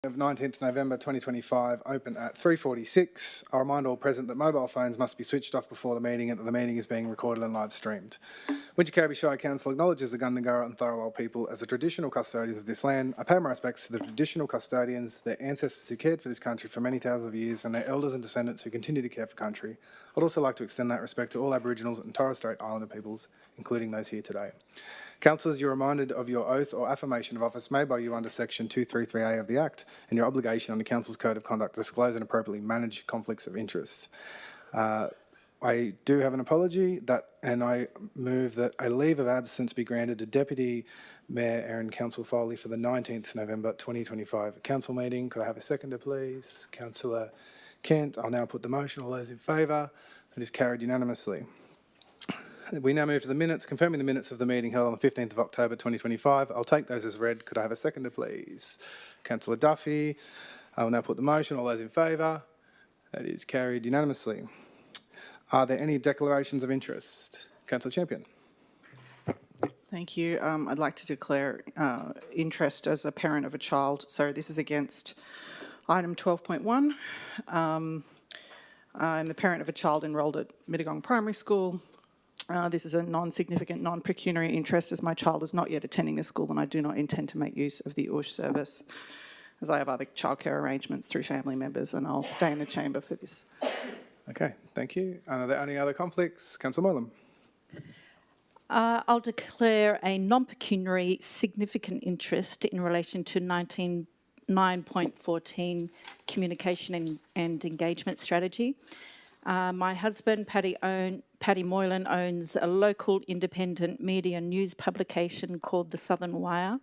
Of 19th November 2025, open at 3:46. I'll remind all present that mobile phones must be switched off before the meeting and that the meeting is being recorded and live streamed. Wingecarribee Shire Council acknowledges the Gundungurra and Tharawal people as the traditional custodians of this land. I pay my respects to the traditional custodians, their ancestors who cared for this country for many thousands of years, and their elders and descendants who continue to care for country. I'd also like to extend that respect to all Aboriginals and Torres Strait Islander peoples, including those here today. Councillors, you're reminded of your oath or affirmation of office made by you under Section 233A of the Act and your obligation under Council's Code of Conduct to disclose and appropriately manage conflicts of interest. I do have an apology and I move that a leave of absence be granted to Deputy Mayor Erin Council Foley for the 19th November 2025 council meeting. Could I have a seconder, please? Councillor Kent. I'll now put the motion. All those in favour? That is carried unanimously. We now move to the minutes, confirming the minutes of the meeting held on the 15th of October 2025. I'll take those as read. Could I have a seconder, please? Councillor Duffy. I will now put the motion. All those in favour? That is carried unanimously. Are there any declarations of interest? Councillor Champion. Thank you. I'd like to declare interest as a parent of a child. So this is against item 12.1. I'm the parent of a child enrolled at Mittagong Primary School. This is a non-significant, non-pecuniary interest as my child is not yet attending the school and I do not intend to make use of the OOSH service as I have other childcare arrangements through family members, and I'll stay in the chamber for this. Okay, thank you. Are there any other conflicts? Councillor Moylan. I'll declare a non-pecuniary significant interest in relation to 9.14 communication and engagement strategy. My husband, Paddy Moylan, owns a local independent media news publication called The Southern Wire.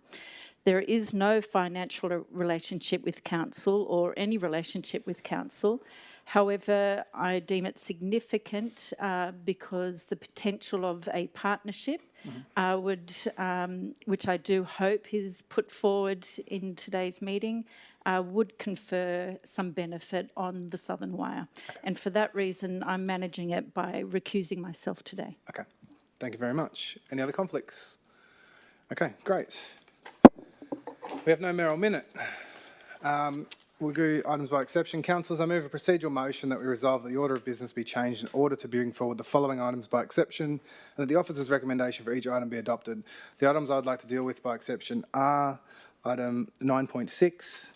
There is no financial relationship with council or any relationship with council. However, I deem it significant because the potential of a partnership which I do hope is put forward in today's meeting, would confer some benefit on the Southern Wire. Okay. And for that reason, I'm managing it by recusing myself today. Okay, thank you very much. Any other conflicts? Okay, great. We have no Merrill minute. We'll do items by exception. Councillors, I move a procedural motion that we resolve that the order of business be changed in order to bring forward the following items by exception and that the officer's recommendation for each item be adopted. The items I'd like to deal with by exception are item 9.6,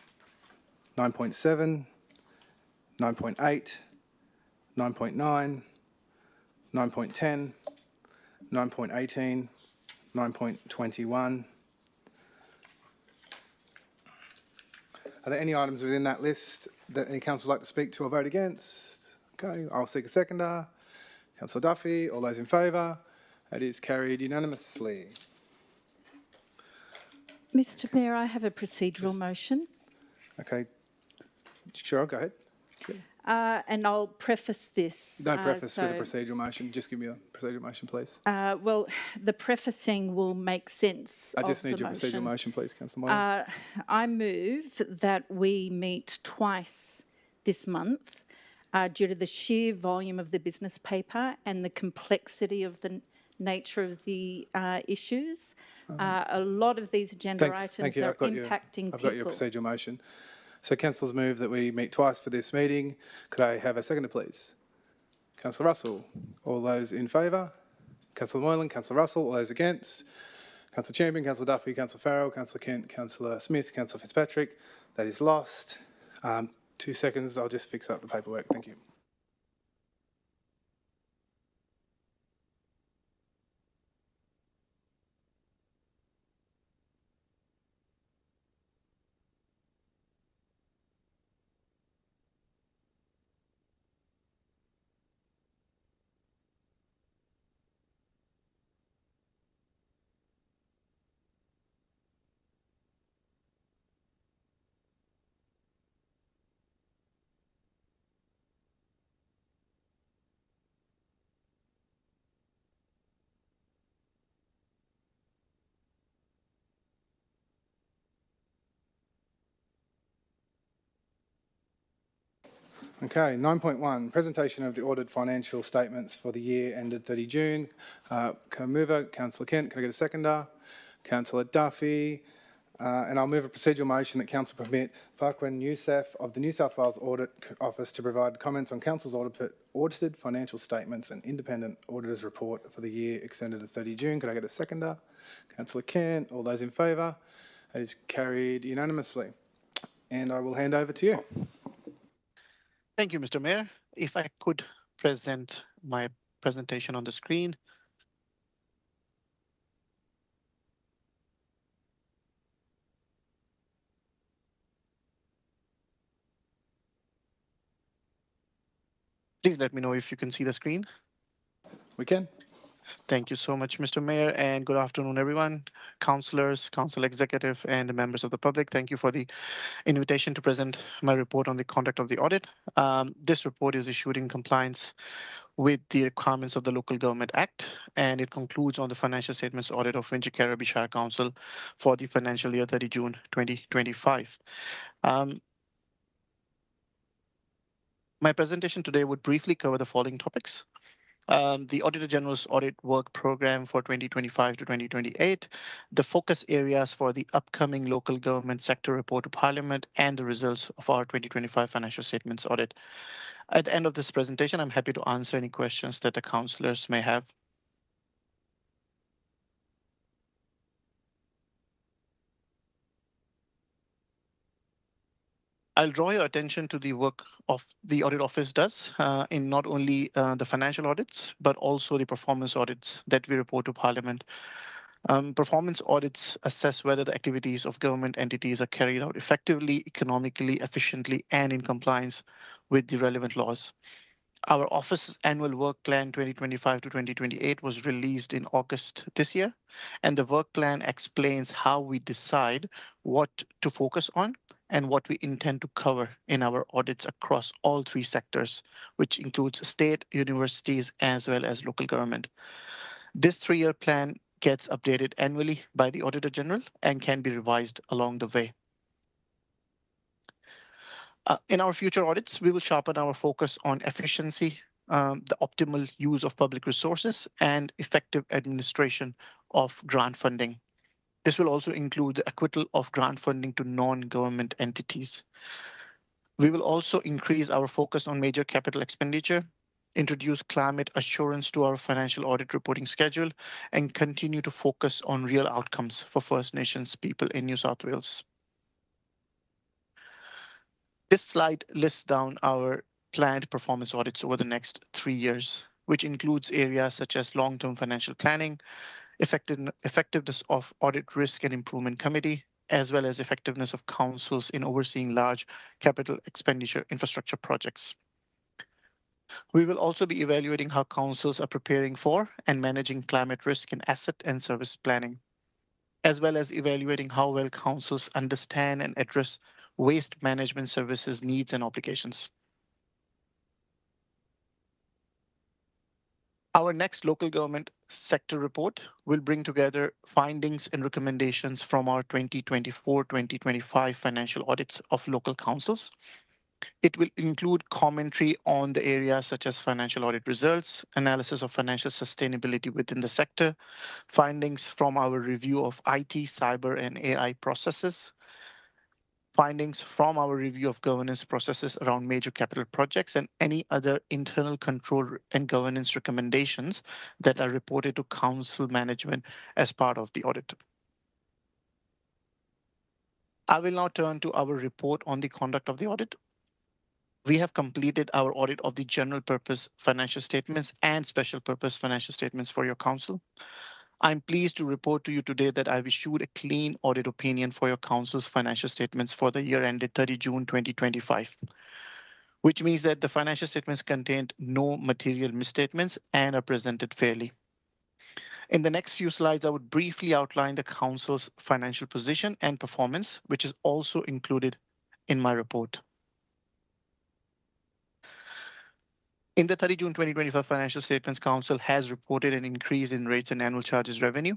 9.7, 9.8, 9.9, 9.10, 9.18, 9.21. Are there any items within that list that any council would like to speak to or vote against? Okay, I'll seek a seconder. Councillor Duffy, all those in favour? That is carried unanimously. Mr Mayor, I have a procedural motion. Okay, sure, go ahead. And I'll preface this. No preface with a procedural motion. Just give me a procedural motion, please. Well, the prefacing will make sense. I just need your procedural motion, please, Councillor Moylan. I move that we meet twice this month due to the sheer volume of the business paper and the complexity of the nature of the issues. A lot of these agenda items are impacting people. I've got your procedural motion. So councillors move that we meet twice for this meeting. Could I have a seconder, please? Councillor Russell. All those in favour? Councillor Moylan, Councillor Russell. All those against? Councillor Champion, Councillor Duffy, Councillor Farrell, Councillor Kent, Councillor Smith, Councillor Fitzpatrick. That is lost. 2 seconds. I'll just fix up the paperwork. Thank you. Okay, 9.1, presentation of the audited financial statements for the year ended 30 June. Mover, Councillor Kent. Can I get a seconder? Councillor Duffy. And I'll move a procedural motion that Council permit Farquhar Youssef of the New South Wales Audit Office to provide comments on Council's audited financial statements and independent auditor's report for the year extended to 30 June. Could I get a seconder? Councillor Kent. All those in favour? That is carried unanimously. And I will hand over to you. Thank you, Mr. Mayor. If I could present my presentation on the screen. Please let me know if you can see the screen. We can. Thank you so much, Mr. Mayor, and good afternoon, everyone. Councillors, council executive, and members of the public. Thank you for the invitation to present my report on the conduct of the audit. This report is issued in compliance with the requirements of the Local Government Act, and it concludes on the financial statements audit of Wingecarribee Shire Council for the financial year 30 June 2025. My presentation today would briefly cover the following topics. The Auditor General's audit work program for 2025 to 2028, the focus areas for the upcoming local government sector report to Parliament, and the results of our 2025 financial statements audit. At the end of this presentation, I'm happy to answer any questions that the councillors may have. I'll draw your attention to the work of the audit office does in not only the financial audits, but also the performance audits that we report to Parliament. Performance audits assess whether the activities of government entities are carried out effectively, economically, efficiently, and in compliance with the relevant laws. Our office's annual work plan 2025 to 2028 was released in August this year, and the work plan explains how we decide what to focus on and what we intend to cover in our audits across all three sectors, which includes state, universities, as well as local government. This 3-year plan gets updated annually by the Auditor General and can be revised along the way. In our future audits, we will sharpen our focus on efficiency, the optimal use of public resources, and effective administration of grant funding. This will also include the acquittal of grant funding to non-government entities. We will also increase our focus on major capital expenditure, introduce climate assurance to our financial audit reporting schedule, and continue to focus on real outcomes for First Nations people in New South Wales. This slide lists down our planned performance audits over the next 3 years, which includes areas such as long-term financial planning, effectiveness of Audit Risk and Improvement Committee, as well as effectiveness of councils in overseeing large capital expenditure infrastructure projects. We will also be evaluating how councils are preparing for and managing climate risk in asset and service planning, as well as evaluating how well councils understand and address waste management services needs and obligations. Our next local government sector report will bring together findings and recommendations from our 2024-2025 financial audits of local councils. It will include commentary on the areas such as financial audit results, analysis of financial sustainability within the sector, findings from our review of IT, cyber, and AI processes, findings from our review of governance processes around major capital projects, and any other internal control and governance recommendations that are reported to council management as part of the audit. I will now turn to our report on the conduct of the audit. We have completed our audit of the general purpose financial statements and special purpose financial statements for your council. I'm pleased to report to you today that I've issued a clean audit opinion for your council's financial statements for the year ended 30 June 2025, which means that the financial statements contained no material misstatements and are presented fairly. In the next few slides, I would briefly outline the council's financial position and performance, which is also included in my report. In the 30 June 2025 financial statements, Council has reported an increase in rates and annual charges revenue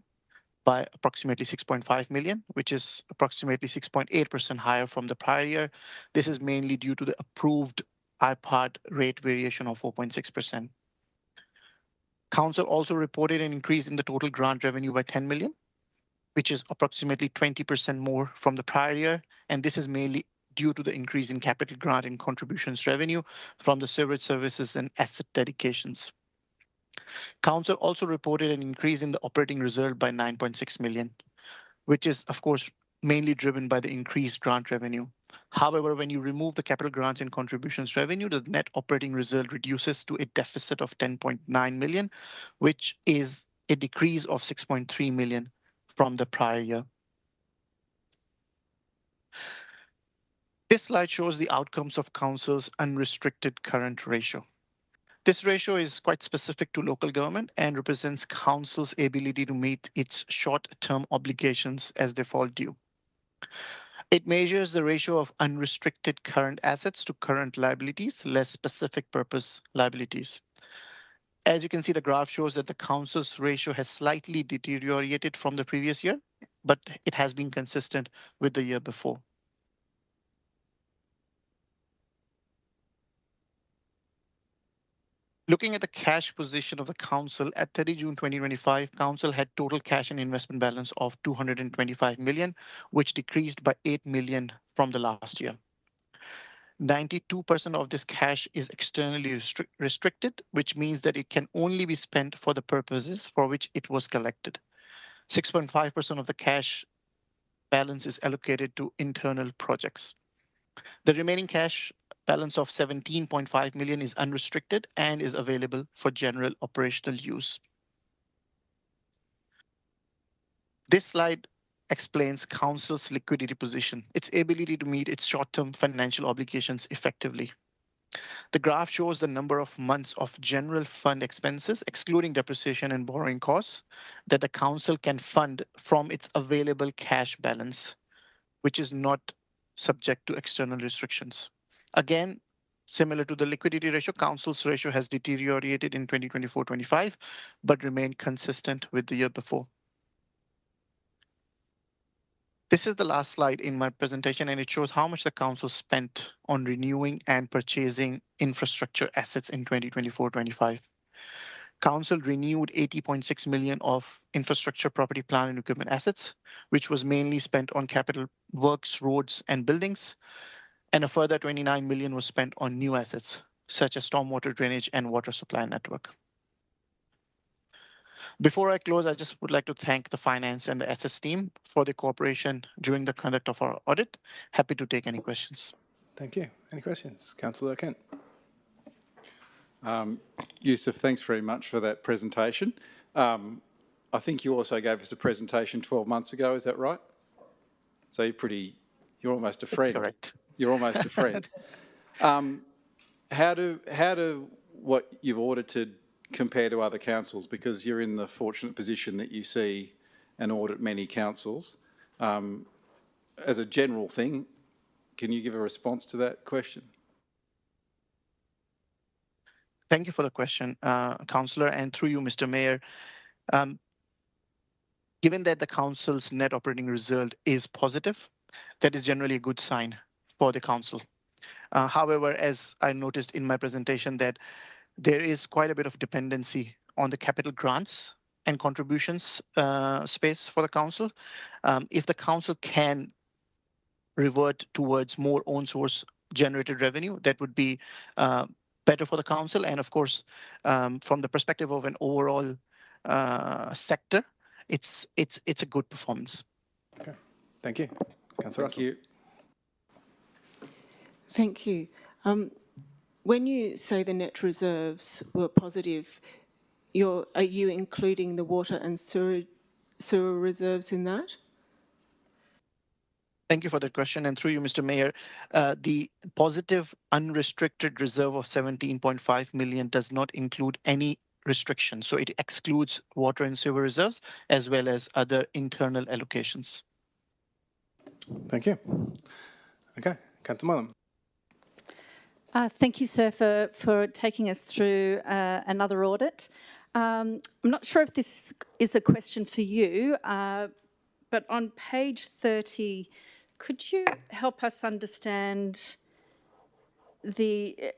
by approximately 6.5 million, which is approximately 6.8% higher from the prior year. This is mainly due to the approved IPART rate variation of 4.6%. Council also reported an increase in the total grant revenue by 10 million. which is approximately 20% more from the prior year, and this is mainly due to the increase in capital grant and contributions revenue from the sewerage services and asset dedications. Council also reported an increase in the operating reserve by 9.6 million, which is, of course, mainly driven by the increased grant revenue. However, when you remove the capital grants and contributions revenue, the net operating result reduces to a deficit of 10.9 million, which is a decrease of 6.3 million from the prior year. This slide shows the outcomes of Council's unrestricted current ratio. This ratio is quite specific to local government and represents Council's ability to meet its short-term obligations as they fall due. It measures the ratio of unrestricted current assets to current liabilities, less specific purpose liabilities. As you can see, the graph shows that the Council's ratio has slightly deteriorated from the previous year, but it has been consistent with the year before. Looking at the cash position of the Council at 30 June 2025, Council had total cash and investment balance of 225 million, which decreased by 8 million from the last year. 92% of this cash is externally restricted, which means that it can only be spent for the purposes for which it was collected. 6.5% of the cash balance is allocated to internal projects. The remaining cash balance of 17.5 million is unrestricted and is available for general operational use. This slide explains Council's liquidity position, its ability to meet its short-term financial obligations effectively. The graph shows the number of months of general fund expenses, excluding depreciation and borrowing costs, that the Council can fund from its available cash balance, which is not subject to external restrictions. Again, similar to the liquidity ratio, Council's ratio has deteriorated in 2024-25, but remained consistent with the year before. This is the last slide in my presentation, and it shows how much the Council spent on renewing and purchasing infrastructure assets in 2024-25. Council renewed 80.6 million of infrastructure, property, plant and equipment assets, which was mainly spent on capital works, roads and buildings. And a further 29 million was spent on new assets, such as stormwater drainage and water supply network. Before I close, I just would like to thank the finance and the SS team for the cooperation during the conduct of our audit. Happy to take any questions. Thank you. Any questions? Councillor Kent. Yusuf, thanks very much for that presentation. I think you also gave us a presentation 12 months ago, is that right? So you're almost a friend. That's correct. You're almost a friend. How do what you've audited compare to other councils? Because you're in the fortunate position that you see and audit many councils. As a general thing, can you give a response to that question? Thank you for the question, Councillor, and through you, Mr. Mayor. Given that the Council's net operating result is positive, that is generally a good sign for the Council. However, as I noticed in my presentation, that there is quite a bit of dependency on the capital grants and contributions space for the Council. If the Council can revert towards more own source generated revenue, that would be better for the Council. And of course, from the perspective of an overall sector, it's a good performance. Okay, thank you. Councillor Thank you. Thank you. When you say the net reserves were positive, are you including the water and sewer reserves in that? Thank you for that question. And through you, Mr. Mayor, the positive unrestricted reserve of 17.5 million does not include any restriction. So it excludes water and sewer reserves as well as other internal allocations. Thank you. Okay, Councillor Moylan. Thank you, sir, for taking us through another audit. I'm not sure if this is a question for you, but on page 30, could you help us understand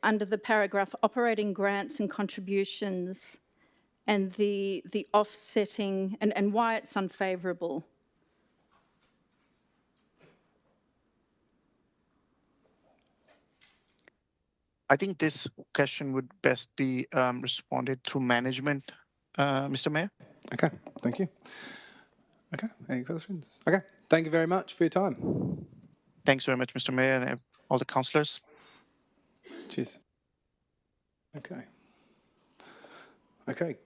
under the paragraph operating grants and contributions and the offsetting and why it's unfavourable? I think this question would best be responded through management, Mr. Mayor. Okay, thank you. Okay, any questions? Okay, thank you very much for your time. Thanks very much, Mr. Mayor, and all the councillors. Cheers. Okay. Okay,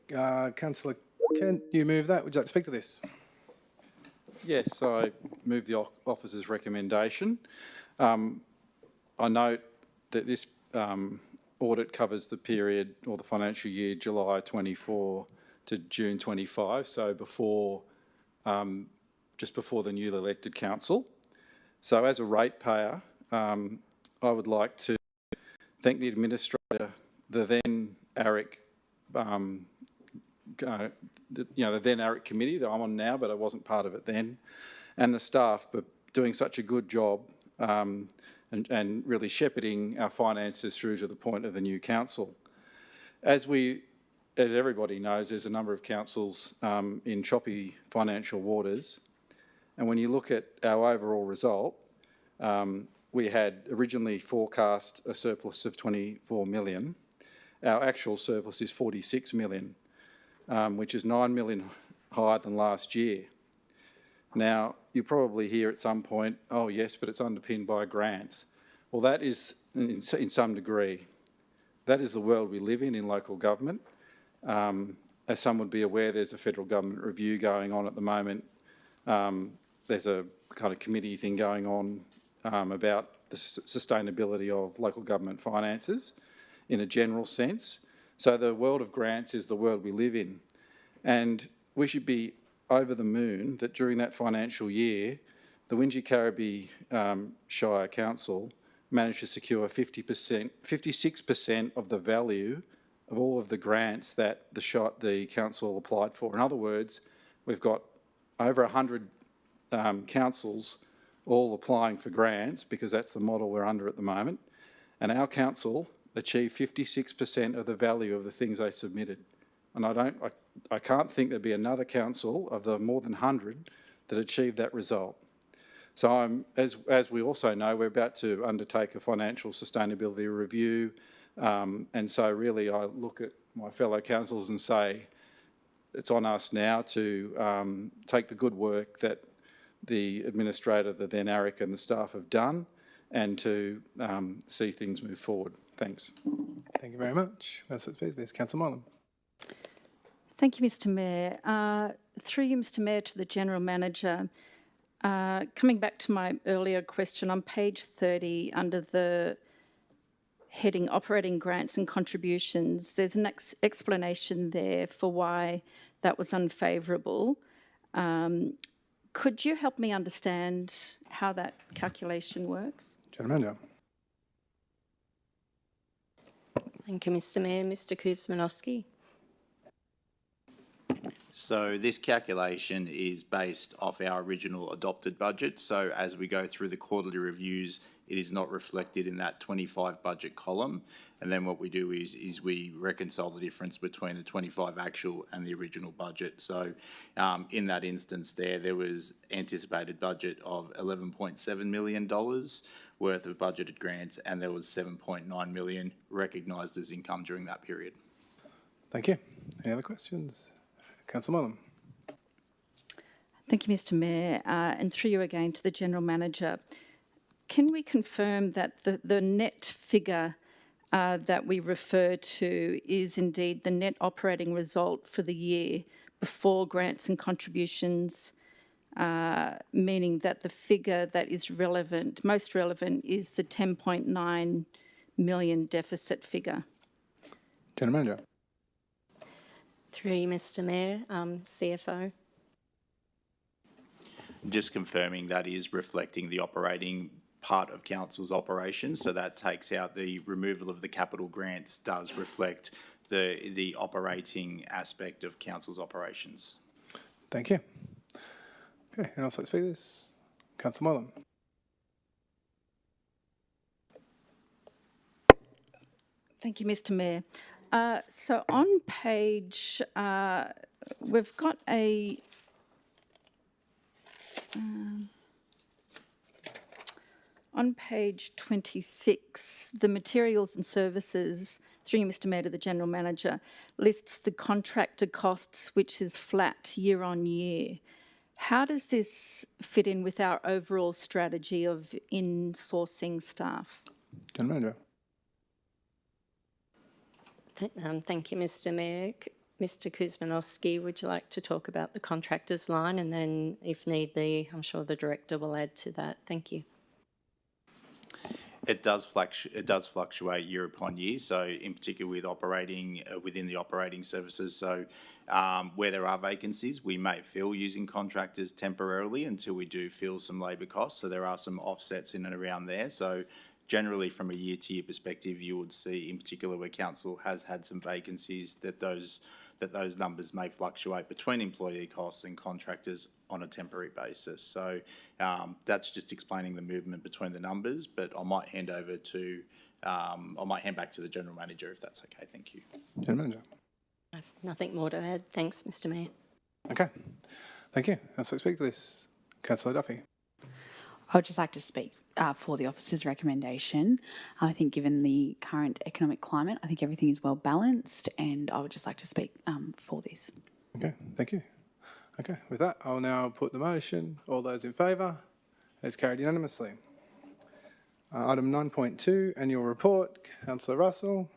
Councillor Kent, you move that. Would you like to speak to this? Yes, I move the officer's recommendation. I note that this audit covers the period or the financial year July 24 to June 25, so before, just before the newly elected council. So as a ratepayer, I would like to thank the administrator, the then ARIC, the then ARIC committee that I'm on now, but I wasn't part of it then, and the staff for doing such a good job and really shepherding our finances through to the point of the new council. As everybody knows, there's a number of councils in choppy financial waters, and when you look at our overall result, we had originally forecast a surplus of 24 million. Our actual surplus is 46 million, which is 9 million higher than last year. Now, you'll probably hear at some point, oh yes, but it's underpinned by grants. Well, that is, in some degree, that is the world we live in local government. As some would be aware, there's a federal government review going on at the moment. There's a kind of committee thing going on about the sustainability of local government finances in a general sense. So the world of grants is the world we live in. And we should be over the moon that during that financial year, the Wingecarribee Shire Council managed to secure 56% of the value of all of the grants that the council applied for. In other words, we've got over 100 councils all applying for grants because that's the model we're under at the moment. And our council achieved 56% of the value of the things they submitted. And I can't think there'd be another council of the more than 100 that achieved that result. So as we also know, we're about to undertake a financial sustainability review. And so really I look at my fellow councillors and say, it's on us now to take the good work that the administrator, the then ARIC and the staff have done and to see things move forward. Thanks. Thank you very much. Councillor Moylan. Thank you, Mr. Mayor. Through you, Mr. Mayor, to the General Manager. Coming back to my earlier question, on page 30, under the heading Operating Grants and Contributions, there's an explanation there for why that was unfavourable. Could you help me understand how that calculation works? General Manager. Thank you, Mr. Mayor. Mr. Kuzmanowski. So this calculation is based off our original adopted budget. So as we go through the quarterly reviews, it is not reflected in that 25 budget column. And then what we do is we reconcile the difference between the 25 actual and the original budget. So in that instance there was anticipated budget of $11.7 million worth of budgeted grants, and there was 7.9 million recognised as income during that period. Thank you. Any other questions? Councillor Moylan. Thank you, Mr. Mayor. And through you again to the General Manager. Can we confirm that the net figure that we refer to is indeed the net operating result for the year before grants and contributions, meaning that the figure that is relevant, most relevant, is the 10.9 million deficit figure? General Manager. Through you, Mr. Mayor, CFO. Just confirming that is reflecting the operating part of council's operations. So that takes out the removal of the capital grants, does reflect the operating aspect of council's operations. Thank you. Okay, and also speak to this. Councillor Moylan. Thank you, Mr. Mayor. So on page, we've got On page 26, the materials and services, through you, Mr Mayor, to the General Manager, lists the contractor costs, which is flat year on year. How does this fit in with our overall strategy of in-sourcing staff? General Manager. Thank you, Mr Mayor. Mr Kuzmanowski, would you like to talk about the contractors line? And then if need be, I'm sure the Director will add to that. Thank you. It does fluctuate year upon year. So in particular with operating within the operating services. So where there are vacancies, we may fill using contractors temporarily until we do fill some labour costs. So there are some offsets in and around there. So generally from a year-to-year perspective, you would see in particular where council has had some vacancies that those numbers may fluctuate between employee costs and contractors on a temporary basis. So that's just explaining the movement between the numbers, but I might hand back to the General Manager if that's okay. Thank you. General Manager. I have nothing more to add. Thanks, Mr Mayor. Okay. Thank you. Councillor speak to this. Councillor Duffy. I would just like to speak for the officer's recommendation. I think given the current economic climate, I think everything is well balanced, and I would just like to speak for this. Okay, thank you. Okay, with that, I'll now put the motion. All those in favour? It's carried unanimously. Item 9.2, annual report. Councillor Russell,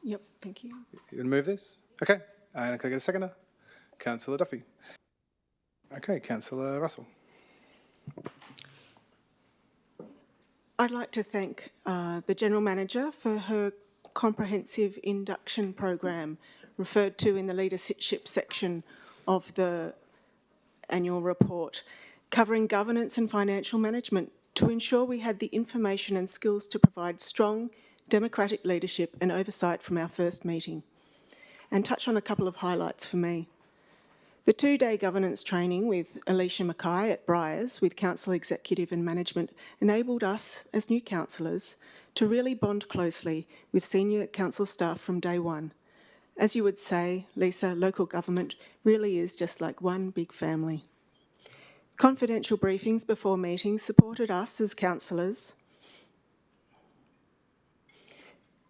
Yep, thank you. you going to move this? Okay, and can I get a seconder? Councillor Duffy. Okay, Councillor Russell. I'd like to thank the General Manager for her comprehensive induction program referred to in the leadership section of the annual report, covering governance and financial management to ensure we had the information and skills to provide strong democratic leadership and oversight from our first meeting, and touch on a couple of highlights for me. The two-day governance training with Alicia Mackay at Briars with Council Executive and Management enabled us as new councillors to really bond closely with senior council staff from day one. As you would say, Lisa, local government really is just like one big family. Confidential briefings before meetings supported us as councillors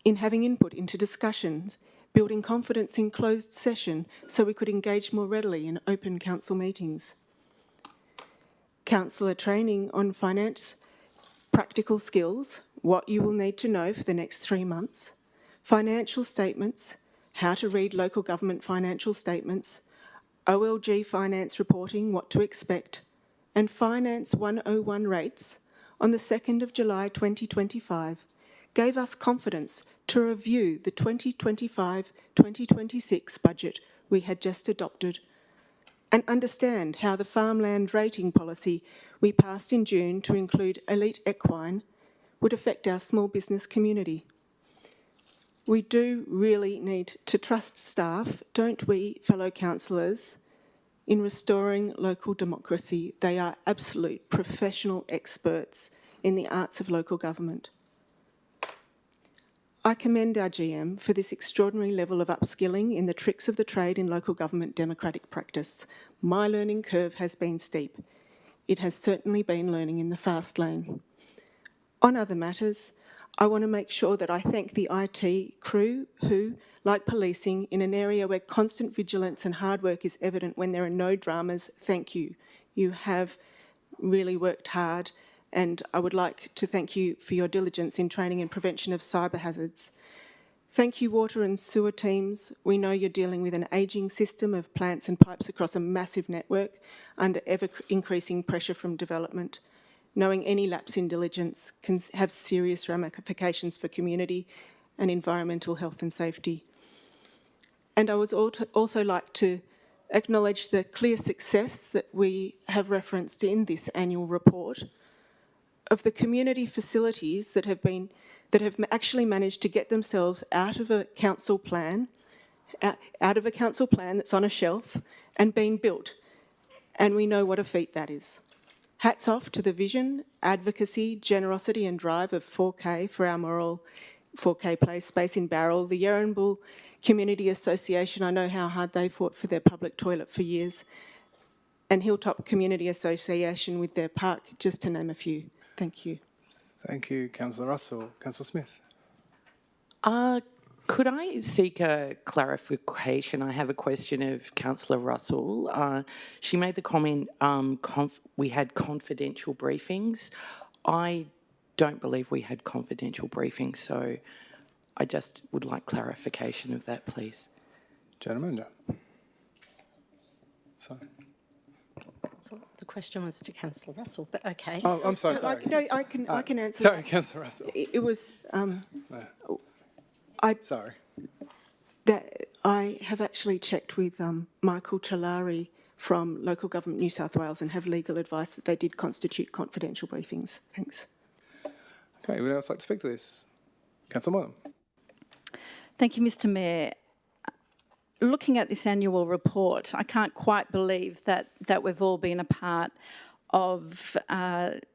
in having input into discussions, building confidence in closed session so we could engage more readily in open council meetings. Councillor training on finance, practical skills, what you will need to know for the next 3 months, financial statements, how to read local government financial statements, OLG finance reporting, what to expect, and Finance 101 rates on the 2nd of July 2025 gave us confidence to review the 2025-2026 budget we had just adopted and understand how the farmland rating policy we passed in June to include elite equine would affect our small business community. We do really need to trust staff, don't we, fellow councillors, in restoring local democracy. They are absolute professional experts in the arts of local government. I commend our GM for this extraordinary level of upskilling in the tricks of the trade in local government democratic practice. My learning curve has been steep. It has certainly been learning in the fast lane. On other matters, I want to make sure that I thank the IT crew who, like policing, in an area where constant vigilance and hard work is evident when there are no dramas, thank you. You have really worked hard, and I would like to thank you for your diligence in training and prevention of cyber hazards. Thank you, water and sewer teams. We know you're dealing with an ageing system of plants and pipes across a massive network under ever-increasing pressure from development. Knowing any lapse in diligence can have serious ramifications for community and environmental health and safety. And I would also like to acknowledge the clear success that we have referenced in this annual report of the community facilities that have actually managed to get themselves out of a council plan that's on a shelf and been built. And we know what a feat that is. Hats off to the vision, advocacy, generosity and drive of 4K for our moral 4K play space in Barrel, the and Hilltop Community Association with their park, just to name a few. Thank you. Thank you, Councillor Russell. Councillor Smith. Could I seek a clarification? I have a question of Councillor Russell. She made the comment, we had confidential briefings. I don't believe we had confidential briefings, so I just would like clarification of that, please. Gentleman. Sorry. The question was to Councillor Russell, but okay. Oh, I'm so sorry. No, I can answer. Sorry, that. Councillor Russell. It was Sorry. that I have actually checked with Michael Chalari from Local Government New South Wales and have legal advice that they did constitute confidential briefings. Thanks. Okay, would anyone else like to speak to this? Councillor Moylan. Thank you, Mr Mayor. Looking at this annual report, I can't quite believe that we've all been a part of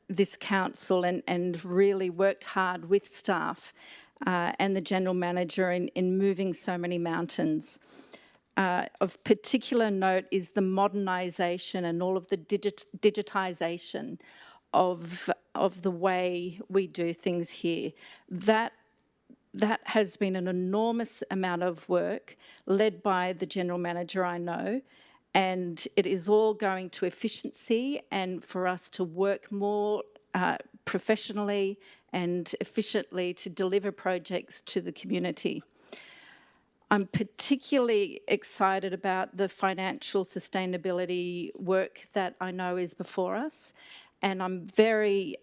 this council and really worked hard with staff and the General Manager in moving so many mountains. Of particular note is the modernisation and all of the digitisation of the way we do things here. That has been an enormous amount of work led by the General Manager, I know, and it is all going to efficiency and for us to work more professionally and efficiently to deliver projects to the community. I'm particularly excited about the financial sustainability work that I know is before us. And I'm very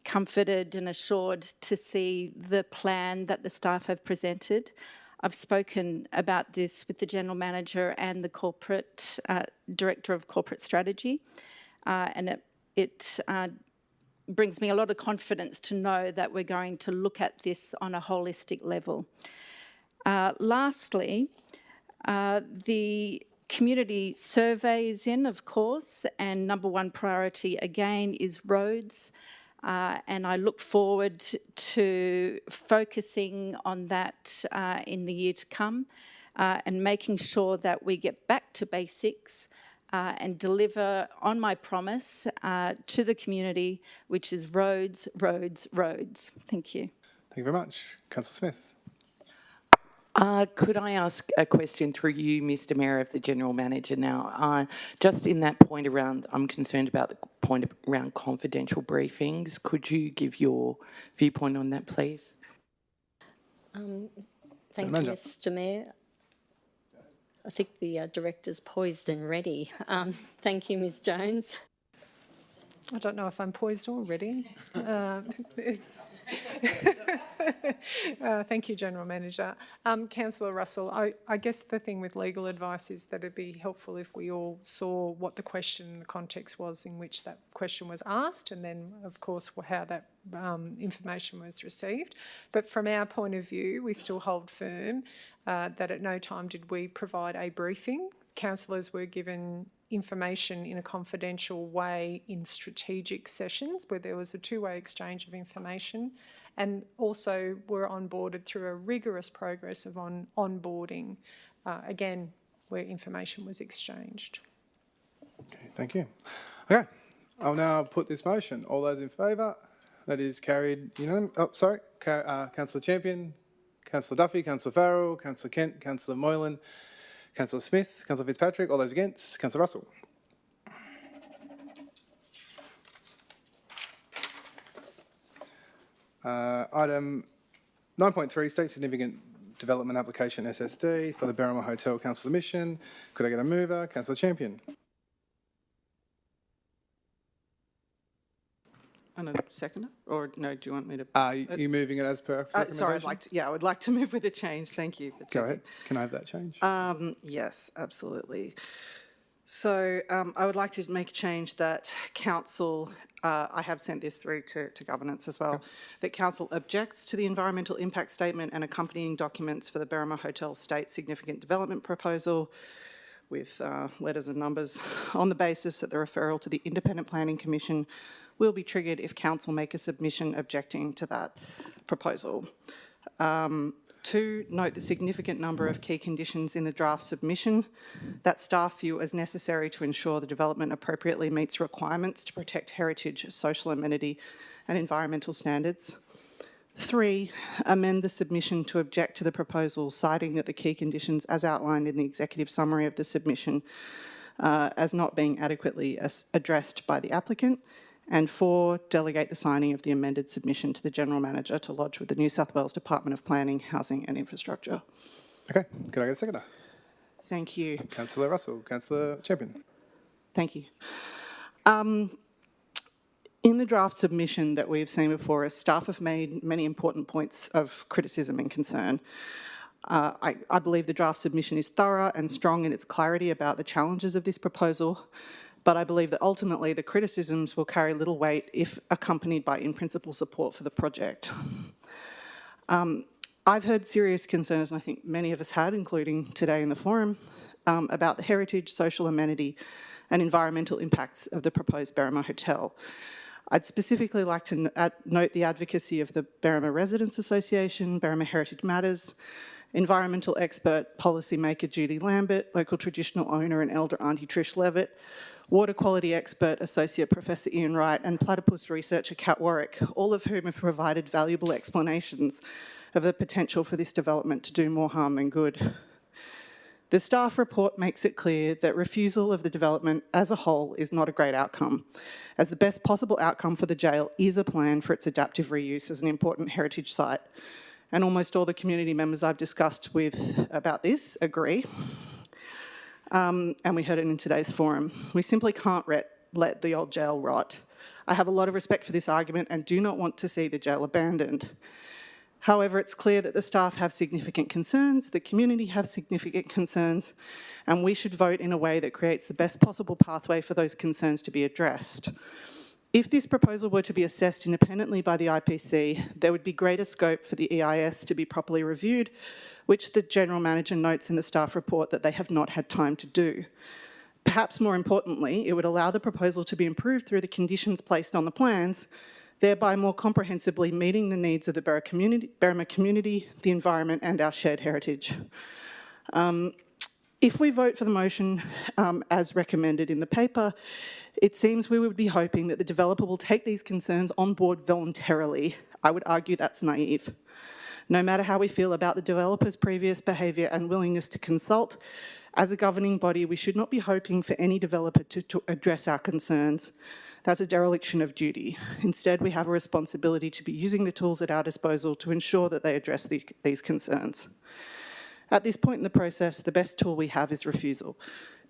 comforted and assured to see the plan that the staff have presented. I've spoken about this with the General Manager and the corporate Director of Corporate Strategy, and it brings me a lot of confidence to know that we're going to look at this on a holistic level. Lastly, the community survey is in, of course, and number one priority again is roads. And I look forward to focusing on that in the year to come and making sure that we get back to basics and deliver on my promise to the community, which is roads, roads, roads. Thank you. Thank you very much. Councillor Smith. Could I ask a question through you, Mr Mayor, of the General Manager now? Just in that point around, I'm concerned about the point around confidential briefings. Could you give your viewpoint on that, please? Thank you, Mr Mayor. I think the Director's poised and ready. Thank you, Ms Jones. I don't know if I'm poised or ready. Thank you, General Manager. Councillor Russell, I guess the thing with legal advice is that it'd be helpful if we all saw what the question and the context was in which that question was asked, and then, of course, how that information was received. But from our point of view, we still hold firm that at no time did we provide a briefing. Councillors were given information in a confidential way in strategic sessions where there was a two-way exchange of information, and also were onboarded through a rigorous progress of onboarding, again, where information was exchanged. Okay, thank you. Okay, I'll now put this motion. All those in favour? That is carried unanimously. Oh, sorry. Councillor Champion, Councillor Duffy, Councillor Farrell, Councillor Kent, Councillor Moylan, Councillor Smith, Councillor Fitzpatrick. All those against? Councillor Russell. Item 9.3, State Significant Development Application SSD for the Berrimah Hotel Council Mission. Could I get a mover? Councillor Champion. And a seconder? Or no, do you want me to? Are you moving it as per recommendation? Sorry, I would like to move with a change. Thank you. Go ahead. Can I have that change? Yes, absolutely. So I would like to make a change that council, I have sent this through to governance as well, that council objects to the environmental impact statement and accompanying documents for the Berrimah Hotel State Significant Development Proposal with letters and numbers on the basis that the referral to the Independent Planning Commission will be triggered if council make a submission objecting to that proposal. 2, note the significant number of key conditions in the draft submission that staff view as necessary to ensure the development appropriately meets requirements to protect heritage, social amenity and environmental standards. 3, amend the submission to object to the proposal, citing that the key conditions as outlined in the executive summary of the submission as not being adequately addressed by the applicant. And 4, delegate the signing of the amended submission to the General Manager to lodge with the New South Wales Department of Planning, Housing and Infrastructure. Okay, can I get a seconder? Thank you. Councillor Russell, Councillor Champion. Thank you. In the draft submission that we've seen before us, staff have made many important points of criticism and concern. I believe the draft submission is thorough and strong in its clarity about the challenges of this proposal, but I believe that ultimately the criticisms will carry little weight if accompanied by in-principle support for the project. I've heard serious concerns, and I think many of us had, including today in the forum, about the heritage, social amenity and environmental impacts of the proposed Berrima Hotel. I'd specifically like to note the advocacy of the Berrima Residents Association, Berrima Heritage Matters, environmental expert policymaker Judy Lambert, local traditional owner and elder Auntie Trish Levitt, water quality expert Associate Professor Ian Wright and platypus researcher Kat Warwick, all of whom have provided valuable explanations of the potential for this development to do more harm than good. The staff report makes it clear that refusal of the development as a whole is not a great outcome, as the best possible outcome for the jail is a plan for its adaptive reuse as an important heritage site. And almost all the community members I've discussed with about this agree. And we heard it in today's forum. We simply can't let the old jail rot. I have a lot of respect for this argument and do not want to see the jail abandoned. However, it's clear that the staff have significant concerns, the community have significant concerns, and we should vote in a way that creates the best possible pathway for those concerns to be addressed. If this proposal were to be assessed independently by the IPC, there would be greater scope for the EIS to be properly reviewed, which the General Manager notes in the staff report that they have not had time to do. Perhaps more importantly, it would allow the proposal to be improved through the conditions placed on the plans, thereby more comprehensively meeting the needs of the Berrima community, the environment and our shared heritage. If we vote for the motion as recommended in the paper, it seems we would be hoping that the developer will take these concerns on board voluntarily. I would argue that's naive. No matter how we feel about the developer's previous behaviour and willingness to consult, as a governing body, we should not be hoping for any developer to address our concerns. That's a dereliction of duty. Instead, we have a responsibility to be using the tools at our disposal to ensure that they address these concerns. At this point in the process, the best tool we have is refusal,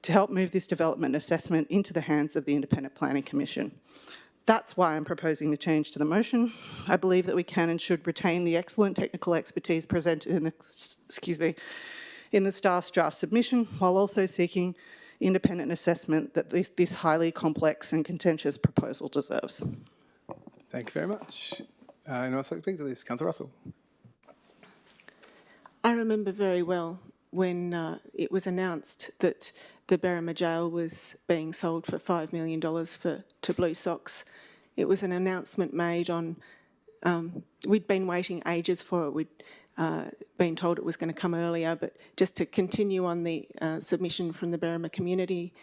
to help move this development assessment into the hands of the Independent Planning Commission. That's why I'm proposing the change to the motion. I believe that we can and should retain the excellent technical expertise presented in the staff's draft submission, while also seeking independent assessment that this highly complex and contentious proposal deserves. Thank you very much. Anyone else like to speak to this? Councillor Russell. I remember very well when it was announced that the Berrima Jail was being sold for $5 million to Blue Sox. It was an announcement made on, we'd been waiting ages for it. We'd been told it was going to come earlier, but just to continue on the submission from the Berrima community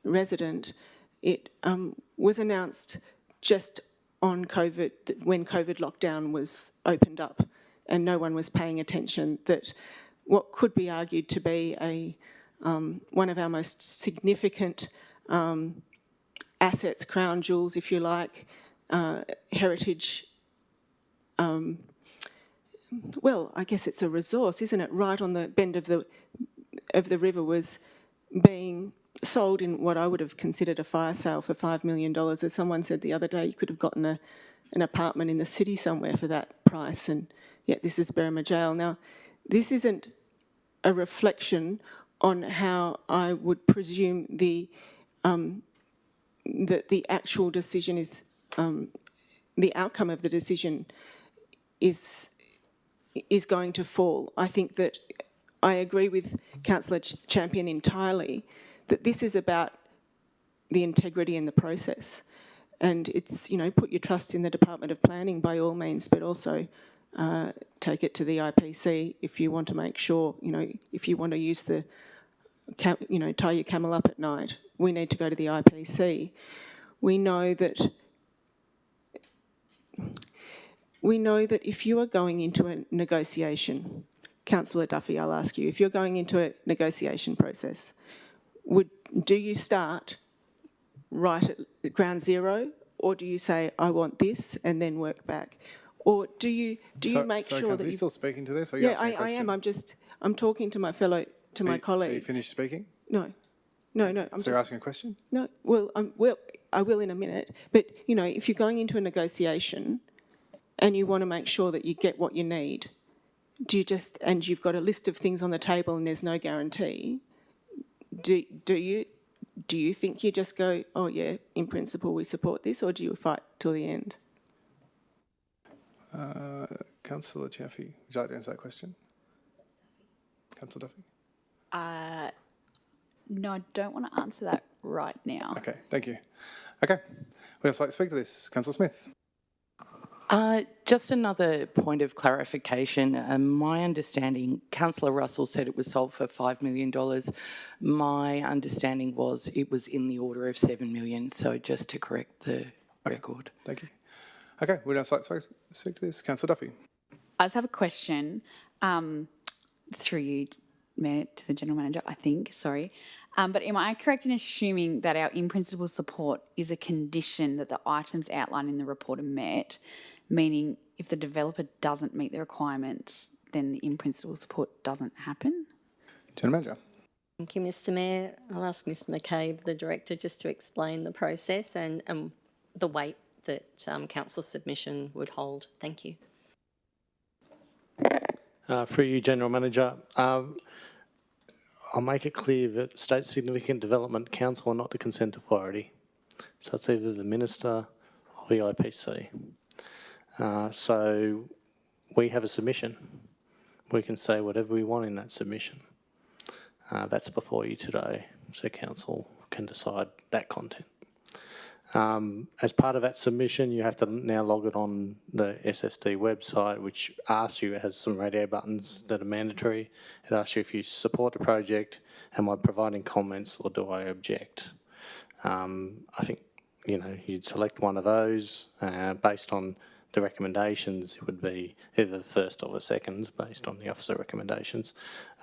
resident, it was announced just on COVID, when COVID lockdown was opened up, and no one was paying attention, that what could be argued to be one of our most significant assets, crown jewels, if you like, heritage, well, I guess it's a resource, isn't it? Right on the bend of the river was being sold in what I would have considered a fire sale for $5 million. As someone said the other day, you could have gotten an apartment in the city somewhere for that price, and yet this is Berrima Jail. Now, this isn't a reflection on how I would presume that the actual decision is, the outcome of the decision is going to fall. I think that I agree with Councillor Champion entirely that this is about the integrity in the process. And it's, you know, put your trust in the Department of Planning by all means, but also take it to the IPC if you want to make sure, if you want to use the, tie your camel up at night, we need to go to the IPC. We know that if you are going into a negotiation, Councillor Duffy, I'll ask you, if you're going into a negotiation process, do you start right at ground zero, or do you say, I want this, and then work back? Or do you make sure Councillor, that are you you... still speaking to this? Or are you Yeah, asking a I am. question? I'm talking to my colleagues. So you finished speaking? No. So you're asking a question? No, well, I will in a minute. But, if you're going into a negotiation and you want to make sure that you get what you need, and you've got a list of things on the table and there's no guarantee, do you think you just go, oh yeah, in principle we support this, or do you fight till the end? Councillor Chaffey, would you like to answer that question? Councillor Duffy? No, I don't want to answer that right now. Okay, thank you. Okay, would else like to speak to this? Councillor Smith? Just another point of clarification. My understanding, Councillor Russell said it was sold for $5 million. My understanding was it was in the order of $7 million. So just to correct the record. Thank you. Okay, would else like to speak to this? Councillor Duffy? I just have a question through you, Mayor, to the General Manager, I think, sorry. But am I correct in assuming that our in-principle support is a condition that the items outlined in the report are met, meaning if the developer doesn't meet the requirements, then the in-principle support doesn't happen? General Manager. Thank you, Mr Mayor. I'll ask Mr McCabe, the Director, just to explain the process and the weight that council submission would hold. Thank you. Through you, General Manager, I'll make it clear that State Significant Development Council are not the consent authority. So it's either the Minister or the IPC. So we have a submission. We can say whatever we want in that submission. That's before you today, so Council can decide that content. As part of that submission, you have to now log it on the SSD website, which asks you, it has some radio buttons that are mandatory. It asks you if you support the project, am I providing comments or do I object? I think, you'd select one of those based on the recommendations. It would be either the first or the second based on the officer recommendations.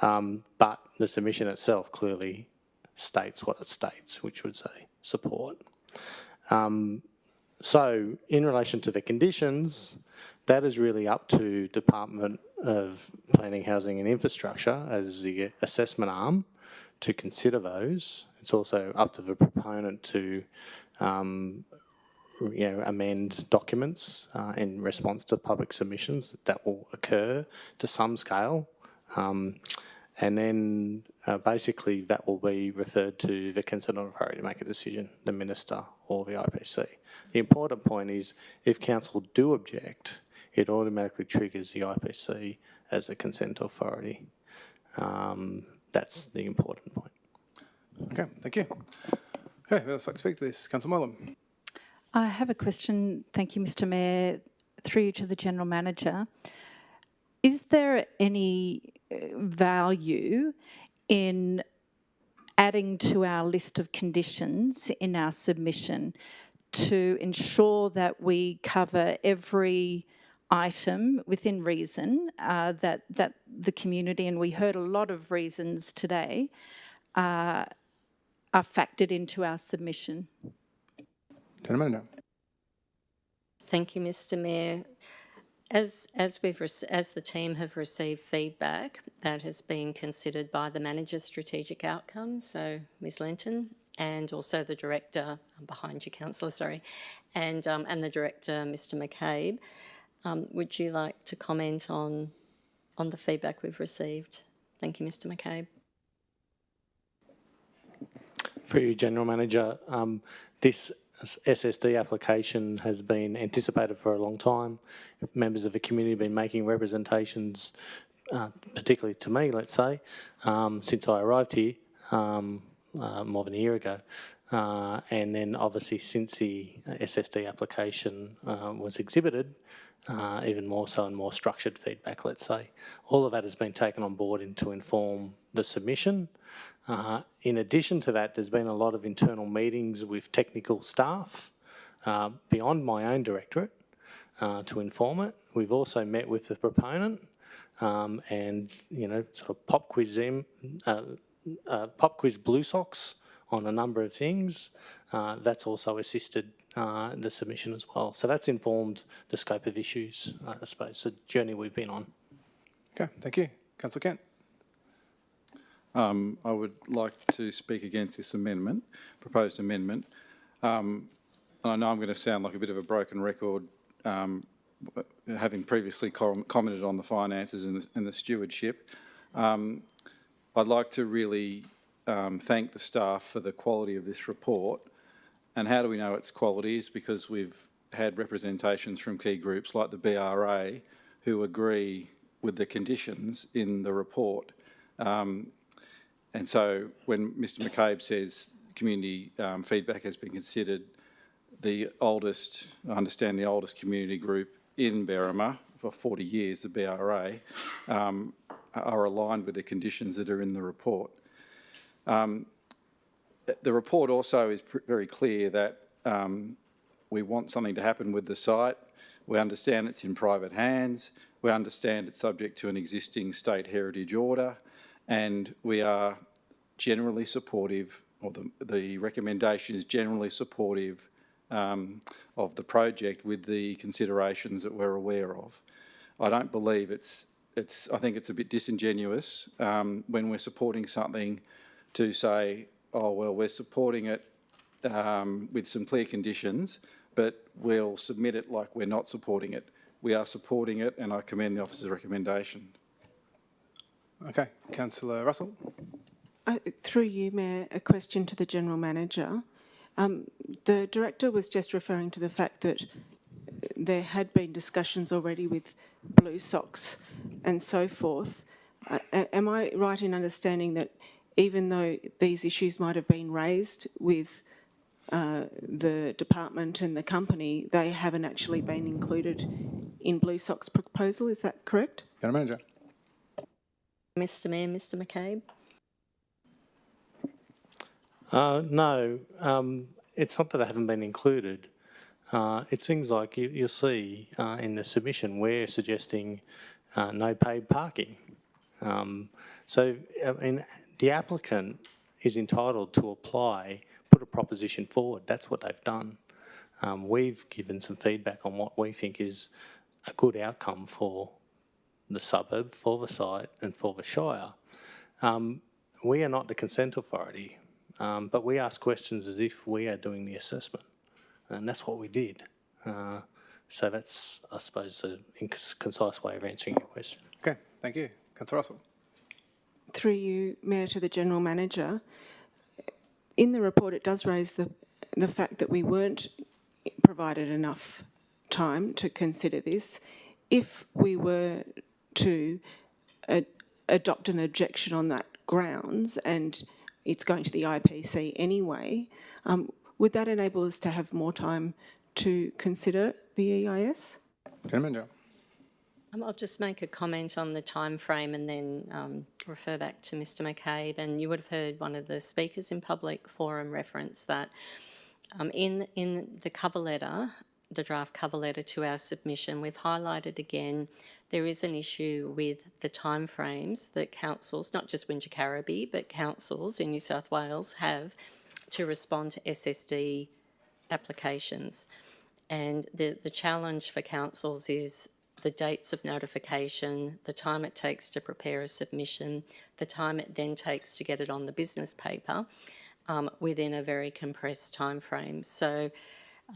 But the submission itself clearly states what it states, which would say support. So in relation to the conditions, that is really up to Department of Planning, Housing and Infrastructure as the assessment arm to consider those. It's also up to the proponent to amend documents in response to public submissions. That will occur to some scale. And then basically that will be referred to the concerned authority to make a decision, the Minister or the IPC. The important point is if Council do object, it automatically triggers the IPC as a consent authority. That's the important point. Okay, thank you. Okay, who else like to speak to this? Councillor Moylan. I have a question. Thank you, Mr Mayor. Through you to the General Manager. Is there any value in adding to our list of conditions in our submission to ensure that we cover every item within reason, that the community, and we heard a lot of reasons today, are factored into our submission? General Manager. Thank you, Mr Mayor. As the team have received feedback, that has been considered by the Manager's strategic outcomes, so Ms Linton, and also the Director, behind you, Councillor, sorry, and the Director, Mr McCabe. Would you like to comment on the feedback we've received? Thank you, Mr McCabe. For you, General Manager, this SSD application has been anticipated for a long time. Members of the community have been making representations, particularly to me, let's say, since I arrived here more than a year ago. And then obviously since the SSD application was exhibited, even more so and more structured feedback, let's say. All of that has been taken on board to inform the submission. In addition to that, there's been a lot of internal meetings with technical staff beyond my own directorate to inform it. We've also met with the proponent and, you know, sort of pop quiz Blue Socks on a number of things. That's also assisted the submission as well. So that's informed the scope of issues, I suppose, the journey we've been on. Okay, thank you. Councillor Kent. I would like to speak against this amendment, proposed amendment. And I know I'm going to sound like a bit of a broken record, having previously commented on the finances and the stewardship. I'd like to really thank the staff for the quality of this report. And how do we know its quality? Is because we've had representations from key groups like the BRA who agree with the conditions in the report. And so when Mr McCabe says community feedback has been considered, the oldest, I understand the oldest community group in Berrima for 40 years, the BRA, are aligned with the conditions that are in the report. The report also is very clear that we want something to happen with the site. We understand it's in private hands. We understand it's subject to an existing state heritage order, and we are generally supportive, or the recommendation is generally supportive of the project with the considerations that we're aware of. I don't believe I think it's a bit disingenuous when we're supporting something to say, oh, well, we're supporting it with some clear conditions, but we'll submit it like we're not supporting it. We are supporting it, and I commend the officer's recommendation. Okay, Councillor Russell. Through you, Mayor, a question to the General Manager. The Director was just referring to the fact that there had been discussions already with Blue Socks and so forth. Am I right in understanding that even though these issues might have been raised with the department and the company, they haven't actually been included in Blue Socks' proposal? Is that correct? General Manager. Mr Mayor, Mr McCabe. No, it's not that they haven't been included. It's things like you'll see in the submission, we're suggesting no paid parking. So, I mean, the applicant is entitled to apply, put a proposition forward. That's what they've done. We've given some feedback on what we think is a good outcome for the suburb, for the site and for the Shire. We are not the consent authority, but we ask questions as if we are doing the assessment, and that's what we did. So that's, I suppose, a concise way of answering your question. Okay, thank you. Councillor Russell. Through you, Mayor, to the General Manager. In the report, it does raise the fact that we weren't provided enough time to consider this. If we were to adopt an objection on that grounds, and it's going to the IPC anyway, would that enable us to have more time to consider the EIS? General Manager. I'll just make a comment on the time frame and then refer back to Mr McCabe. And you would have heard one of the speakers in public forum reference that in the cover letter, the draft cover letter to our submission, we've highlighted again there is an issue with the timeframes that councils, not just Wingecarribee, but councils in New South Wales have to respond to SSD applications. And the challenge for councils is the dates of notification, the time it takes to prepare a submission, the time it then takes to get it on the business paper within a very compressed time frame. So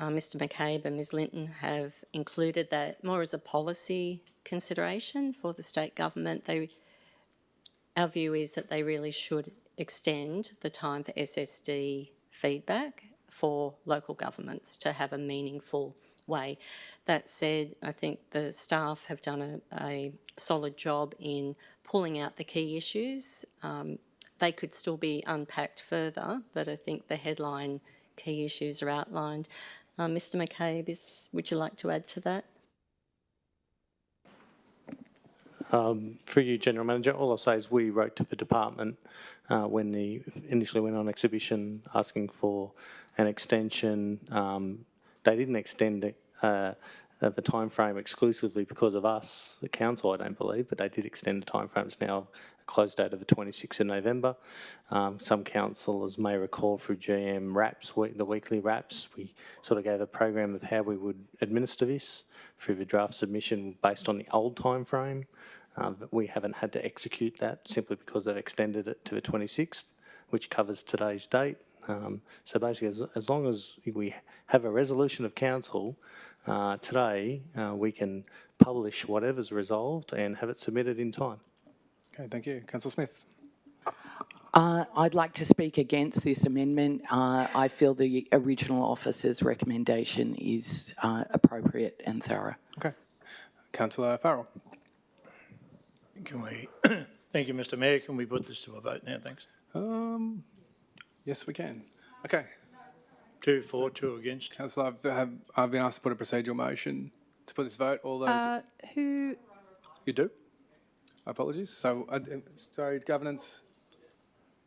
Mr McCabe and Ms Linton have included that more as a policy consideration for the state government. Our view is that they really should extend the time for SSD feedback for local governments to have a meaningful way. That said, I think the staff have done a solid job in pulling out the key issues they could still be unpacked further, but I think the headline key issues are outlined. Mr McCabe, would you like to add to that? For you, General Manager, all I'll say is we wrote to the department when they initially went on exhibition asking for an extension. They didn't extend it, the time frame exclusively because of us, the council, I don't believe, but they did extend the time frame. It's now a close date of the 26th of November. Some councillors may recall through GM RAPS, the weekly RAPS, we sort of gave a program of how we would administer this through the draft submission based on the old time frame. But we haven't had to execute that simply because they've extended it to the 26th, which covers today's date. So basically, as long as we have a resolution of council today, we can publish whatever's resolved and have it submitted in time. Okay, thank you. Councillor Smith. I'd like to speak against this amendment. I feel the original officer's recommendation is appropriate and thorough. Okay. Councillor Farrell. Can we, thank you, Mr Mayor. Can we put this to a vote now? Thanks. Yes, we can. Okay. 2 for, 2 against. Councillor, I've been asked to put a procedural motion to put this vote. All those... Who? You do? Apologies. So, sorry, governance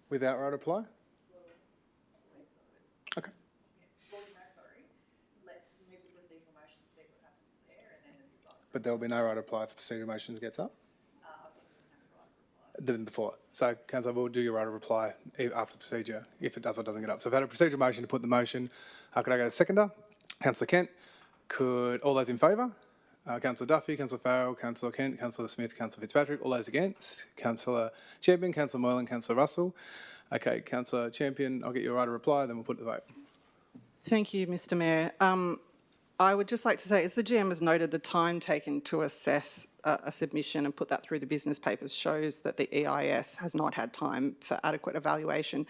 without right reply? Okay. But there will be no right reply if procedural motions gets up? Than before. So, Councillor, we'll do your right of reply after procedure if it does or doesn't get up. So I've had a procedural motion to put the motion. Could I go to seconder? Councillor Kent. Could all those in favour? Councillor Duffy, Councillor Farrell, Councillor Kent, Councillor Smith, Councillor Fitzpatrick. All those against? Councillor Champion, Councillor Moylan, Councillor Russell. Okay, Councillor Champion, I'll get your right of reply, then we'll put the vote. Thank you, Mr Mayor. I would just like to say, as the GM has noted, the time taken to assess a submission and put that through the business papers shows that the EIS has not had time for adequate evaluation.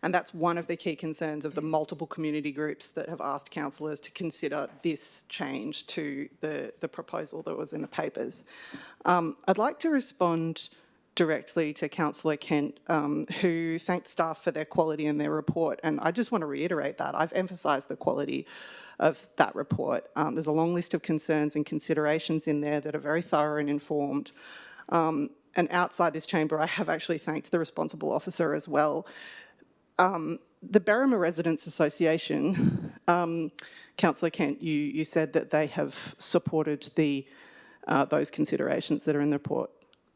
And that's one of the key concerns of the multiple community groups that have asked councillors to consider this change to the proposal that was in the papers. I'd like to respond directly to Councillor Kent, who thanked staff for their quality in their report. And I just want to reiterate that. I've emphasised the quality of that report. There's a long list of concerns and considerations in there that are very thorough and informed. And outside this chamber, I have actually thanked the responsible officer as well. The Berrima Residents Association, Councillor Kent, you said that they have supported those considerations that are in the report.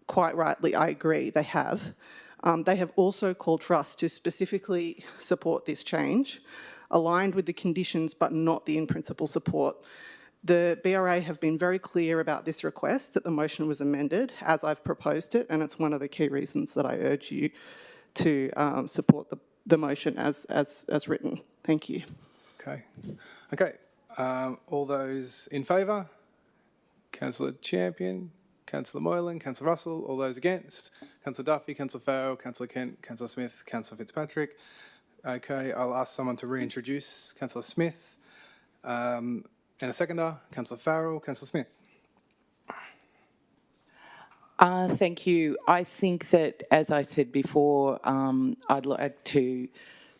Quite rightly, I agree, they have. They have also called for us to specifically support this change, aligned with the conditions but not the in-principle support. The BRA have been very clear about this request, that the motion was amended as I've proposed it, and it's one of the key reasons that I urge you to support the motion as written. Thank you. Okay. All those in favour? Councillor Champion, Councillor Moylan, Councillor Russell. All those against? Councillor Duffy, Councillor Farrell, Councillor Kent, Councillor Smith, Councillor Fitzpatrick. Okay, I'll ask someone to reintroduce Councillor Smith. And a seconder, Councillor Farrell, Councillor Smith. Thank you. I think that, as I said before, I'd like to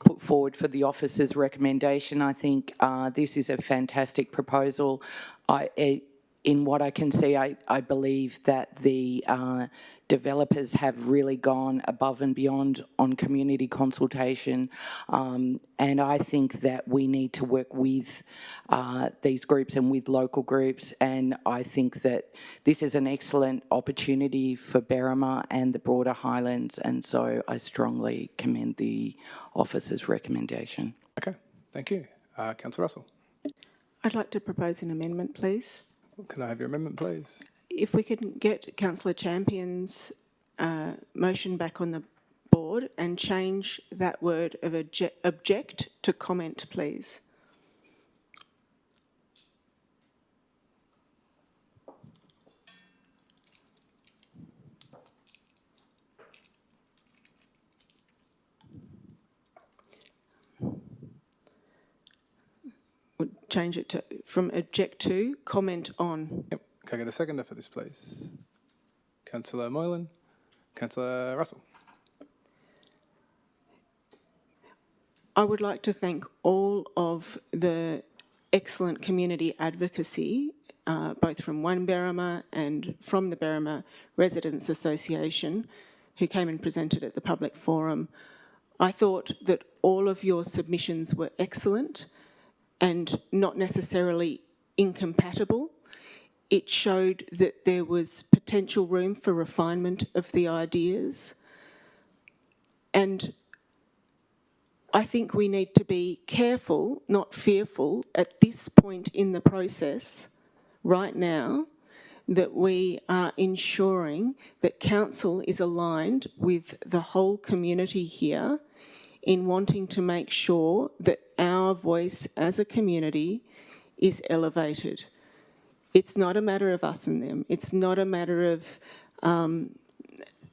put forward for the officer's recommendation. I think this is a fantastic proposal. In what I can see, I believe that the developers have really gone above and beyond on community consultation, and I think that we need to work with these groups and with local groups, and I think that this is an excellent opportunity for Berrima and the broader Highlands, and so I strongly commend the officer's recommendation. Okay, thank you. Councillor Russell. I'd like to propose an amendment, please. Can I have your amendment, please? If we can get Councillor Champion's motion back on the board and change that word of object to comment, please. Change it to from object to comment on. Yep. Can I get a seconder for this, please? Councillor Moylan, Councillor Russell. I would like to thank all of the excellent community advocacy, both from One Berrima and from the Berrima Residents Association, who came and presented at the public forum. I thought that all of your submissions were excellent and not necessarily incompatible. It showed that there was potential room for refinement of the ideas. And I think we need to be careful, not fearful, at this point in the process, right now, that we are ensuring that council is aligned with the whole community here in wanting to make sure that our voice as a community is elevated. It's not a matter of us and them. It's not a matter of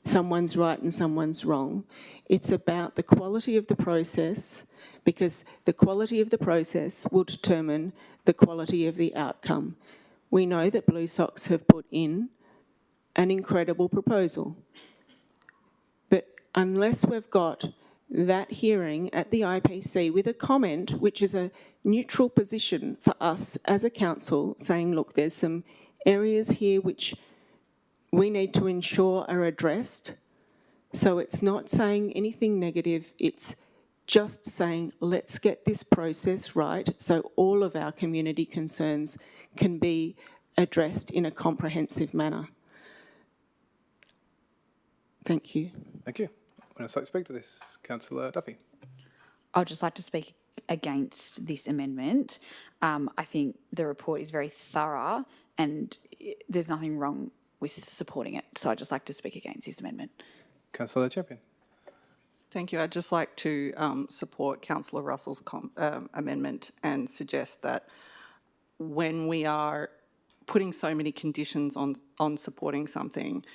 someone's right and someone's wrong. It's about the quality of the process, because the quality of the process will determine the quality of the outcome. We know that Blue Sox have put in an incredible proposal. But unless we've got that hearing at the IPC with a comment, which is a neutral position for us as a council, saying, look, there's some areas here which we need to ensure are addressed. So it's not saying anything negative, it's just saying, let's get this process right so all of our community concerns can be addressed in a comprehensive manner. Thank you. Thank you. Want to speak to this, Councillor Duffy? I'd just like to speak against this amendment. I think the report is very thorough and there's nothing wrong with supporting it. So I'd just like to speak against this amendment. Councillor Champion? Thank you. I'd just like to support Councillor Russell's amendment and suggest that when we are putting so many conditions on supporting something,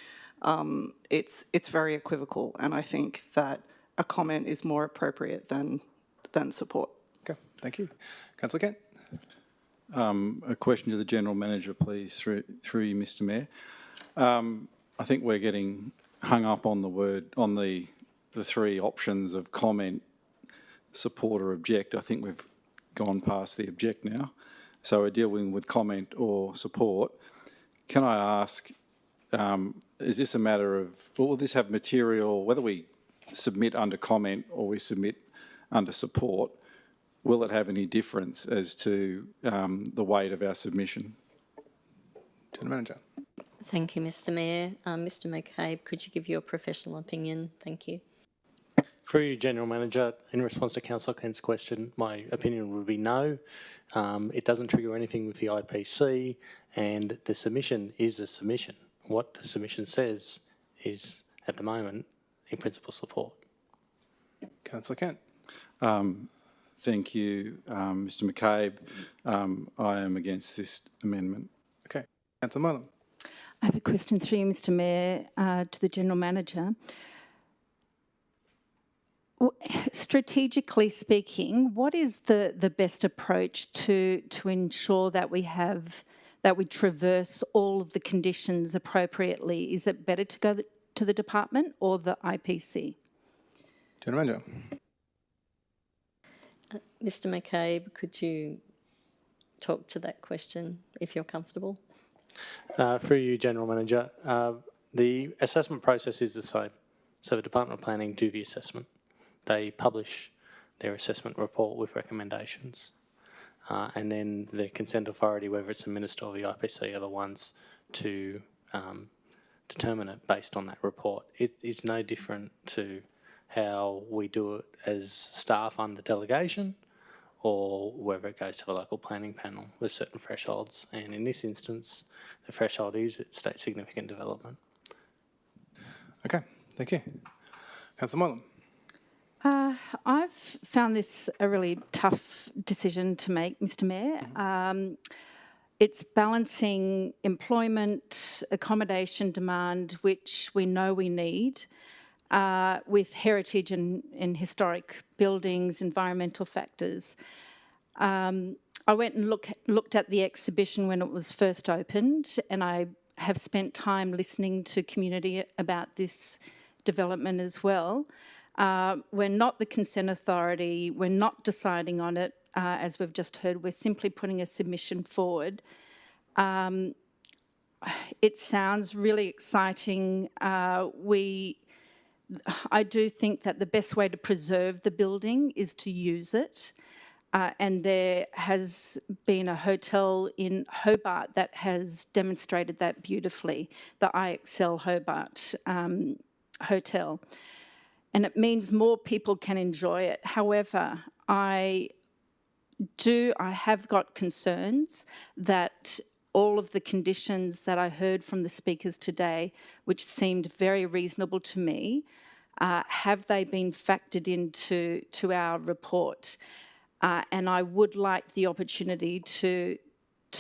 it's very equivocal, and I think that a comment is more appropriate than support. Okay, thank you. Councillor Kent? A question to the General Manager, please, through you, Mr Mayor. I think we're getting hung up on the three options of comment, support or object. I think we've gone past the object now. So we're dealing with comment or support. Can I ask, is this a matter of, will this have material, whether we submit under comment or we submit under support, will it have any difference as to the weight of our submission? General Manager. Thank you, Mr Mayor. Mr McCabe, could you give your professional opinion? Thank you. Through you, General Manager, in response to Councillor Kent's question, my opinion would be no. It doesn't trigger anything with the IPC, and the submission is a submission. What the submission says is, at the moment, in principle support. Councillor Kent? Thank you, Mr McCabe. I am against this amendment. Okay. Councillor Moylan? I have a question through you, Mr Mayor, to the General Manager. Strategically speaking, what is the best approach to ensure that we traverse all of the conditions appropriately? Is it better to go to the department or the IPC? General Manager. Mr McCabe, could you talk to that question if you're comfortable? Through you, General Manager, the assessment process is the same. So the Department of Planning do the assessment. They publish their assessment report with recommendations. And then the consent authority, whether it's the Minister or the IPC, are the ones to determine it based on that report. It is no different to how we do it as staff under delegation, or whether it goes to the local planning panel with certain thresholds. And in this instance, the threshold is at state significant development. Okay, thank you. Councillor Moylan? I've found this a really tough decision to make, Mr Mayor. It's balancing employment, accommodation demand, which we know we need, with heritage and historic buildings, environmental factors. I went and looked at the exhibition when it was first opened, and I have spent time listening to community about this development as well. We're not the consent authority. We're not deciding on it, as we've just heard. We're simply putting a submission forward. It sounds really exciting. I do think that the best way to preserve the building is to use it. And there has been a hotel in Hobart that has demonstrated that beautifully, the IXL Hobart Hotel. And it means more people can enjoy it. However, I have got concerns that all of the conditions that I heard from the speakers today, which seemed very reasonable to me, have they been factored into our report? And I would like the opportunity to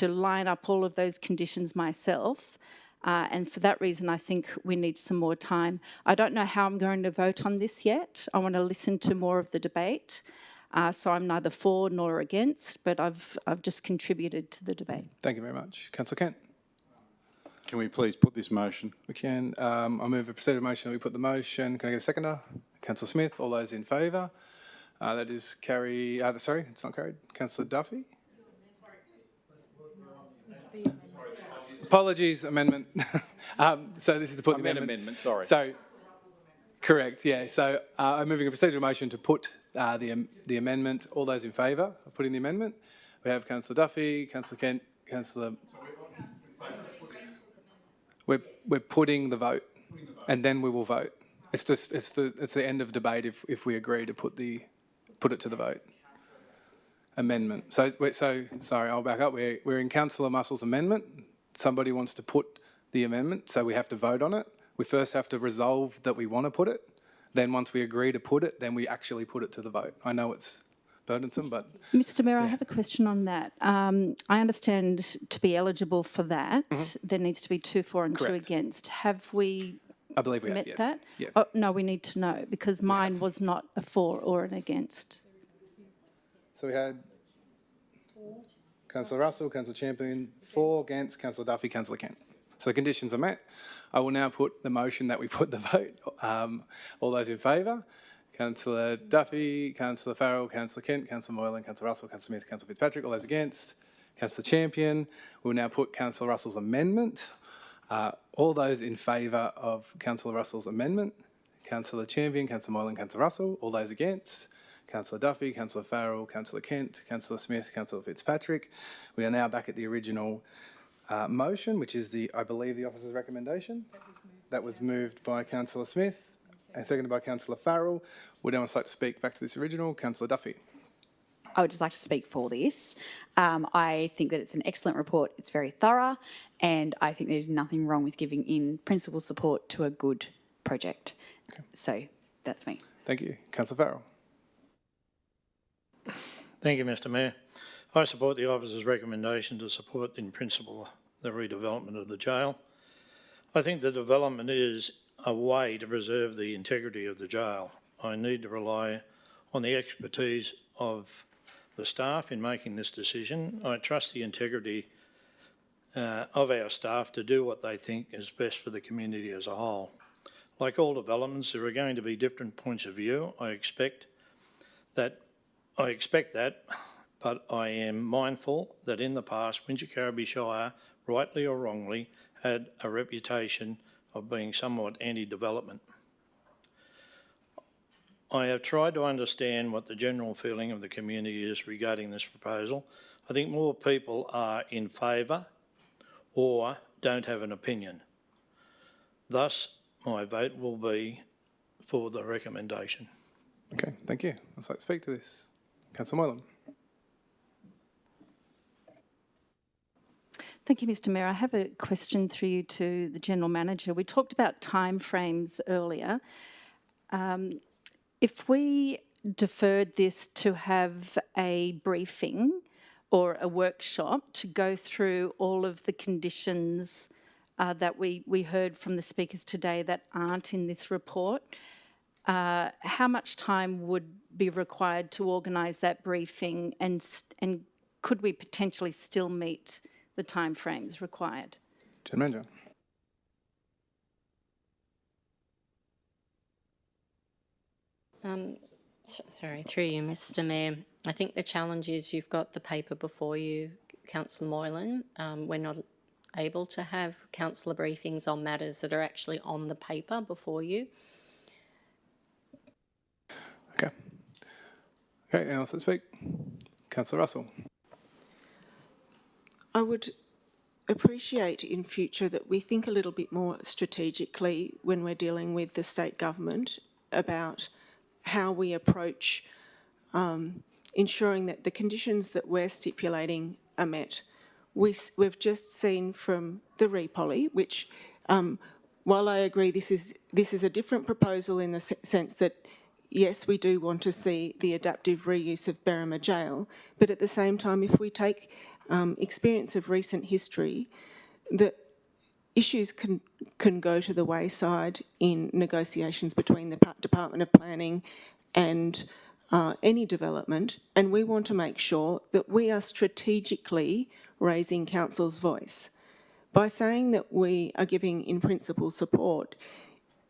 line up all of those conditions myself. And for that reason, I think we need some more time. I don't know how I'm going to vote on this yet. I want to listen to more of the debate. So I'm neither for nor against, but I've just contributed to the debate. Thank you very much. Councillor Kent. Can we please put this motion? We can. I move a procedural motion that we put the motion. Can I get a seconder? Councillor Smith. All those in favour? That is carry. Sorry, it's not carried. Councillor Duffy. Apologies, amendment. So this is to put the amendment. Sorry. So, correct, yeah. So I'm moving a procedural motion to put the amendment. All those in favour of putting the amendment? We have Councillor Duffy, Councillor Kent, Councillor. We're putting the vote, and then we will vote. It's the end of debate if we agree to put it to the vote. Amendment. So sorry, I'll back up. We're in Councillor Muscle's amendment. Somebody wants to put the amendment, so we have to vote on it. We first have to resolve that we want to put it. Then once we agree to put it, then we actually put it to the vote. I know it's burdensome, but... Mr Mayor, I have a question on that. I understand to be eligible for that, there needs to be 2 for and 2 against. Have we I believe we met have, yes. that? Yeah. Oh, no, we need to know, because mine was not a for or an against. So we had Councillor Russell, Councillor Champion, for, against, Councillor Duffy, Councillor Kent. So the conditions are met. I will now put the motion that we put the vote. All those in favour? Councillor Duffy, Councillor Farrell, Councillor Kent, Councillor Moylan, Councillor Russell, Councillor Smith, Councillor Fitzpatrick. All those against? Councillor Champion. We'll now put Councillor Russell's amendment. All those in favour of Councillor Russell's amendment? Councillor Champion, Councillor Moylan, Councillor Russell. All those against? Councillor Duffy, Councillor Farrell, Councillor Kent, Councillor Smith, Councillor Fitzpatrick. We are now back at the original motion, which is I believe the officer's recommendation. That was moved by Councillor Smith and seconded by Councillor Farrell. Would anyone like to speak back to this original? Councillor Duffy. I would just like to speak for this. I think that it's an excellent report. It's very thorough, and I think there's nothing wrong with giving in principal support to a good project. Okay. So that's me. Thank you. Councillor Farrell. Thank you, Mr Mayor. I support the officer's recommendation to support in principle the redevelopment of the jail. I think the development is a way to preserve the integrity of the jail. I need to rely on the expertise of the staff in making this decision. I trust the integrity of our staff to do what they think is best for the community as a whole. Like all developments, there are going to be different points of view. I expect that, but I am mindful that in the past, Wingecarribee Shire, rightly or wrongly, had a reputation of being somewhat anti-development. I have tried to understand what the general feeling of the community is regarding this proposal. I think more people are in favour or don't have an opinion. Thus, my vote will be for the recommendation. Okay, thank you. I'd like to speak to this. Councillor Moylan. Thank you, Mr Mayor. I have a question through you to the General Manager. We talked about timeframes earlier. If we deferred this to have a briefing or a workshop to go through all of the conditions that we heard from the speakers today that aren't in this report, how much time would be required to organise that briefing, and could we potentially still meet the timeframes required? General Manager. Sorry, through you, Mr Mayor. I think the challenge is you've got the paper before you, Councillor Moylan. We're not able to have councillor briefings on matters that are actually on the paper before you. Okay. Okay, anyone else to speak? Councillor Russell. I would appreciate in future that we think a little bit more strategically when we're dealing with the state government about how we approach ensuring that the conditions that we're stipulating are met. We've just seen from the repoly, which while I agree this is a different proposal in the sense that yes, we do want to see the adaptive reuse of Berrima Jail, but at the same time, if we take experience of recent history, that issues can go to the wayside in negotiations between the Department of Planning and any development, and we want to make sure that we are strategically raising council's voice. By saying that we are giving in principle support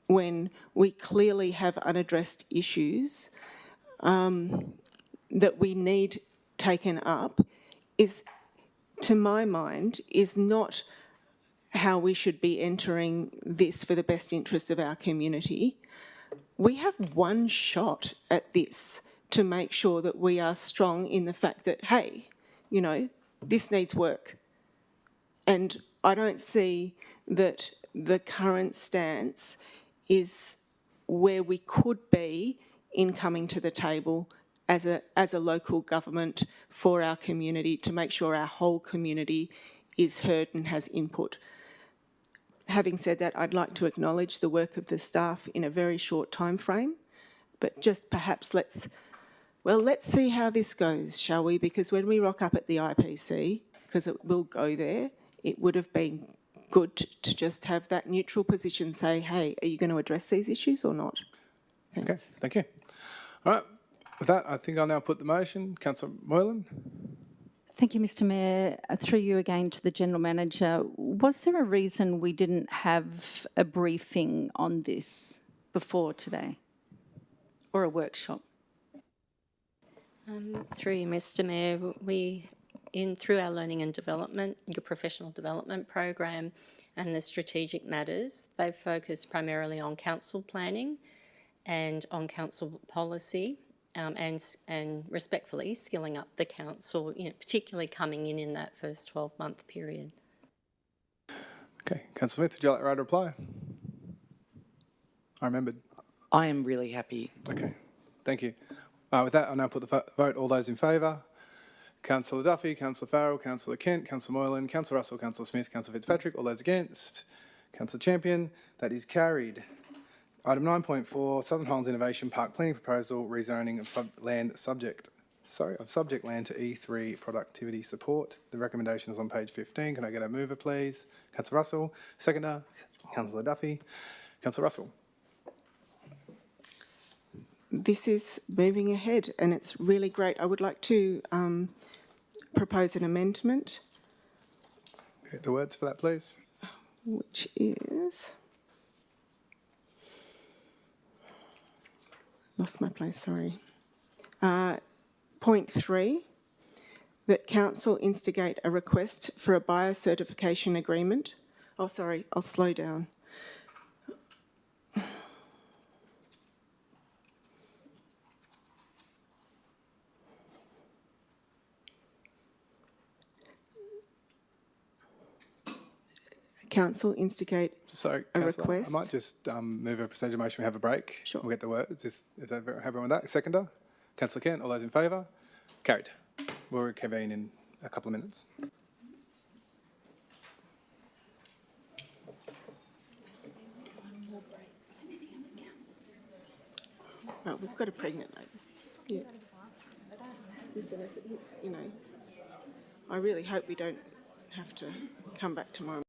when we clearly have unaddressed issues that we need taken up is, to my mind, is not how we should be entering this for the best interests of our community. We have one shot at this to make sure that we are strong in the fact that, hey, you know, this needs work. And I don't see that the current stance is where we could be in coming to the table as a local government for our community to make sure our whole community is heard and has input. Having said that, I'd like to acknowledge the work of the staff in a very short time frame, but just perhaps let's see how this goes, shall we? Because when we rock up at the IPC, because it will go there, it would have been good to just have that neutral position say, hey, are you going to address these issues or not? Thanks. Okay, thank you. All right, with that, I think I'll now put the motion. Councillor Moylan. Thank you, Mr Mayor. Through you again to the General Manager. Was there a reason we didn't have a briefing on this before today or a workshop? Through you, Mr Mayor, through our learning and development, your professional development program and the strategic matters, they've focused primarily on council planning and on council policy and respectfully skilling up the council, particularly coming in that first 12-month period. Okay, Councillor Smith, would you like to write a reply? I remembered. I am really happy. Okay, thank you. With that, I'll now put the vote. All those in favour? Councillor Duffy, Councillor Farrell, Councillor Kent, Councillor Moylan, Councillor Russell, Councillor Smith, Councillor Fitzpatrick. All those against? Councillor Champion. That is carried. Item 9.4, Southern Highlands Innovation Park Planning Proposal, rezoning of subject land to E3 productivity support. The recommendation is on page 15. Can I get a mover, please? Councillor Russell. Seconder, Councillor Duffy. Councillor Russell. This is moving ahead and it's really great. I would like to propose an amendment. Get the words for that, please. Which is... Lost my place, sorry. Point 3, that council instigate a request for a biocertification agreement. Oh, sorry, I'll slow down. Council instigate a request. I might just move a procedure motion. We have a break. Sure. We'll get the words. Is that everyone with that? Seconder? Councillor Kent, all those in favour? Carried. We'll reconvene in a couple of minutes. Well, we've got a pregnant lady. Yeah. Listen, if it's, I really hope we don't have to come back tomorrow.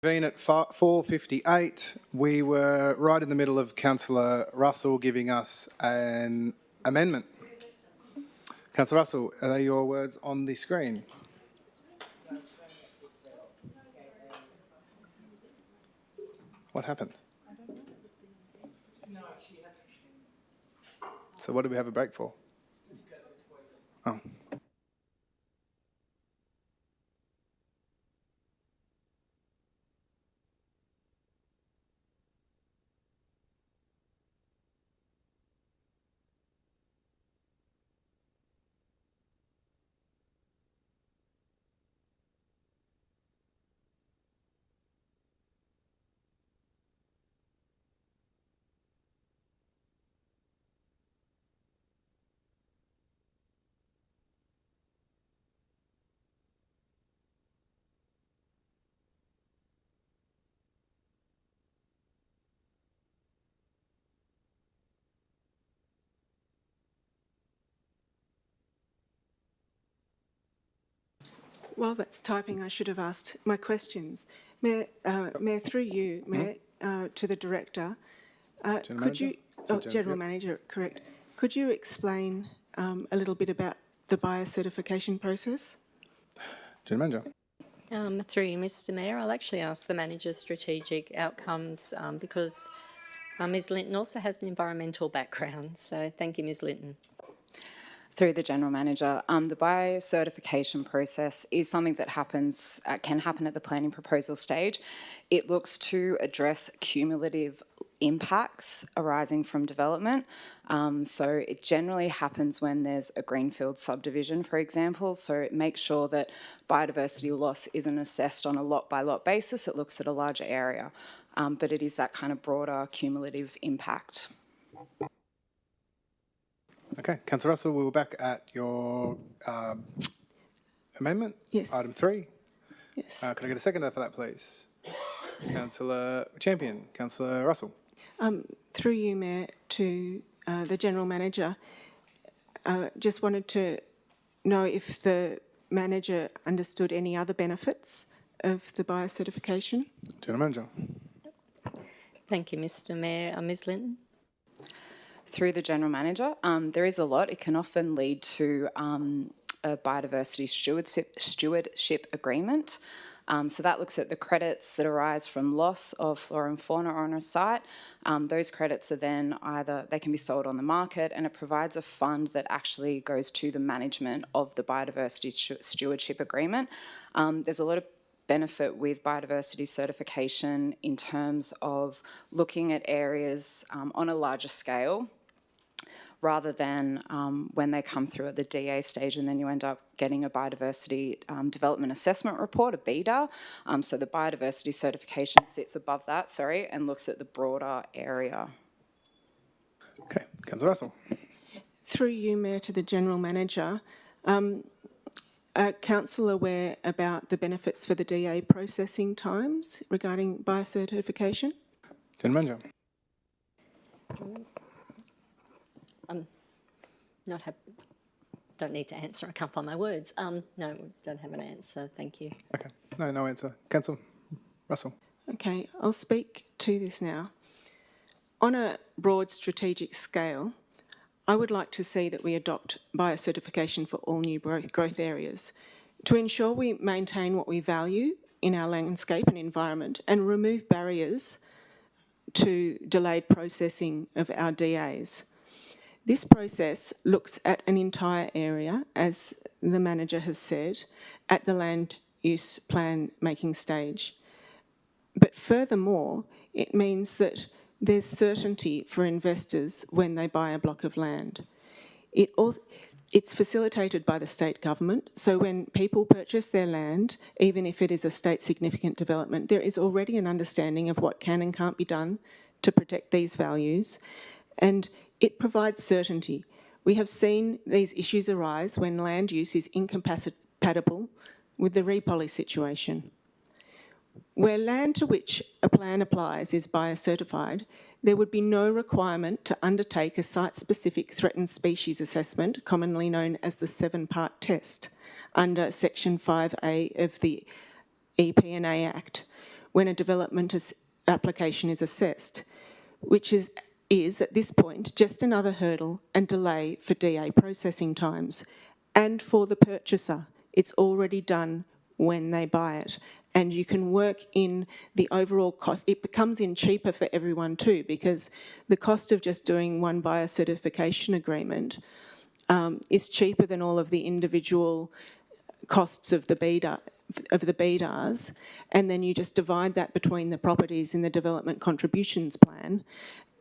Convene at 4:58. We were right in the middle of Councillor Russell giving us an amendment. Councillor Russell, are they your words on the screen? What happened? So what do we have a break for? Oh. While that's typing, I should have asked my questions. Mayor, through you, Mayor, to the Director, could you... General Manager, correct. Could you explain a little bit about the biocertification process? General Manager. Through you, Mr Mayor, I'll actually ask the Manager's strategic outcomes because Ms Linton also has an environmental background. So thank you, Ms Linton. Through the General Manager, the biocertification process is something that happens, can happen at the planning proposal stage. It looks to address cumulative impacts arising from development. So it generally happens when there's a greenfield subdivision, for example. So it makes sure that biodiversity loss isn't assessed on a lot-by-lot basis. It looks at a larger area, but it is that kind of broader cumulative impact. Okay, Councillor Russell, we were back at your amendment. Yes. Item 3. Yes. Could I get a seconder for that, please? Councillor Champion. Councillor Russell. Through you, Mayor, to the General Manager, just wanted to know if the Manager understood any other benefits of the biocertification. General Manager. Thank you, Mr Mayor. Ms Linton. Through the General Manager, there is a lot. It can often lead to a biodiversity stewardship agreement. So that looks at the credits that arise from loss of flora and fauna on a site. Those credits are then they can be sold on the market, and it provides a fund that actually goes to the management of the biodiversity stewardship agreement. There's a lot of benefit with biodiversity certification in terms of looking at areas on a larger scale, rather than when they come through at the DA stage and then you end up getting a biodiversity development assessment report, a BDA. So the biodiversity certification sits above that, and looks at the broader area. Okay, Councillor Russell. Through you, Mayor, to the General Manager, are Council aware about the benefits for the DA processing times regarding biocertification? General Manager. Don't need to answer. I can't find my words. No, don't have an answer. Thank you. Okay, no answer. Councillor Russell. Okay, I'll speak to this now. On a broad strategic scale, I would like to see that we adopt biocertification for all new growth areas to ensure we maintain what we value in our landscape and environment and remove barriers to delayed processing of our DAs. This process looks at an entire area, as the Manager has said, at the land use plan making stage. But furthermore, it means that there's certainty for investors when they buy a block of land. It's facilitated by the state government, so when people purchase their land, even if it is a state significant development, there is already an understanding of what can and can't be done to protect these values, and it provides certainty. We have seen these issues arise when land use is incompatible with the repoly situation. Where land to which a plan applies is biocertified, there would be no requirement to undertake a site-specific threatened species assessment, commonly known as the 7-part test, under Section 5A of the EPA Act. when a development application is assessed, which is at this point just another hurdle and delay for DA processing times and for the purchaser. It's already done when they buy it, and you can work in the overall cost. It becomes in cheaper for everyone too, because the cost of just doing one buyer certification agreement is cheaper than all of the individual costs of the BDARs, and then you just divide that between the properties in the development contributions plan.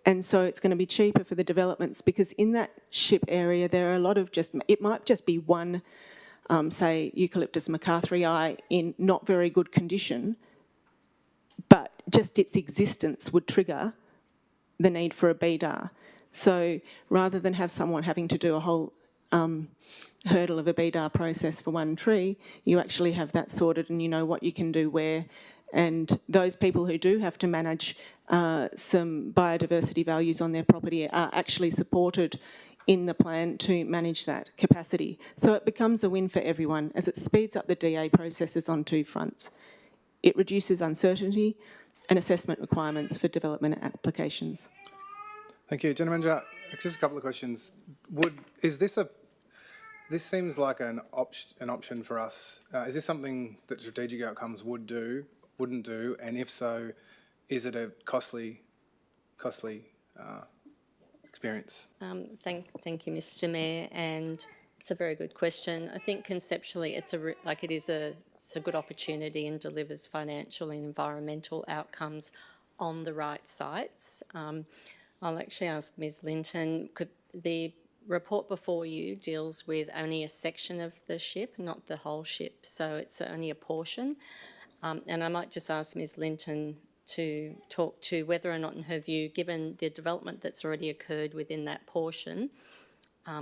And so it's going to be cheaper for the developments, because in that SHIP area there are a lot of it might just be one, say, Eucalyptus McCarthyii in not very good condition, but just its existence would trigger the need for a BDAR. So rather than have someone having to do a whole hurdle of a BDAR process for one tree, you actually have that sorted and you know what you can do where. And those people who do have to manage some biodiversity values on their property are actually supported in the plan to manage that capacity. So it becomes a win for everyone as it speeds up the DA processes on two fronts. It reduces uncertainty and assessment requirements for development applications. Thank you. General Manager, just a couple of questions. This seems like an option for us. Is this something that strategic outcomes wouldn't do? And if so, is it a costly experience? Thank you, Mr. Mayor, and it's a very good question. I think conceptually it's a good opportunity and delivers financial and environmental outcomes on the right sites. I'll actually ask Ms. Linton, the report before you deals with only a section of the SHIP, not the whole SHIP, so it's only a portion. And I might just ask Ms. Linton to talk to whether or not, in her view, given the development that's already occurred within that portion,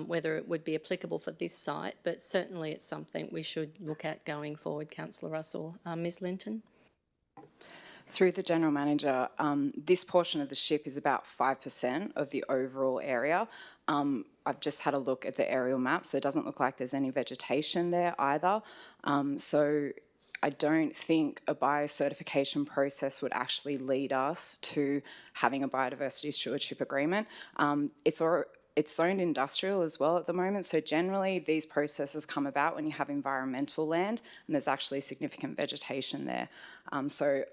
whether it would be applicable for this site, but certainly it's something we should look at going forward. Councillor Russell. Ms. Linton? Through the General Manager, this portion of the SHIP is about 5% of the overall area. I've just had a look at the aerial maps. There doesn't look like there's any vegetation there either. So I don't think a biocertification process would actually lead us to having a biodiversity stewardship agreement. It's zoned industrial as well at the moment, so generally these processes come about when you have environmental land and there's actually significant vegetation there. So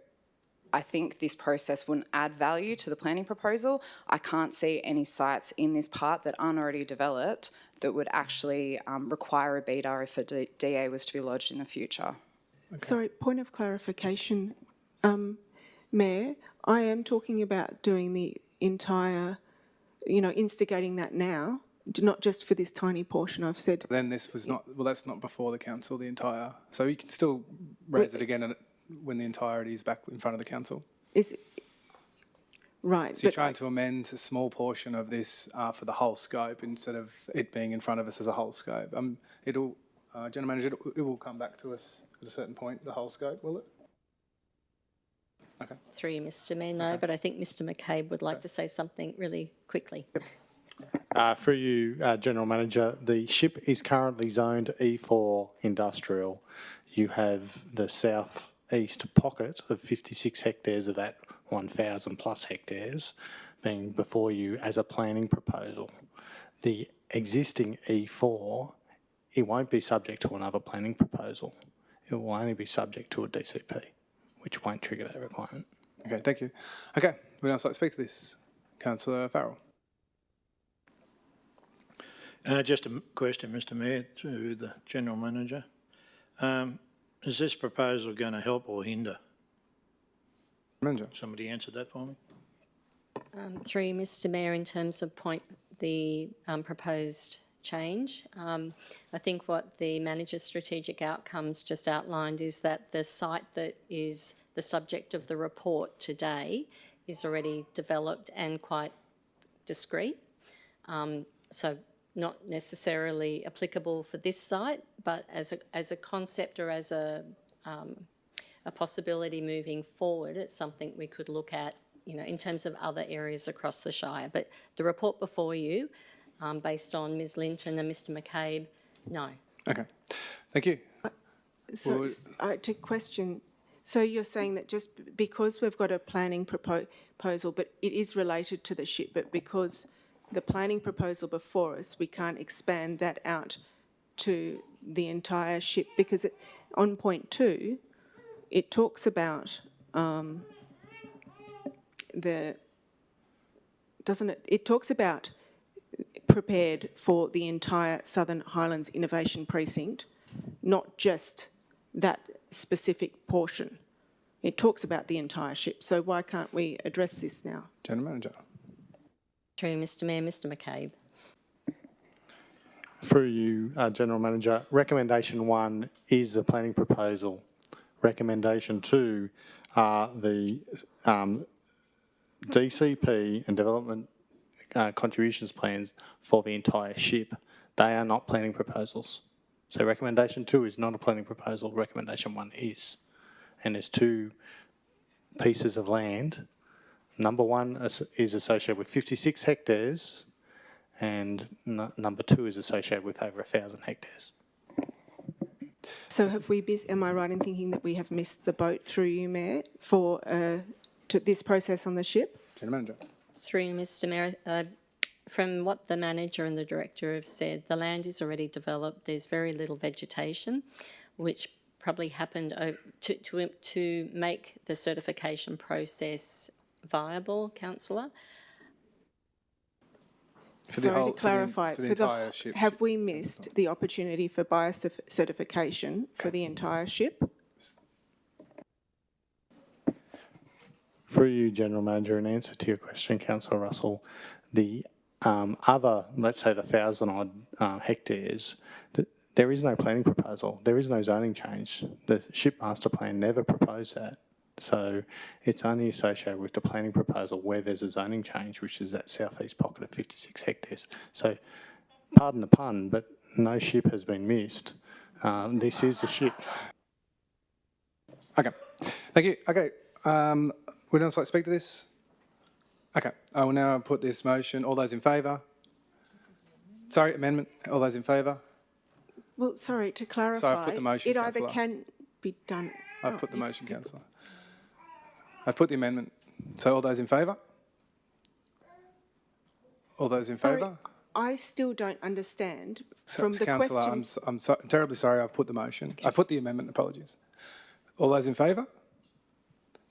I think this process wouldn't add value to the planning proposal. I can't see any sites in this part that aren't already developed that would actually require a BDAR if a DA was to be lodged in the future. Okay. Sorry, point of clarification. Mayor, I am talking about doing the entire, instigating that now, not just for this tiny portion I've said. Then this was not, well, that's not before the council, the entire, so you can still raise it again when the entirety is back in front of the council. Is it? Right. So you're trying to amend a small portion of this for the whole scope instead of it being in front of us as a whole scope. General Manager, it will come back to us at a certain point, the whole scope, will it? Okay. Through you, Mr. Mayor, no, but I think Mr. McCabe would like to say something really quickly. Through you, General Manager, the SHIP is currently zoned E4 industrial. You have the south-east pocket of 56 hectares of that 1,000 plus hectares being before you as a planning proposal. The existing E4, it won't be subject to another planning proposal. It will only be subject to a DCP, which won't trigger that requirement. Okay, thank you. Okay, we'd now like to speak to this. Councillor Farrell. Just a question, Mr. Mayor, to the General Manager. Is this proposal going to help or hinder? Manager. Somebody answer that for me. Through you, Mr. Mayor, in terms of the proposed change, I think what the Manager's strategic outcomes just outlined is that the site that is the subject of the report today is already developed and quite discrete. So not necessarily applicable for this site, but as a concept or as a possibility moving forward, it's something we could look at, in terms of other areas across the Shire. But the report before you, based on Ms. Linton and Mr. McCabe, no. Okay, thank you. To question, So you're saying that just because we've got a planning proposal, but it is related to the SHIP, but because the planning proposal before us, we can't expand that out to the entire SHIP, because on point 2, it talks about it talks about prepared for the entire Southern Highlands Innovation Precinct, not just that specific portion. It talks about the entire SHIP, so why can't we address this now? General Manager. Through Mr Mayor, Mr McCabe. Through you, General Manager, recommendation 1 is the planning proposal. Recommendation 2 are the DCP and development contributions plans for the entire SHIP. They are not planning proposals. So recommendation 2 is not a planning proposal, recommendation 1 is. And there's 2 pieces of land. Number 1 is associated with 56 hectares and number 2 is associated with over 1,000 hectares. So have we, am I right in thinking that we have missed the boat through you, Mayor, for to this process on the SHIP? General Manager. Through Mr Mayor, from what the manager and the director have said, the land is already developed. There's very little vegetation, which probably happened to make the certification process viable, councillor. Sorry to clarify, for the entire SHIP. have we missed the opportunity for biocertification for the entire SHIP? Through you, General Manager, in answer to your question, Councillor Russell, the other, let's say the 1,000 odd hectares, there is no planning proposal. There is no zoning change. The SHIP Master Plan never proposed that. So it's only associated with the planning proposal where there's a zoning change, which is that southeast pocket of 56 hectares. So, pardon the pun, but no SHIP has been missed. This is the SHIP. Okay, thank you. Okay, would anyone like to speak to this? Okay, I will now put this motion. All those in favour? Sorry, amendment. All those in favour? Well, sorry, to clarify, So I've put the motion, it either councillor. can be done... I've put the motion, councillor. I've put the amendment. So all those in favour? All those in favour? I still don't understand from the Councillor, questions... I'm terribly sorry, I've put the motion. I put the amendment, apologies. All those in favour?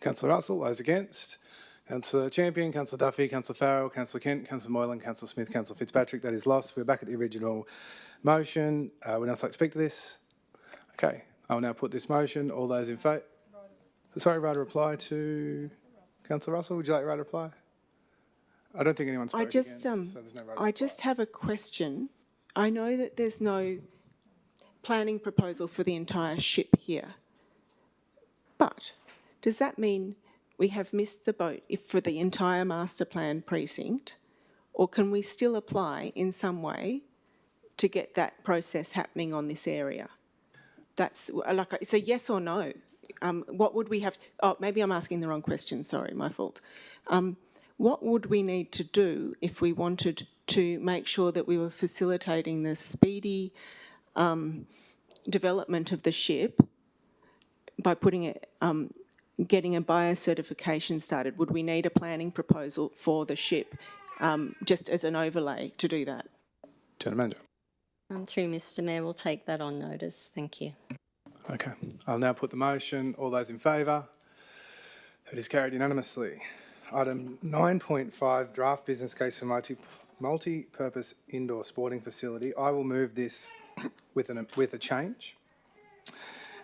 Councillor Russell, those against? Councillor Champion, Councillor Duffy, Councillor Farrell, Councillor Kent, Councillor Moylan, Councillor Smith, Councillor Fitzpatrick. That is lost. We're back at the original motion. Would anyone like to speak to this? Okay, I will now put this motion. All those in favour? Sorry, right to reply to Councillor Russell. Would you like right to reply? I don't think anyone's spoken against, so there's no right to I just have a question. I know that there's no planning proposal for the entire SHIP here, but does that mean we have missed the boat for the entire master plan precinct, or can we still apply in some way to get that process happening on this area? That's like, it's a yes or no. What would we have, oh, maybe I'm asking the wrong question, sorry, my fault. What would we need to do if we wanted to make sure that we were facilitating the speedy development of the SHIP by putting it, getting a biocertification started? Would we need a planning proposal for the SHIP just as an overlay to do that? General Manager. Through Mr Mayor, we'll take that on notice. Thank you. Okay, I'll now put the motion. All those in favour? It is carried unanimously. Item 9.5, draft business case for multi-purpose indoor sporting facility. I will move this with a change.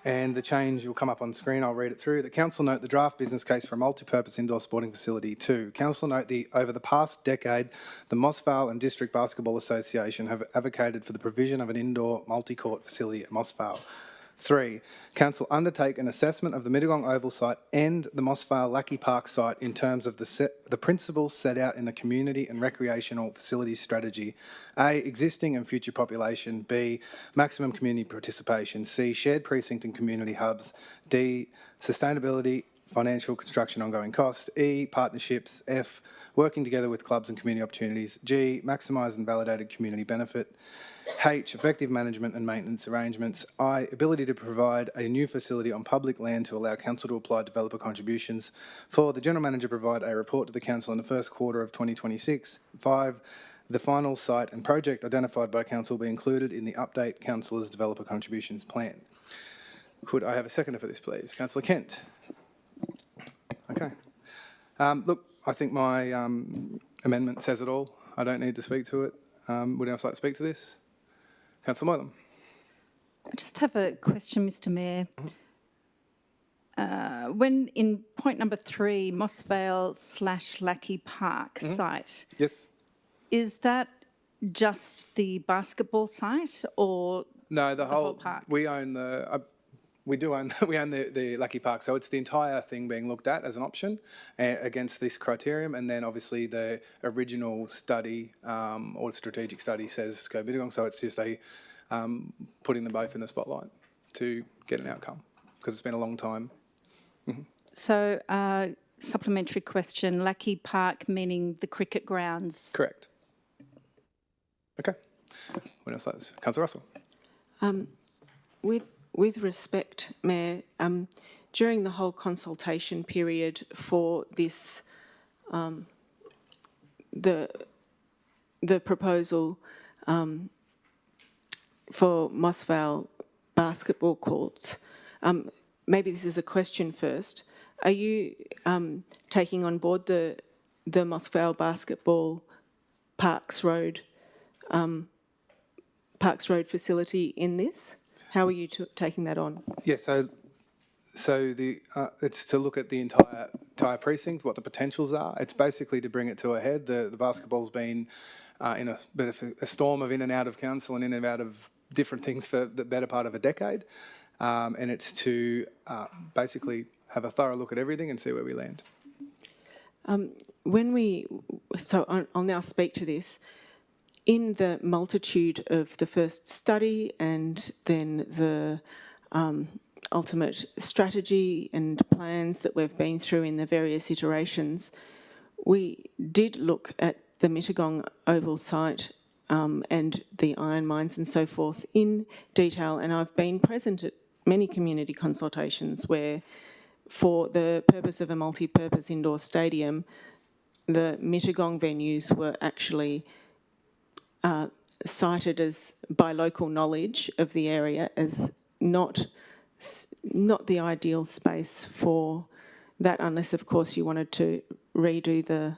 And the change will come up on screen. I'll read it through. The council note the draft business case for a multi-purpose indoor sporting facility 2. Council note over the past decade, the Moss Vale and District Basketball Association have advocated for the provision of an indoor multi-court facility at Moss Vale. 3, council undertake an assessment of the Mittagong Oval site and the Moss Vale Lackey Park site in terms of the principles set out in the community and recreational facilities strategy. A, existing and future population. B, maximum community participation. C, shared precinct and community hubs. D, sustainability, financial, construction, ongoing cost. E, partnerships. F, working together with clubs and community opportunities. G, maximised and validated community benefit. H, effective management and maintenance arrangements. I, ability to provide a new facility on public land to allow council to apply developer contributions. 4, the general manager provide a report to the council in the first quarter of 2026. 5, the final site and project identified by council be included in the update councillors' developer contributions plan. Could I have a seconder for this, please? Councillor Kent. Okay. Look, I think my amendment says it all. I don't need to speak to it. Would anyone else like to speak to this? Councillor Moylan. I just have a question, Mr Mayor. When in point number 3, Mossvale/Lackey Park site, Yes. is that just the basketball site or No, the whole park? We own the. We do own. We own the Lucky Park, so it's the entire thing being looked at as an option against this criterion, and then obviously the original study or strategic study says go Mittagong, so it's just putting them both in the spotlight to get an outcome because it's been a long time. So, supplementary question, Lackey Park meaning the cricket grounds? Correct. Okay. What else? Like this? Councillor Russell. With respect, Mayor, during the whole consultation period for this, the proposal for Mossvale basketball courts, maybe this is a question first. Are you taking on board the Mossvale basketball Parks Road facility in this? How are you taking that on? Yeah, so the it's to look at the entire precinct, what the potentials are. It's basically to bring it to a head. The basketball's been in a bit of a storm of in and out of council and in and out of different things for the better part of a decade, and it's to basically have a thorough look at everything and see where we land. I'll now speak to this. In the multitude of the first study and then the ultimate strategy and plans that we've been through in the various iterations, we did look at the Mittagong Oval site and the iron mines and so forth in detail, and I've been present at many community consultations where, for the purpose of a multi-purpose indoor stadium, the Mittagong venues were actually cited as, by local knowledge of the area, as not the ideal space for that, unless of course you wanted to redo the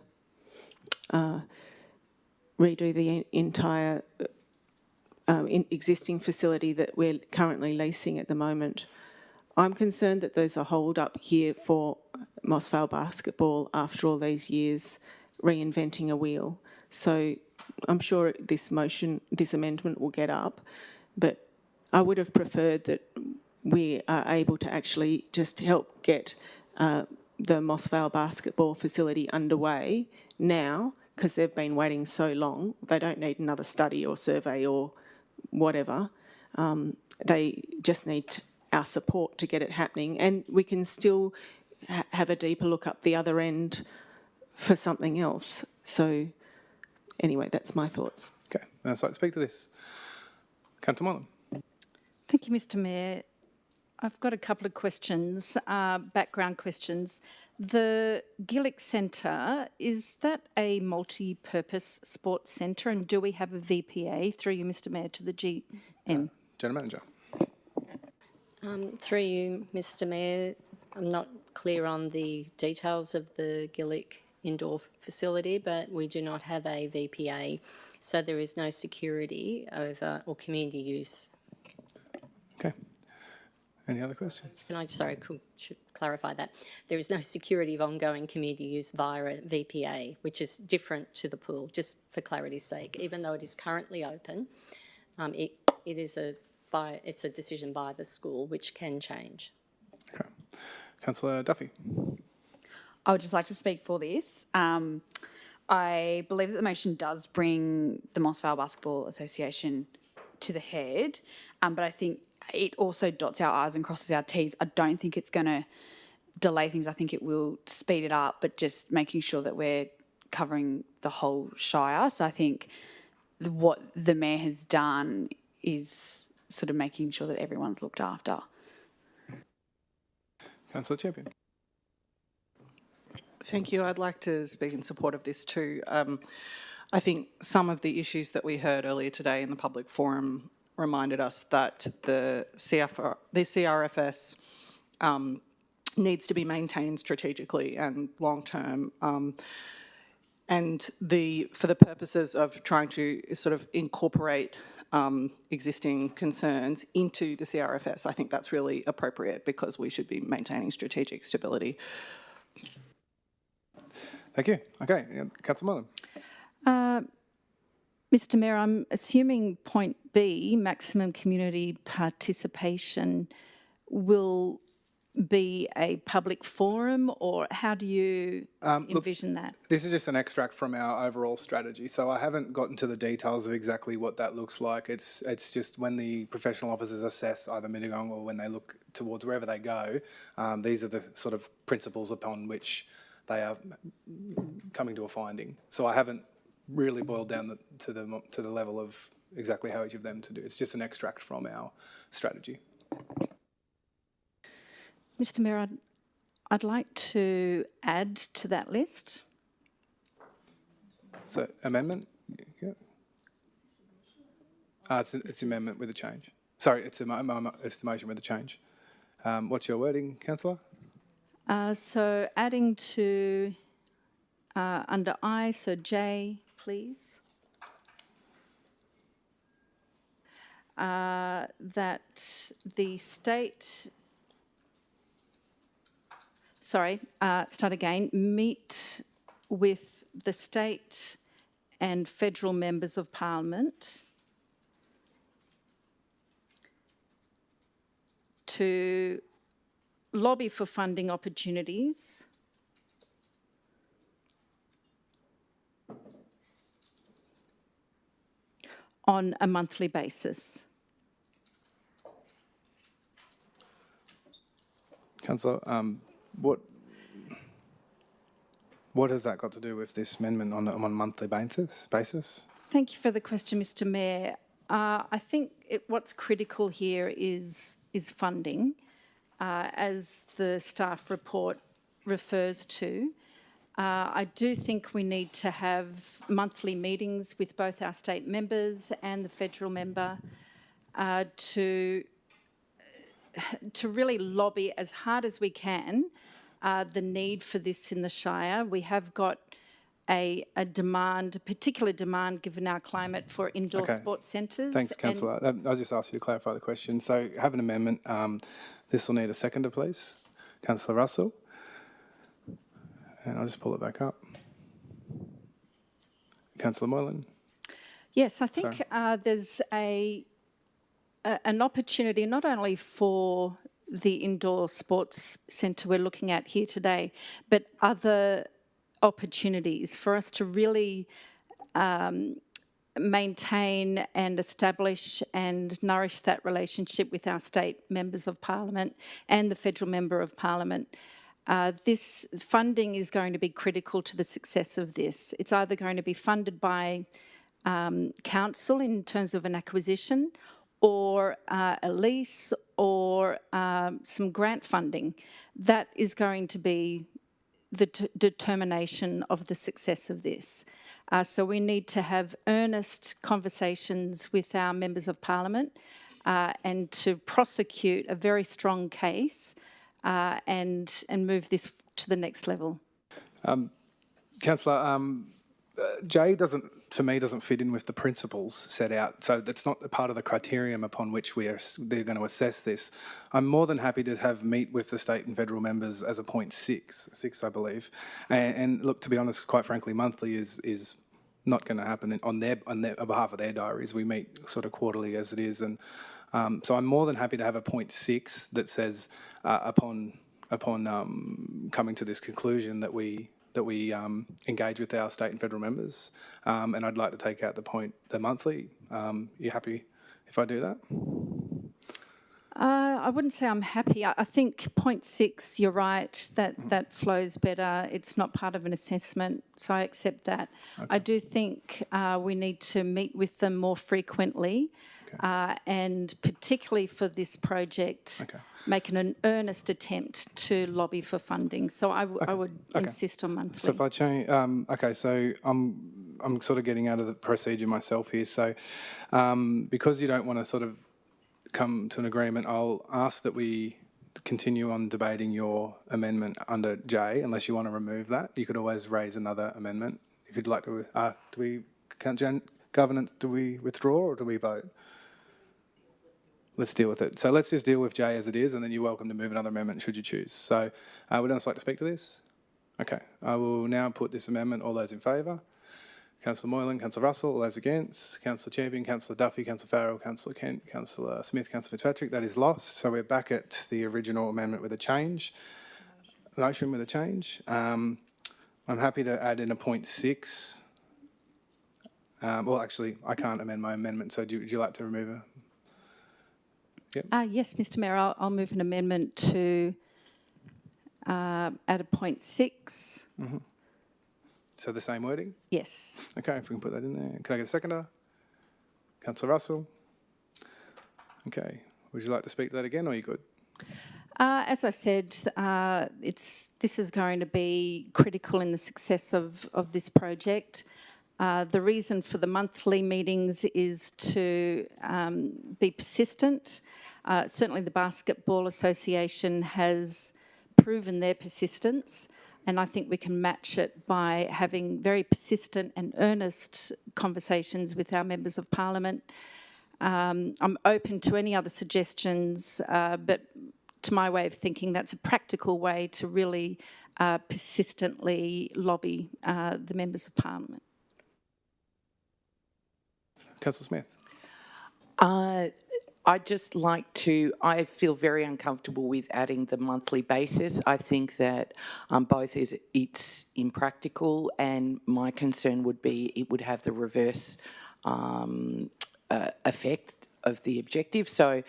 entire existing facility that we're currently leasing at the moment. I'm concerned that there's a hold up here for Mossvale basketball after all these years reinventing a wheel. So I'm sure this amendment will get up, but I would have preferred that we are able to actually just help get the Mossvale basketball facility underway now, because they've been waiting so long. They don't need another study or survey or whatever. They just need our support to get it happening, and we can still have a deeper look up the other end for something else. So anyway, that's my thoughts. Okay, I'd like to speak to this. Councillor Moylan. Thank you, Mr Mayor. I've got a couple of questions, background questions. The Gillick Centre, is that a multi-purpose sports centre, and do we have a VPA, through you, Mr Mayor, to the GM? General Manager. Through you, Mr Mayor, I'm not clear on the details of the Gillick indoor facility, but we do not have a VPA, so there is no security over or community use. Okay. Any other questions? And should clarify that. There is no security of ongoing community use via a VPA, which is different to the pool, just for clarity's sake. Even though it is currently open, it's a decision by the school, which can change. Okay. Councillor Duffy. I would just like to speak for this. I believe that the motion does bring the Mossvale Basketball Association to the head, but I think it also dots our I's and crosses our T's. I don't think it's going to delay things. I think it will speed it up, but just making sure that we're covering the whole Shire. So I think what the mayor has done is sort of making sure that everyone's looked after. Councillor Champion. Thank you. I'd like to speak in support of this too. I think some of the issues that we heard earlier today in the public forum reminded us that the CRFS needs to be maintained strategically and long-term, and for the purposes of trying to sort of incorporate existing concerns into the CRFS, I think that's really appropriate because we should be maintaining strategic stability. Thank you. Okay, Councillor Moylan. Mr Mayor, I'm assuming point B, maximum community participation, will be a public forum, or how do you envision that? This is just an extract from our overall strategy, so I haven't gotten to the details of exactly what that looks like. It's just when the professional officers assess either Mittagong or when they look towards wherever they go, these are the sort of principles upon which they are coming to a finding. So I haven't really boiled down to the level of exactly how each of them to do. It's just an extract from our strategy. Mr Mayor, I'd like to add to that list. So amendment? Yeah. It's amendment with a change. Sorry, it's the motion with a change. What's your wording, Councillor? So adding to under I, so J, please. That the state, start again, meet with the state and federal members of parliament to lobby for funding opportunities on a monthly basis. Councillor, what has that got to do with this amendment on a monthly basis? Thank you for the question, Mr Mayor. I think what's critical here is funding, as the staff report refers to. I do think we need to have monthly meetings with both our state members and the federal member to really lobby as hard as we can the need for this in the Shire. We have got a particular demand given our climate for indoor sports centres. Thanks, Councillor. I'll just ask you to clarify the question. So have an amendment. This will need a seconder, please. Councillor Russell. And I'll just pull it back up. Councillor Moylan. Yes, I think there's an opportunity not only for the indoor sports centre we're looking at here today, but other opportunities for us to really maintain and establish and nourish that relationship with our state members of parliament and the federal member of parliament. This funding is going to be critical to the success of this. It's either going to be funded by council in terms of an acquisition, or a lease, or some grant funding. That is going to be the determination of the success of this. So we need to have earnest conversations with our members of parliament and to prosecute a very strong case and move this to the next level. Councillor, J to me doesn't fit in with the principles set out, so that's not a part of the criterion upon which they're going to assess this. I'm more than happy to meet with the state and federal members as a point six, I believe, and look, to be honest, quite frankly, monthly is not going to happen on behalf of their diaries. We meet sort of quarterly as it is, and so I'm more than happy to have a point six that says upon coming to this conclusion that we engage with our state and federal members, and I'd like to take out the monthly. You happy if I do that? I wouldn't say I'm happy. I think point 6, you're right, that flows better. It's not part of an assessment, so I accept that. I do think we need to meet with them more frequently, and particularly for this project, make an earnest attempt to lobby for funding. So I would insist on monthly. So if I change, so I'm sort of getting out of the procedure myself here. So because you don't want to sort of come to an agreement, I'll ask that we continue on debating your amendment under J, unless you want to remove that. You could always raise another amendment if you'd like to. Governance, do we withdraw or do we vote? Let's deal with it. So let's just deal with J as it is, and then you're welcome to move another amendment should you choose. So would anyone like to speak to this? Okay, I will now put this amendment. All those in favour? Councillor Moylan, Councillor Russell, all those against, Councillor Champion, Councillor Duffy, Councillor Farrell, Councillor Kent, Councillor Smith, Councillor Fitzpatrick. That is lost. So we're back at the original amendment with a change. Motion with a change. I'm happy to add in a point 6. Well, actually, I can't amend my amendment, so would you like to remove a... Yep. Yes, Mr Mayor, I'll move an amendment to add a point 6. Mm-hmm. So the same wording? Yes. Okay, if we can put that in there. Can I get a seconder? Councillor Russell? Okay. Would you like to speak to that again, or are you good? As I said, this is going to be critical in the success of this project. The reason for the monthly meetings is to be persistent. Certainly the Basketball Association has proven their persistence, and I think we can match it by having very persistent and earnest conversations with our members of Parliament. I'm open to any other suggestions, but to my way of thinking, that's a practical way to really persistently lobby the members of Parliament. Councillor Smith. I'd just like to, I feel very uncomfortable with adding the monthly basis. I think that both it's impractical, and my concern would be it would have the reverse effect of the objective. So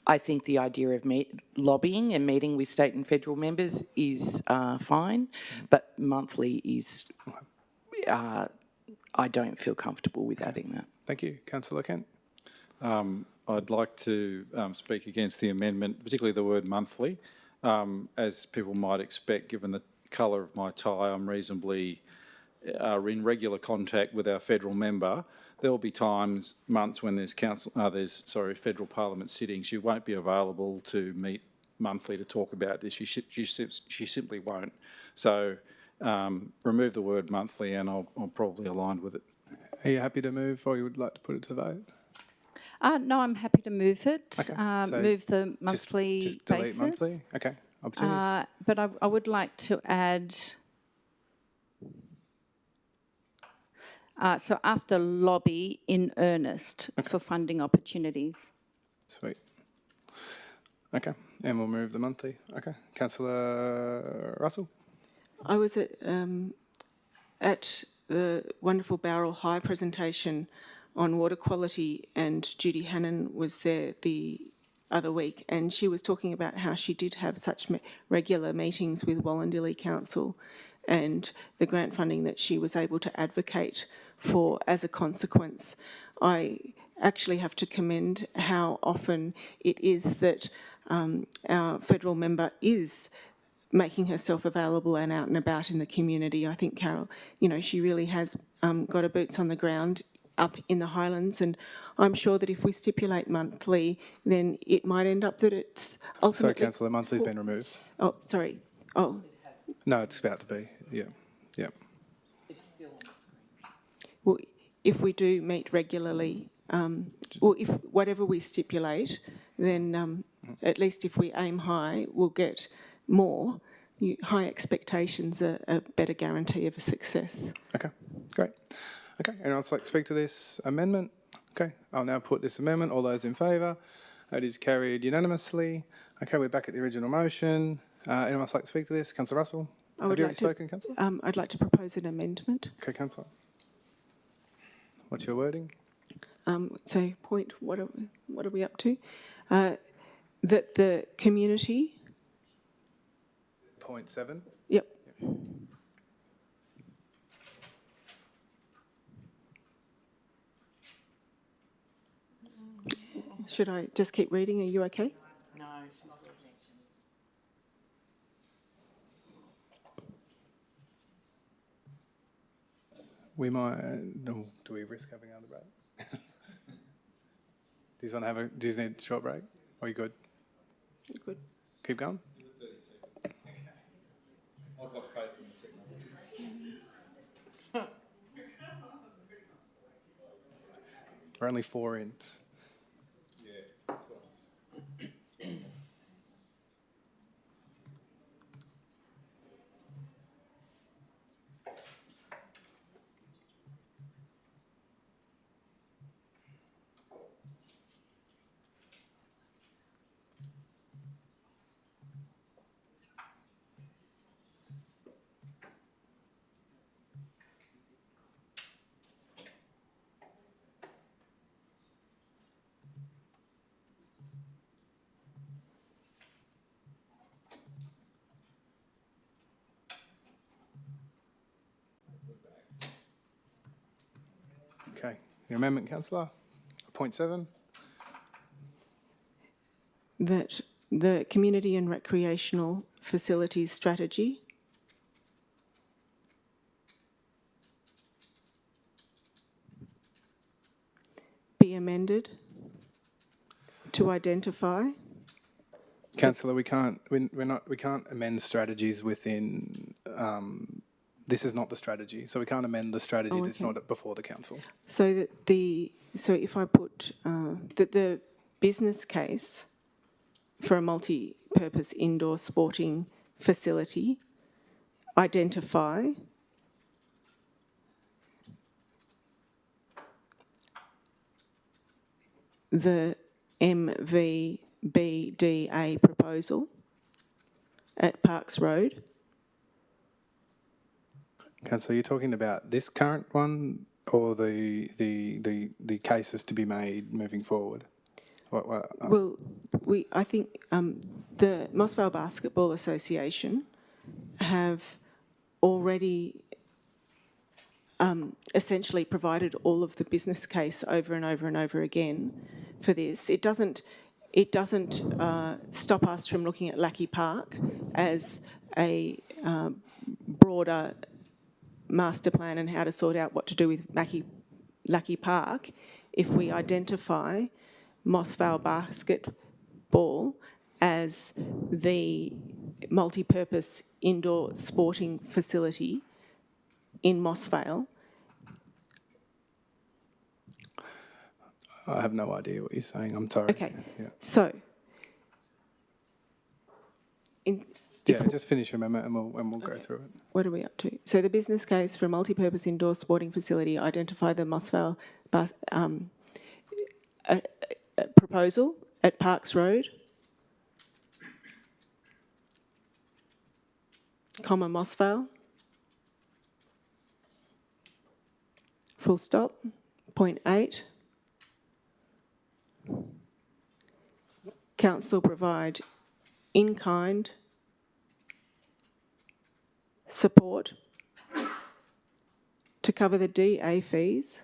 I think the idea of lobbying and meeting with state and federal members is fine, but monthly is, I don't feel comfortable with adding that. Thank you. Councillor Kent. I'd like to speak against the amendment, particularly the word monthly. As people might expect, given the colour of my tie, I'm reasonably in regular contact with our federal member. There will be times, months, when there's federal parliament sittings. You won't be available to meet monthly to talk about this. She simply won't. So remove the word monthly, and I'll probably align with it. Are you happy to move, or you would like to put it to vote? No, I'm happy to move it. Okay, so move the monthly just delete basis. monthly. Okay. Opportunities. But I would like to add. So after lobby in earnest for funding opportunities. Sweet. Okay, and we'll move the monthly. Okay, Councillor Russell. I was at the wonderful Bowral High presentation on water quality, and Judy Hannon was there the other week, and she was talking about how she did have such regular meetings with Wallandilly Council and the grant funding that she was able to advocate for as a consequence. I actually have to commend how often it is that our federal member is making herself available and out and about in the community. I think Carol, she really has got her boots on the ground up in the Highlands, and I'm sure that if we stipulate monthly, then it might end up that it's ultimately... Sorry, Councillor, monthly's been removed. Oh, sorry. Oh. No, it's about to be. Yeah. It's still on the screen. Well, if we do meet regularly, if whatever we stipulate, then at least if we aim high, we'll get more. High expectations are a better guarantee of a success. Okay, great. Okay, anyone else like to speak to this amendment? Okay, I'll now put this amendment. All those in favour? That is carried unanimously. Okay, we're back at the original motion. Anyone else like to speak to this? Councillor Russell? Have you already spoken, Councillor? I'd like to propose an amendment. Okay, Councillor. What's your wording? So, what are we up to? that the community, Point 7. yep, should I just keep reading? Are you okay? No. We might. No, do we risk having another break? Do you want to have a? Do you need a short break? Are you good? Good. Keep going. We're only 4 in. Okay. Your amendment, councillor? Point 7. That the community and recreational facilities strategy be amended to identify. Councillor, we can't amend strategies within. This is not the strategy, so we can't amend the strategy. Oh, That's okay. not before the council. So that so if I put that the business case for a multi-purpose indoor sporting facility identify the MVBDA proposal at Parks Road. Councillor, you're talking about this current one or the cases to be made moving forward? Well, I think the Moss Vale Basketball Association have already essentially provided all of the business case over and over and over again for this. It doesn't stop us from looking at Lackey Park as a broader master plan and how to sort out what to do with Lackey Park if we identify Moss Vale Basketball as the multi-purpose indoor sporting facility in Moss Vale. I have no idea what you're saying. I'm sorry. Okay, Yeah. so Just finish your amendment and we'll go through it. what are we up to? So the business case for a multi-purpose indoor sporting facility identify the Moss Vale proposal at Parks Road, Moss Vale, full stop, point 8. Council provide in-kind support to cover the DA fees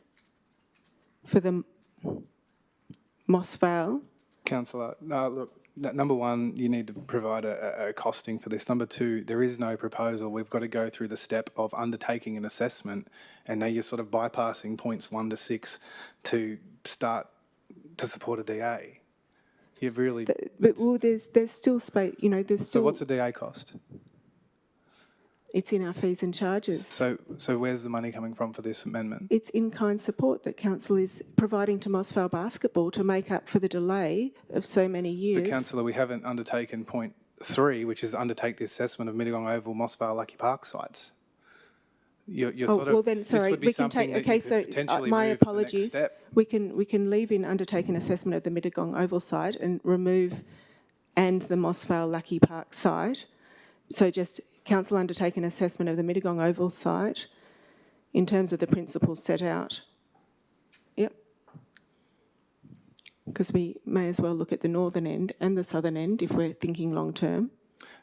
for the Moss Vale. Councillor, look, number one, you need to provide a costing for this. Number two, there is no proposal. We've got to go through the step of undertaking an assessment, and now you're sort of bypassing points 1 to 6 to start to support a DA. You've really... But well, there's still space, there's still... So what's a DA cost? It's in our fees and charges. So where's the money coming from for this amendment? It's in-kind support that council is providing to Moss Vale Basketball to make up for the delay of so many years. But councillor, we haven't undertaken point 3, which is undertake the assessment of Mittagong Oval, Moss Vale, Lucky Park sites. You're sort of... Well then, sorry, this would be we can something take... that you Okay, could so potentially my move to the next apologies. step. We can leave in undertake an assessment of the Mittagong Oval site and remove and the Moss Vale Lucky Park site. So just council undertake an assessment of the Mittagong Oval site in terms of the principles set out. Yep. because we may as well look at the northern end and the southern end if we're thinking long term.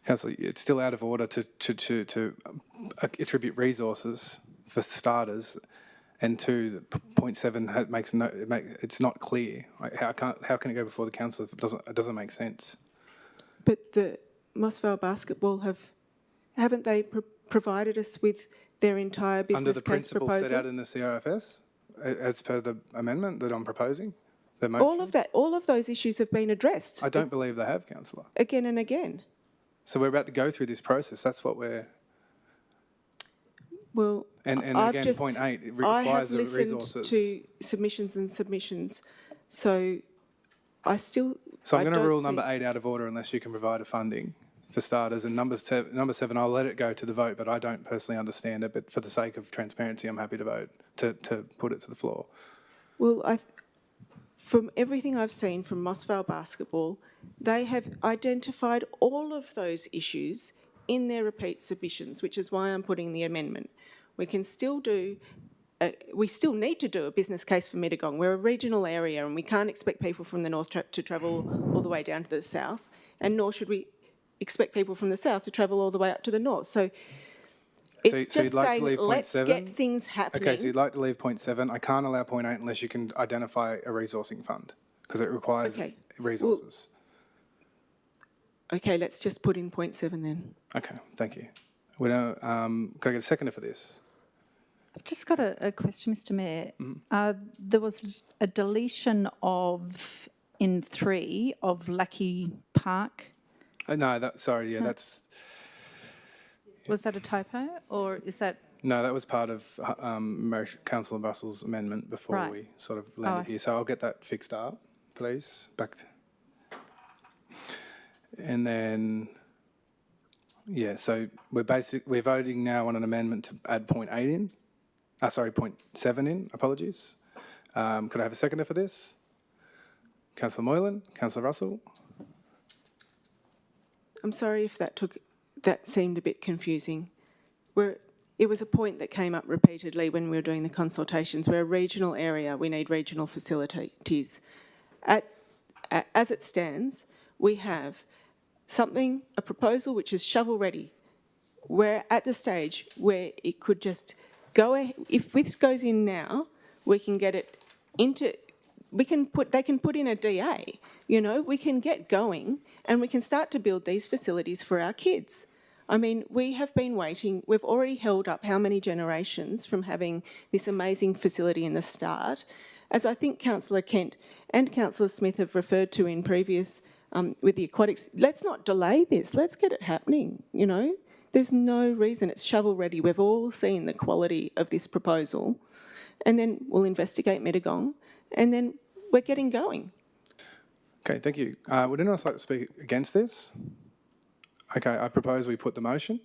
Councillor, it's still out of order to attribute resources for starters, and two, the 0.7 it's not clear. Like, how can it go before the council if it doesn't make sense? But the Moss Vale Basketball haven't they provided us with their entire business Under the case principles proposal? set out in the CRFS, as per the amendment that I'm proposing, the all motion. all of those issues have been addressed I don't believe they have, councillor. again and again. So we're about to go through this process. That's what we're. Well, And I've again, just, point 8, it I have requires the listened resources. to submissions and submissions, so I still. So I'm I going to don't rule see- number 8 out of order unless you can provide a funding for starters. And number 7, I'll let it go to the vote, but I don't personally understand it. But for the sake of transparency, I'm happy to vote to put it to the floor. Well, from everything I've seen from Moss Vale Basketball, they have identified all of those issues in their repeat submissions, which is why I'm putting the amendment. We can still do, we still need to do a business case for Mittagong. We're a regional area and we can't expect people from the north to travel all the way down to the south, and nor should we expect people from the south to travel all the way up to the north. So it's So you'd just like to saying, leave point let's 7? get things happening. Okay, so you'd like to leave point 7. I can't allow point 8 unless you can identify a resourcing fund because it requires Okay. resources. Okay, let's just put in point 7 then. Okay, thank you. We don't, can I get a seconder for this? I've just got a question, Mr Mayor. There was a deletion of, in 3, of Lackey Park. No, sorry, yeah, So- that's... Was that a typo, or is that... No, that was part of Councillor Russell's amendment before Right. we sort of I landed see. here. So I'll get that fixed up, please. And then, yeah, so we're voting now on an amendment to add point 8 in. Point 7 in, apologies. Could I have a seconder for this? Councillor Moylan, Councillor Russell. I'm sorry if that seemed a bit confusing. It was a point that came up repeatedly when we were doing the consultations. We're a regional area, we need regional facilities. As it stands, we have a proposal which is shovel ready. We're at the stage where it could just go ahead. If this goes in now, we can get it into, they can put in a DA, we can get going and we can start to build these facilities for our kids. I mean, we have been waiting, we've already held up how many generations from having this amazing facility in the start. As I think Councillor Kent and Councillor Smith have referred to in previous, with the aquatics, let's not delay this, let's get it happening, There's no reason, it's shovel ready. We've all seen the quality of this proposal. And then we'll investigate Mittagong and then we're getting going. Okay, thank you. Would anyone else like to speak against this? Okay, I propose we put the motion.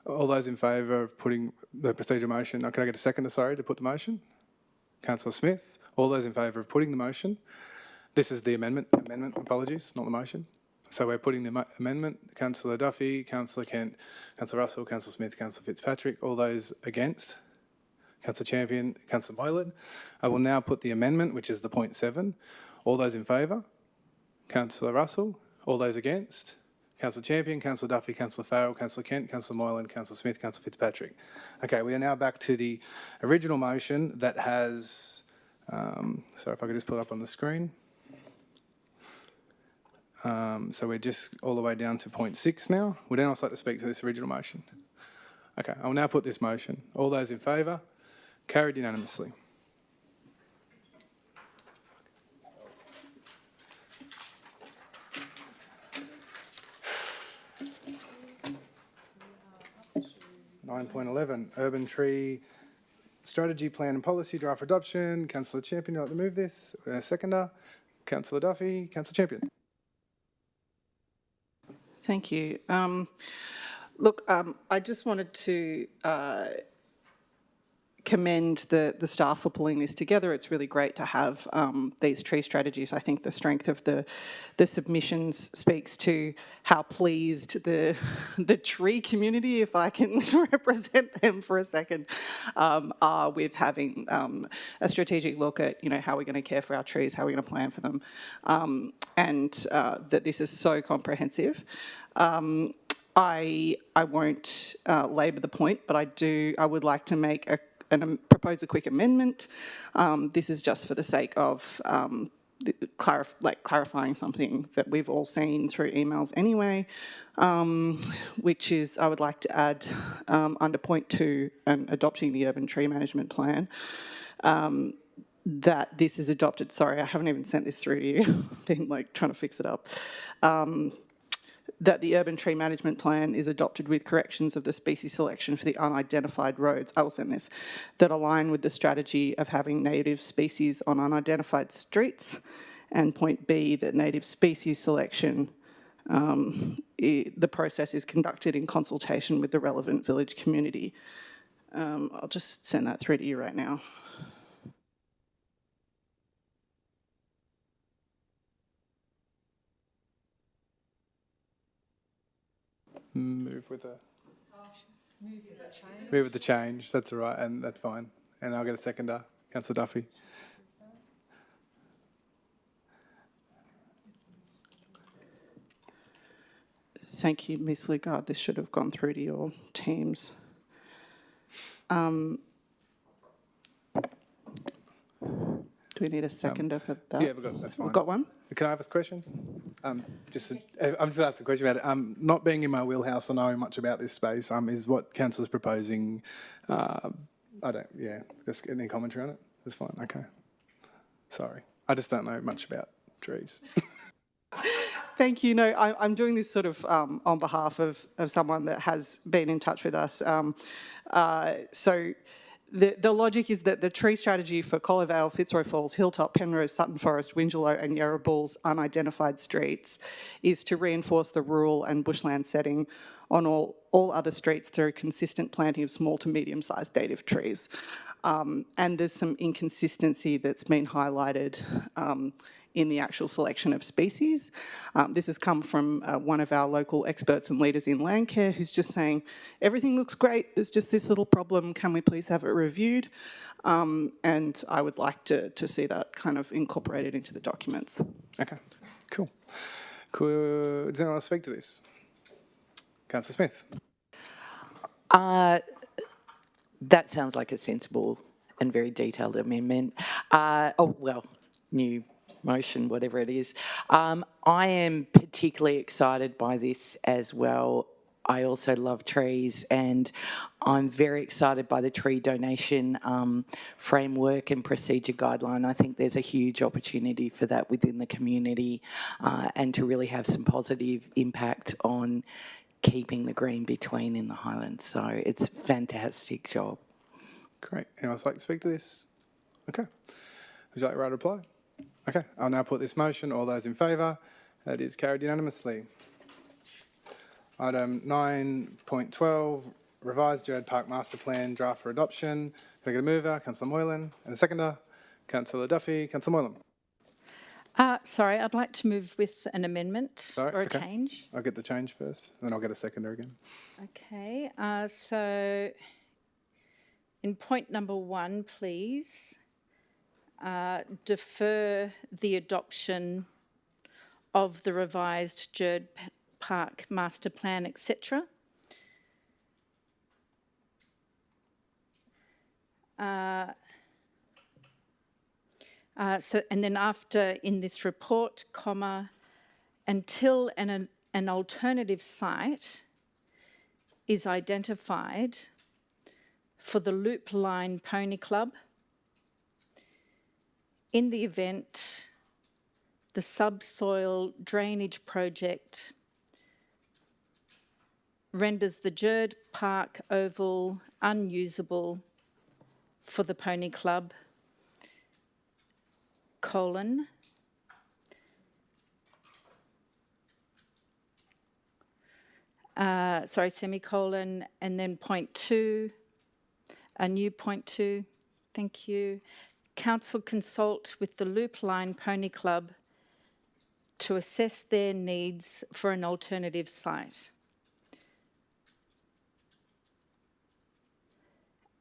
All those in favour of putting the procedural motion, can I get a seconder, to put the motion? Councillor Smith. All those in favour of putting the motion. This is the amendment, apologies, not the motion. So we're putting the amendment. Councillor Duffy, Councillor Kent, Councillor Russell, Councillor Smith, Councillor Fitzpatrick. All those against? Councillor Champion, Councillor Moylan. I will now put the amendment, which is the point 7. All those in favour? Councillor Russell. All those against? Councillor Champion, Councillor Duffy, Councillor Farrell, Councillor Kent, Councillor Moylan, Councillor Smith, Councillor Fitzpatrick. Okay, we are now back to the original motion that has, sorry if I could just pull it up on the screen. So we're just all the way down to point 6 now. Would anyone else like to speak to this original motion? Okay, I will now put this motion. All those in favour? Carried unanimously. .11, Urban Tree Strategy Plan and Policy Draft Adoption. Councillor Champion, would you like to move this? Seconder. Councillor Duffy. Councillor Champion. Thank you. Look, I just wanted to commend the staff for pulling this together. It's really great to have these tree strategies. I think the strength of the submissions speaks to how pleased the tree community, if I can represent them for a second, are with having a strategic look at, you know, how we're going to care for our trees, how we're going to plan for them, and that this is so comprehensive. I won't labour the point, but I would like to make propose a quick amendment. This is just for the sake of clarifying something that we've all seen through emails anyway, which is I would like to add under point 2 and adopting the urban tree management plan, that this is adopted. Sorry, I haven't even sent this through to you. Been like trying to fix it up. That the urban tree management plan is adopted with corrections of the species selection for the unidentified roads. I will send this. That align with the strategy of having native species on unidentified streets. And point B, that native species selection, the process is conducted in consultation with the relevant village community. I'll just send that through to you right now. Move with the change. That's all right, and that's fine. And I'll get a seconder, Councillor Duffy. Thank you, Ms. Ligard. This should have gone through to your teams. Do we need a seconder for that? Yeah, that's fine. We've got one? Can I have a question? I'm just asking a question about it. Not being in my wheelhouse or knowing much about this space, is what councillor's proposing. Just any commentary on it? That's fine, okay. Sorry, I just don't know much about trees. Thank you. No, I'm doing this sort of on behalf of someone that has been in touch with us. So the logic is that the tree strategy for Collar Vale, Fitzroy Falls, Hilltop, Penrose, Sutton Forest, Wingelow and Yarrabulls unidentified streets is to reinforce the rural and bushland setting on all other streets through consistent planting of small to medium-sized native trees. And there's some inconsistency that's been highlighted in the actual selection of species. This has come from one of our local experts and leaders in land care who's just saying, everything looks great, there's just this little problem, can we please have it reviewed? And I would like to see that kind of incorporated into the documents. Okay, cool. Does anyone want to speak to this? Councillor Smith. That sounds like a sensible and very detailed amendment. New motion, whatever it is. I am particularly excited by this as well. I also love trees, and I'm very excited by the tree donation framework and procedure guideline. I think there's a huge opportunity for that within the community and to really have some positive impact on keeping the green between in the Highlands. So it's a fantastic job. Great. Anyone else like to speak to this? Okay. Would you like to write a reply? Okay. I'll now put this motion. All those in favour? That is carried unanimously. Item 9.12, revised Gerard Park Master Plan draft for adoption. Can I get a mover? Councillor Moylan. And a seconder? Councillor Duffy. Councillor Moylan. Sorry, I'd like to move with an amendment or a change. I'll get the change first, then I'll get a seconder again. Okay, so in point number 1, please, defer the adoption of the revised Gerard Park Master Plan, etc. And then after, in this report, comma, until an alternative site is identified for the Loop Line Pony Club, in the event the subsoil drainage project renders the Gerard Park Oval unusable for the Pony Club, semicolon, and then point 2, a new point 2. Thank you. Council consult with the Loop Line Pony Club to assess their needs for an alternative site.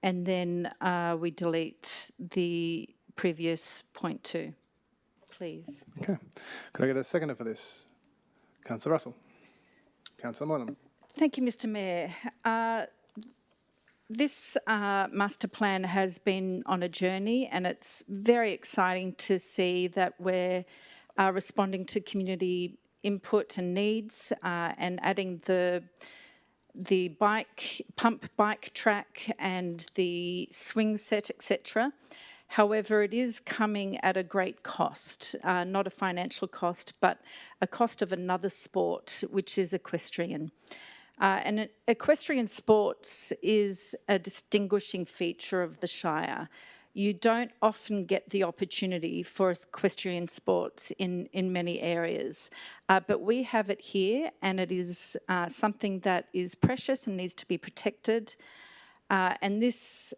And then we delete the previous point 2, please. Okay. Could I get a seconder for this? Councillor Russell. Councillor Moylan. Thank you, Mr. Mayor. This master plan has been on a journey, and it's very exciting to see that we're responding to community input and needs and adding the pump bike track and the swing set, etc. However, it is coming at a great cost, not a financial cost, but a cost of another sport, which is equestrian. And equestrian sports is a distinguishing feature of the Shire. You don't often get the opportunity for equestrian sports in many areas, but we have it here, and it is something that is precious and needs to be protected. And this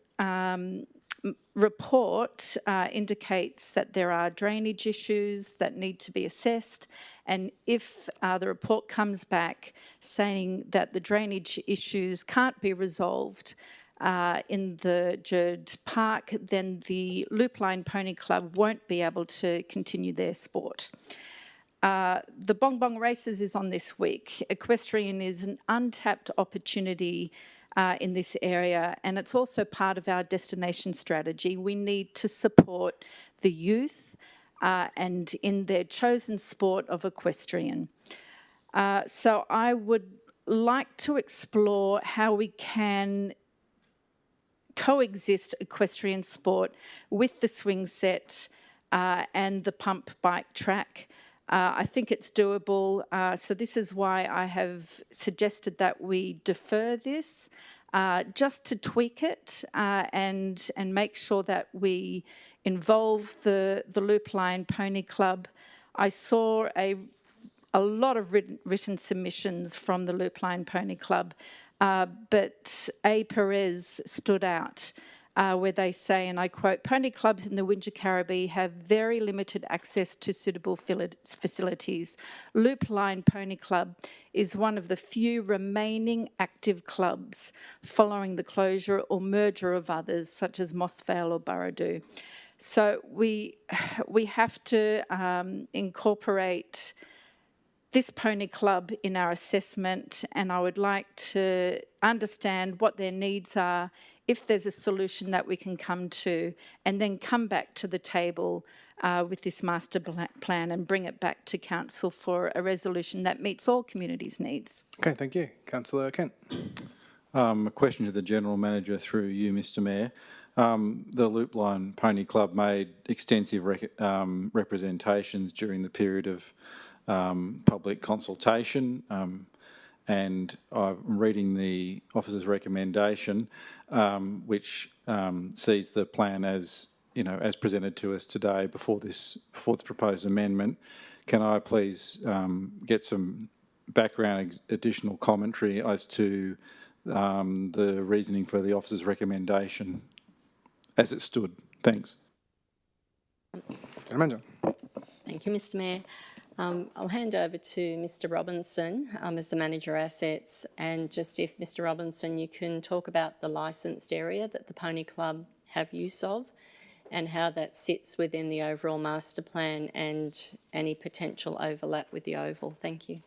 report indicates that there are drainage issues that need to be assessed, and if the report comes back saying that the drainage issues can't be resolved in the Gerd Park, then the Loop Line Pony Club won't be able to continue their sport. The Bong Bong Races is on this week. Equestrian is an untapped opportunity in this area, and it's also part of our destination strategy. We need to support the youth and in their chosen sport of equestrian. So I would like to explore how we can coexist equestrian sport with the swing set and the pump bike track. I think it's doable. So this is why I have suggested that we defer this just to tweak it and make sure that we involve the Loop Line Pony Club. I saw a lot of written submissions from the Loop Line Pony Club, but A. Perez stood out where they say, and I quote, "Pony clubs in the Wingecarribee have very limited access to suitable facilities. Loop Line Pony Club is one of the few remaining active clubs following the closure or merger of others, such as Mossvale or Burradoo." So we have to incorporate this pony club in our assessment, and I would like to understand what their needs are, if there's a solution that we can come to, and then come back to the table with this master plan and bring it back to council for a resolution that meets all communities' needs. Okay, thank you. Councillor Kent. A question to the General Manager through you, Mr Mayor. The Loop Line Pony Club made extensive representations during the period of public consultation, and I'm reading the officer's recommendation, which sees the plan as as presented to us today before the proposed amendment. Can I please get some background additional commentary as to the reasoning for the officer's recommendation as it stood? Thanks. Manager. Thank you, Mr Mayor. I'll hand over to Mr Robinson as the Manager Assets, and just if Mr Robinson, you can talk about the licensed area that the Pony Club have use of and how that sits within the overall master plan and any potential overlap with the Oval. Thank you.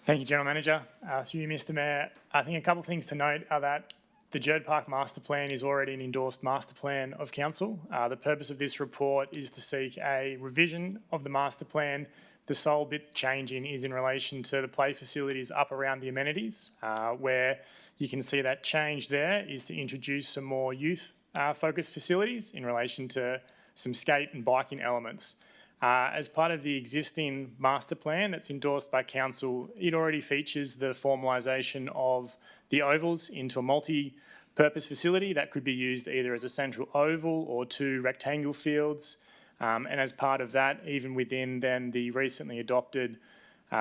Thank you, General Manager. Through you, Mr Mayor, I think a couple of things to note are that the Gerd Park Master Plan is already an endorsed master plan of Council. The purpose of this report is to seek a revision of the master plan. The sole bit changing is in relation to the play facilities up around the amenities, where you can see that change there is to introduce some more youth-focused facilities in relation to some skate and biking elements. As part of the existing master plan that's endorsed by Council, it already features the formalisation of the ovals into a multi-purpose facility that could be used either as a central oval or 2 rectangle fields. And as part of that, even within then the recently adopted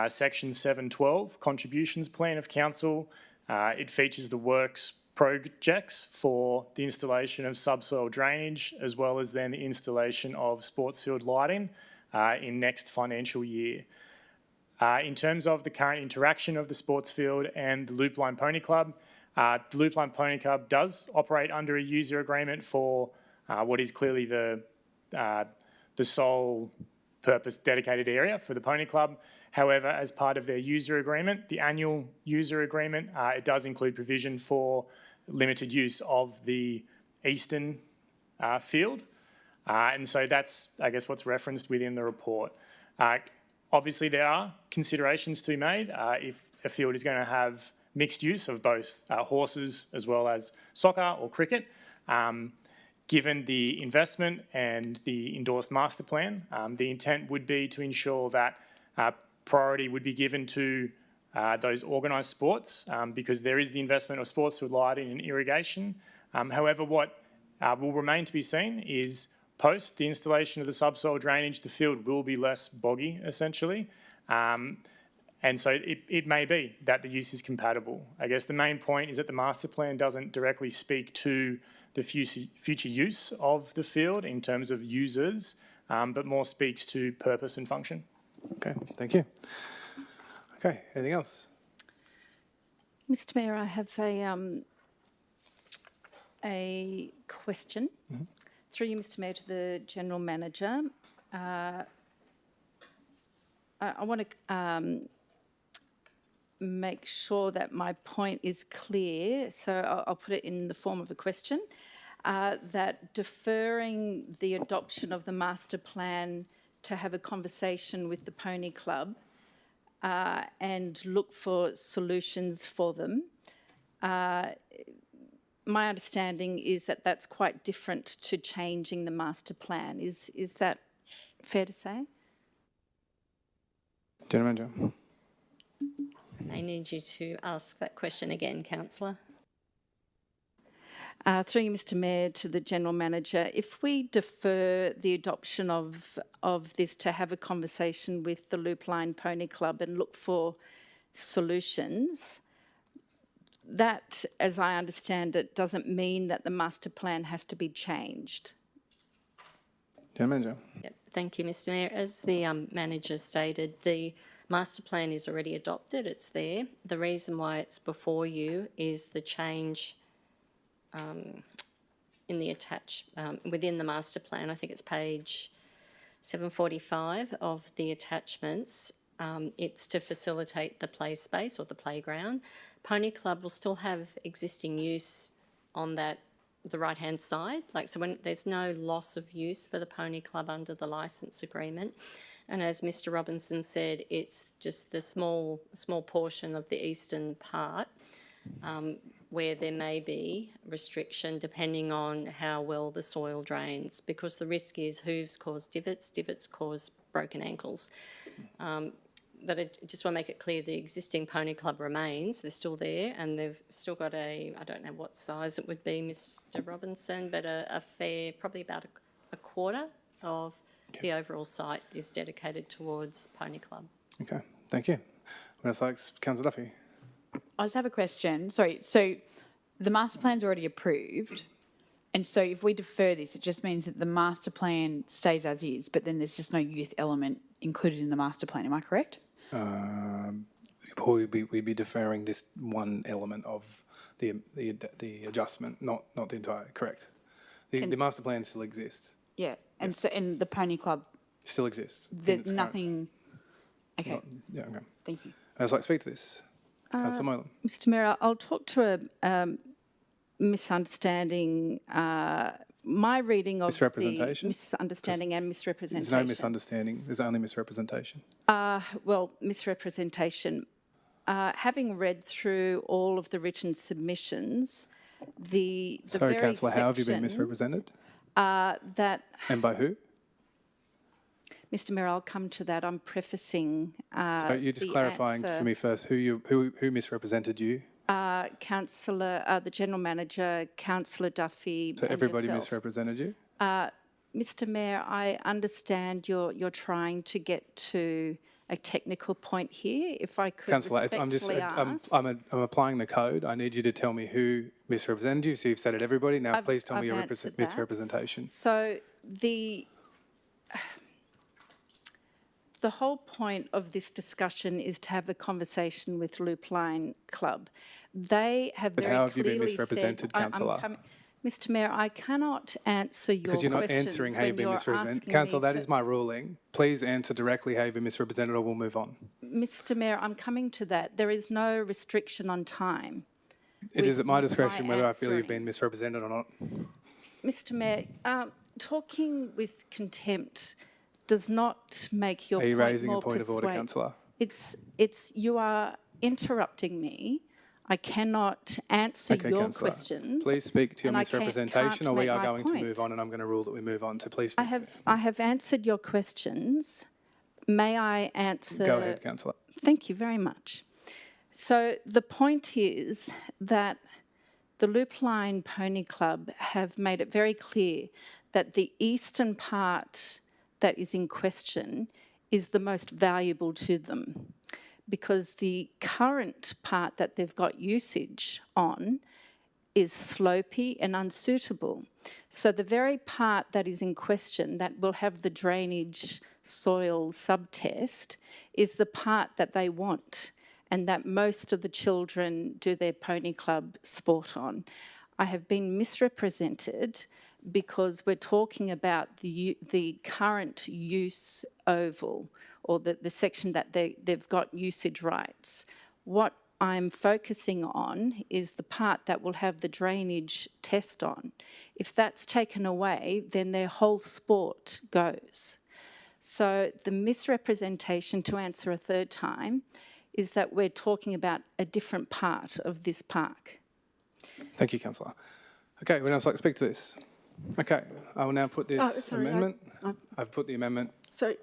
Section 712 contributions plan of Council, it features the works projects for the installation of subsoil drainage, as well as then the installation of sports field lighting in next financial year. In terms of the current interaction of the sports field and the Loop Line Pony Club, the Loop Line Pony Club does operate under a user agreement for what is clearly the sole purpose dedicated area for the Pony Club. However, as part of their user agreement, the annual user agreement, it does include provision for limited use of the eastern field. And so that's, I guess, what's referenced within the report. Obviously, there are considerations to be made if a field is going to have mixed use of both horses as well as soccer or cricket. Given the investment and the endorsed master plan, the intent would be to ensure that priority would be given to those organised sports because there is the investment of sports field lighting and irrigation. However, what will remain to be seen is post the installation of the subsoil drainage, the field will be less boggy, essentially. And so it may be that the use is compatible. I guess the main point is that the master plan doesn't directly speak to the future use of the field in terms of users, but more speaks to purpose and function. Okay, thank you. Okay, anything else? Mr. Mayor, I have a question. Through you, Mr. Mayor, to the General Manager. I want to make sure that my point is clear, so I'll put it in the form of a question, that deferring the adoption of the master plan to have a conversation with the Pony Club and look for solutions for them. My understanding is that that's quite different to changing the master plan. Is that fair to say? General Manager. I need you to ask that question again, Councillor. Through you, Mr. Mayor, to the General Manager, if we defer the adoption of this to have a conversation with the Loop Line Pony Club and look for solutions, that, as I understand it, doesn't mean that the master plan has to be changed. General Manager. Yep. Thank you, Mr. Mayor. As the manager stated, the master plan is already adopted. It's there. The reason why it's before you is the change in the within the master plan. I think it's page 745 of the attachments. It's to facilitate the play space or the playground. Pony Club will still have existing use on the right-hand side. So when there's no loss of use for the Pony Club under the licence agreement. And as Mr. Robinson said, it's just the small portion of the eastern part where there may be restriction depending on how well the soil drains, because the risk is hooves cause divots, divots cause broken ankles. But I just want to make it clear the existing Pony Club remains. They're still there and they've still got I don't know what size it would be, Mr. Robinson, but a fair, probably about a quarter of the overall site is dedicated towards Pony Club. Okay, thank you. What else likes Councillor Duffy? I just have a question. Sorry, so the master plan's already approved, and so if we defer this, it just means that the master plan stays as is, but then there's just no youth element included in the master plan. Am I correct? We'd be deferring this one element of the adjustment, not the entire. Correct. The master plan still exists. Yeah, and so and the Pony Club still exists. There's nothing. Okay. Yeah. Okay. Thank you. I'd like to speak to this. Councillor Moylan. Mr. Mayor, I'll talk to a misunderstanding. My reading of misrepresentation? The misunderstanding and misrepresentation. There's no misunderstanding. There's only misrepresentation. Well, misrepresentation. Having read through all of the written submissions, the Sorry, very Councillor, how have you been section, misrepresented? That. And by who? Mr. Mayor, I'll come to that. I'm prefacing. So you're just clarifying for me first who misrepresented you. Councillor, the General Manager, Councillor Duffy. So and everybody yourself. misrepresented you. Mr. Mayor, I understand you're trying to get to a technical point here. If I could Councillor, I'm respectfully ask. I'm applying the code. I need you to tell me who misrepresented you. So you've said it, everybody. Now, please tell me your answered that. misrepresentation. So the whole point of this discussion is to have a conversation with Loop Line Club. They have But very how have you been clearly misrepresented, said, Councillor? Mr. Mayor, I cannot answer your Because you're not questions answering how when you've been you're misrepresented. asking Councillor, me that for- is my ruling. Please answer directly how you've been misrepresented or we'll move on. Mr. Mayor, I'm coming to that. There is no restriction on time. It is at my discretion my whether I feel you've answering. been misrepresented or not. Mr. Mayor, talking with contempt does not make your Are you point raising a more point of order, persuade- Councillor? You are interrupting me. I cannot answer Okay, your Councillor. questions. Please speak to your and I can't misrepresentation or we make are my going to point. move on and I'm going to rule that we move on. So please speak to me. I have answered your questions. May I answer? Go ahead, Councillor. Thank you very much. So the point is that the Loop Line Pony Club have made it very clear that the eastern part that is in question is the most valuable to them, because the current part that they've got usage on is slopey and unsuitable. So the very part that is in question that will have the drainage soil subtest is the part that they want and that most of the children do their pony club sport on. I have been misrepresented because we're talking about the current use oval, or the section that they've got usage rights. What I'm focusing on is the part that will have the drainage test on. If that's taken away, then their whole sport goes. So the misrepresentation, to answer a third time, is that we're talking about a different part of this park. Thank you, Councillor. Okay, would else like to speak to this? Okay, I will now put this amendment. I've put the amendment. So,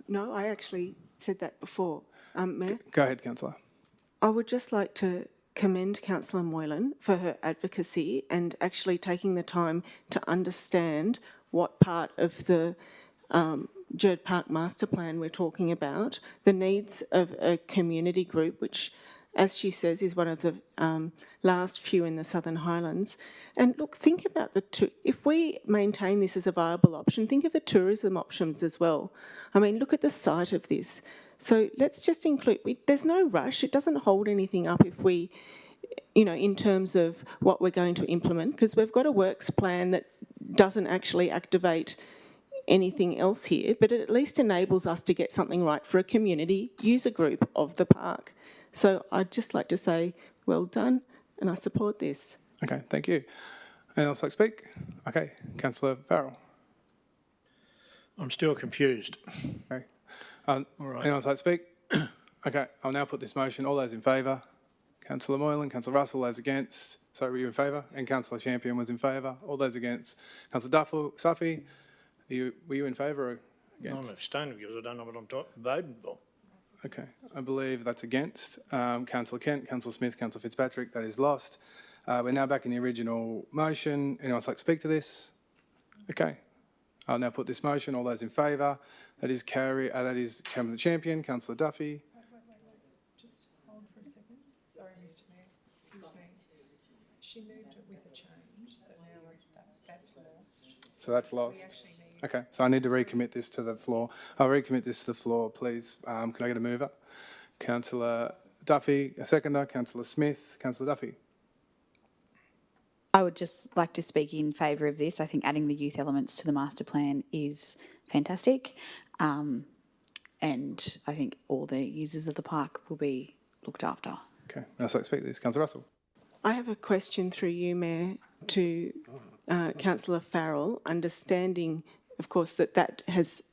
no, I actually said that before. Mayor, Go ahead, Councillor. I would just like to commend Councillor Moylan for her advocacy and actually taking the time to understand what part of the Gerd Park Master Plan we're talking about, the needs of a community group, which, as she says, is one of the last few in the Southern Highlands. And look, think about if we maintain this as a viable option, think of the tourism options as well. I mean, look at the site of this. So let's just include, there's no rush. It doesn't hold anything up if we, in terms of what we're going to implement, because we've got a works plan that doesn't actually activate anything else here, but it at least enables us to get something right for a community user group of the park. So I'd just like to say, well done, and I support this. Okay, thank you. Anyone else like to speak? Okay, Councillor Farrell. I'm still confused. Okay. All right. Anyone else like to speak? Okay, I'll now put this motion. All those in favour? Councillor Moylan, Councillor Russell, those against? Sorry, were you in favour? And Councillor Champion was in favour. All those against? Councillor Safi, were you in favour or against? I'm abstaining because I don't know what I'm voting for. Okay, I believe that's against. Councillor Kent, Councillor Smith, Councillor Fitzpatrick, that is lost. We're now back in the original motion. Anyone else like to speak to this? Okay, I'll now put this motion. All those in favour? That is Councillor Champion, Councillor Duffy. Wait. Just hold for a second. Sorry, Mr. Mayor. Excuse me. She moved it with a change, so now that's lost. So that's lost. We actually need. Okay, so I need to recommit this to the floor. I'll recommit this to the floor, please. Can I get a mover? Councillor Duffy, a seconder. Councillor Smith, Councillor Duffy. I would just like to speak in favour of this. I think adding the youth elements to the master plan is fantastic. And I think all the users of the park will be looked after. Okay, I'd like to speak to this. Councillor Russell. I have a question through you, Mayor, to Councillor Farrell, understanding, of course, that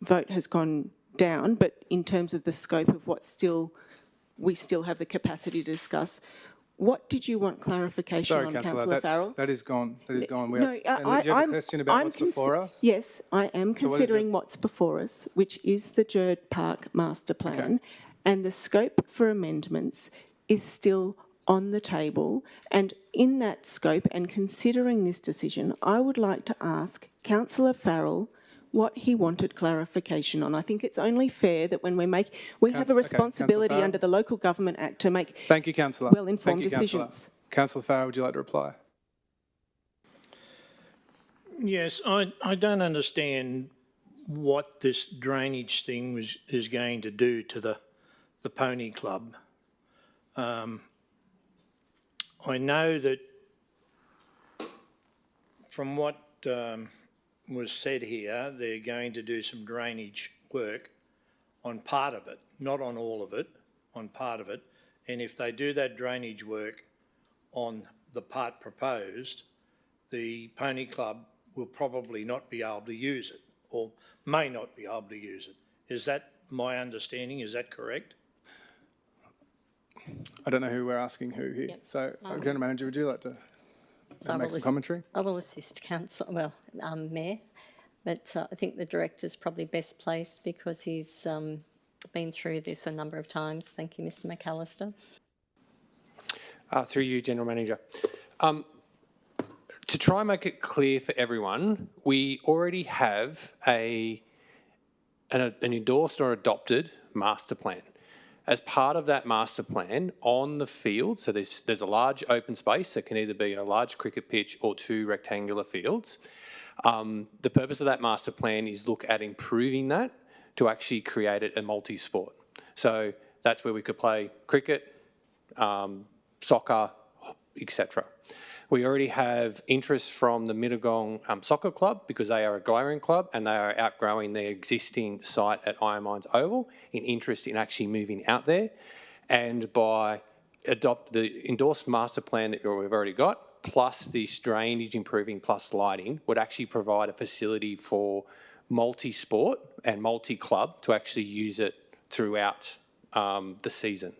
vote has gone down, but in terms of the scope of what we still have the capacity to discuss, what did you want clarification Sorry, on, Councillor, Councillor Farrell? that is gone. That is gone. No, do you have a question about what's before us? Yes, I am So what is considering what's before us, which is the Gerd Park Master Plan, and the scope for amendments is still on the table. And in that scope, and considering this decision, I would like to ask Councillor Farrell what he wanted clarification on. I think it's only fair that when we have a Councillor responsibility Farrell. under the Local Government Act to make Thank you, Councillor. well-informed Thank you, Councillor. decisions. Councillor Farrell, would you like to reply? Yes, I don't understand what this drainage thing is going to do to the pony club. I know that from what was said here, they're going to do some drainage work on part of it, not on all of it, on part of it. And if they do that drainage work on the part proposed, the pony club will probably not be able to use it, or may not be able to use it. Is that my understanding? Is that correct? I don't know who we're asking who here. Yep. So, General Manager, would you like to make some commentary? I will assist Mayor, but I think the Director's probably best placed because he's been through this a number of times. Thank you, Mr McAllister. Through you, General Manager. To try and make it clear for everyone, we already have an endorsed or adopted master plan. As part of that master plan, on the field, so there's a large open space that can either be a large cricket pitch or 2 rectangular fields. The purpose of that master plan is look at improving that to actually create it a multi-sport. So that's where we could play cricket, soccer, etc. We already have interest from the Mittagong Soccer Club because they are a Guyran club and they are outgrowing their existing site at Iron Mines Oval in interest in actually moving out there. And by adopt the endorsed master plan that we've already got, plus this drainage improving plus lighting, would actually provide a facility for multi-sport and multi-club to actually use it throughout the season.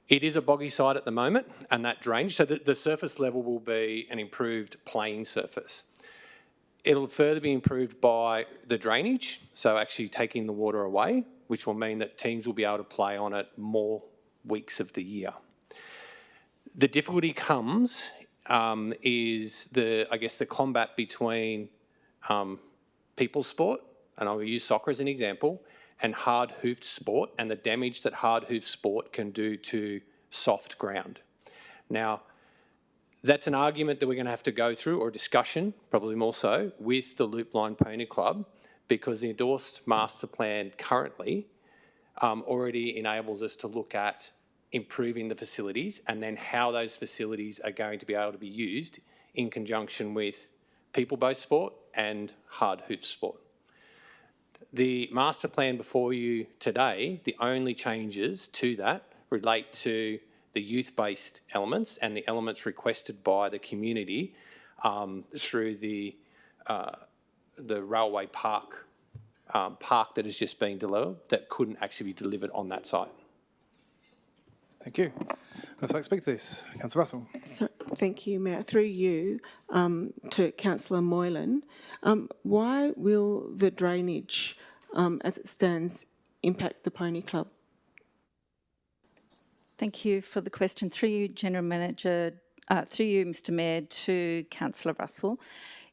It is a boggy site at the moment, and that drainage, so the surface level will be an improved playing surface. It'll further be improved by the drainage, so actually taking the water away, which will mean that teams will be able to play on it more weeks of the year. The difficulty comes is the combat between people's sport, and I'll use soccer as an example, and hard-hoofed sport and the damage that hard-hoofed sport can do to soft ground. Now, that's an argument that we're going to have to go through, or a discussion, probably more so, with the Loop Line Pony Club, because the endorsed master plan currently already enables us to look at improving the facilities and then how those facilities are going to be able to be used in conjunction with people-based sport and hard-hoofed sport. The master plan before you today, the only changes to that relate to the youth-based elements and the elements requested by the community through the railway park that is just being delivered that couldn't actually be delivered on that site. Thank you. Let's speak to this. Councillor Russell. So, thank you, Mayor. Through you to Councillor Moylan. Why will the drainage, as it stands, impact the Pony Club? Thank you for the question. Through you, General Manager, through you, Mr Mayor, to Councillor Russell.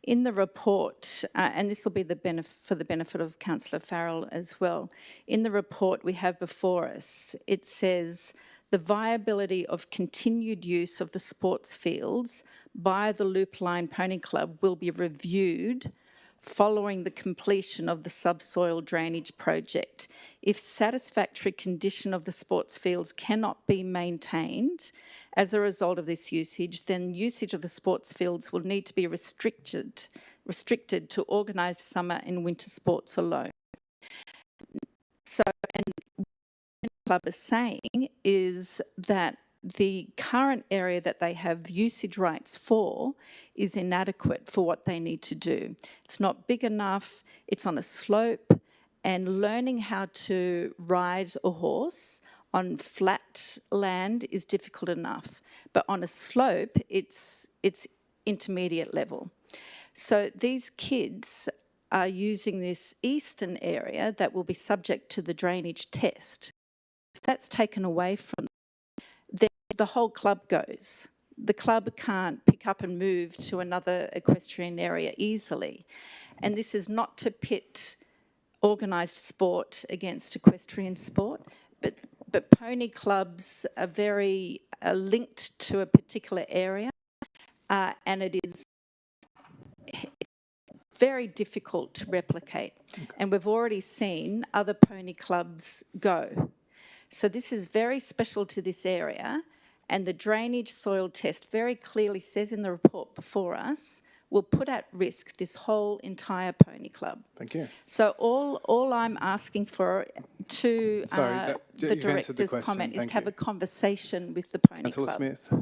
In the report, and this will be for the benefit of Councillor Farrell as well, in the report we have before us, it says the viability of continued use of the sports fields by the Loop Line Pony Club will be reviewed following the completion of the subsoil drainage project. If satisfactory condition of the sports fields cannot be maintained as a result of this usage, then usage of the sports fields will need to be restricted to organised summer and winter sports alone. So, and what the club is saying is that the current area that they have usage rights for is inadequate for what they need to do. It's not big enough, it's on a slope, and learning how to ride a horse on flat land is difficult enough, but on a slope, it's intermediate level. So these kids are using this eastern area that will be subject to the drainage test. If that's taken away from them, then the whole club goes. The club can't pick up and move to another equestrian area easily. And this is not to pit organised sport against equestrian sport, but pony clubs are very linked to a particular area, and it is very difficult to replicate. And we've already seen other pony clubs go. So this is very special to this area, and the drainage soil test very clearly says in the report before us will put at risk this whole entire pony club. Thank you. So all I'm asking for to Sorry, the you've answered the director's question. comment is Thank to have you. a conversation with the pony Councillor club. Smith.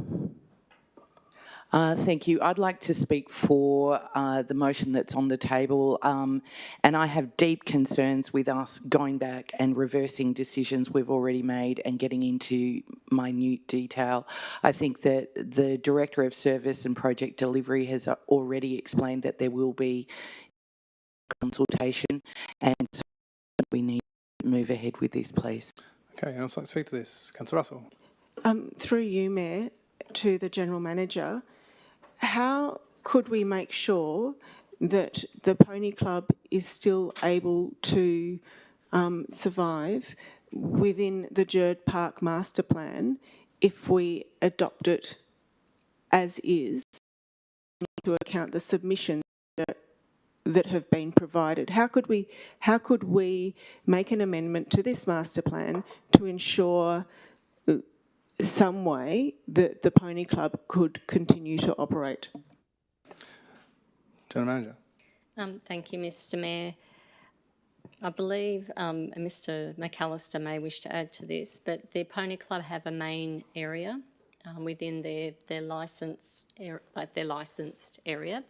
Thank you. I'd like to speak for the motion that's on the table, and I have deep concerns with us going back and reversing decisions we've already made and getting into minute detail. I think that the Director of Service and Project Delivery has already explained that there will be consultation, and so we need to move ahead with this, please. Okay, I'd like to speak to this. Councillor Russell. Through you, Mayor, to the General Manager, how could we make sure that the Pony Club is still able to survive within the Gerd Park Master Plan if we adopt it as is, to account the submissions that have been provided? How could we make an amendment to this master plan to ensure some way that the Pony Club could continue to operate? General Manager. Thank you, Mr Mayor. I believe Mr McAllister may wish to add to this, but the Pony Club have a main area within their licensed area,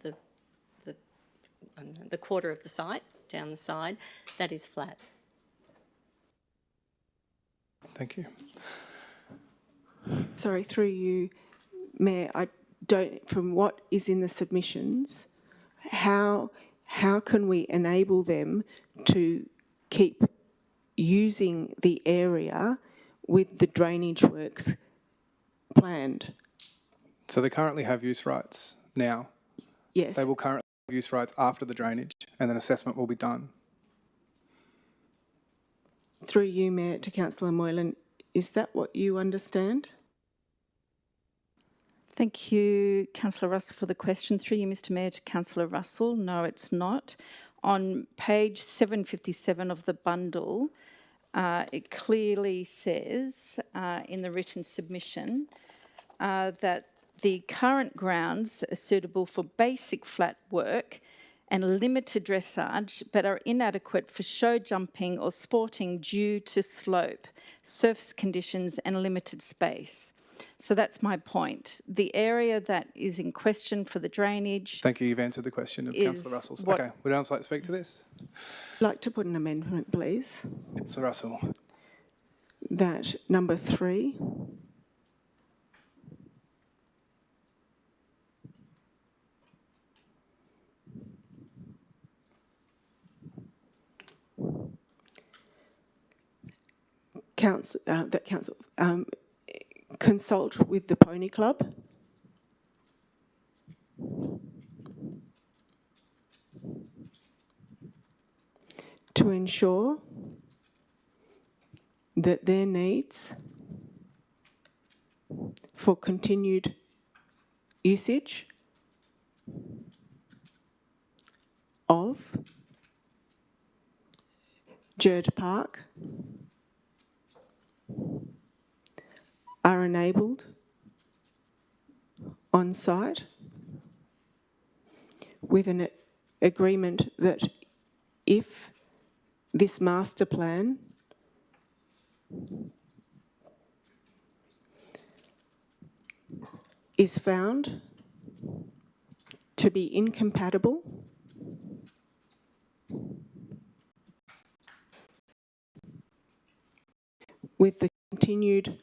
the quarter of the site down the side, that is flat. Thank you. Sorry, through you, Mayor, I don't, from what is in the submissions, how can we enable them to keep using the area with the drainage works planned? So they currently have use rights now. Yes. They will currently have use rights after the drainage, and then assessment will be done. Through you, Mayor, to Councillor Moylan, is that what you understand? Thank you, Councillor Russell, for the question. Through you, Mr Mayor, to Councillor Russell. No, it's not. On page 757 of the bundle, it clearly says in the written submission that the current grounds are suitable for basic flat work and limited dressage, but are inadequate for show jumping or sporting due to slope, surface conditions and limited space. So that's my point. The area that is in question for the drainage... Thank you. You've answered the question of Councillor Russell's. Okay. Would anyone like to speak to this? I'd like to put an amendment, please. Councillor Russell. That number 3... Council consult with the Pony Club to ensure that their needs for continued usage of Gerd Park are enabled on site with an agreement that if this master plan is found to be incompatible with the continued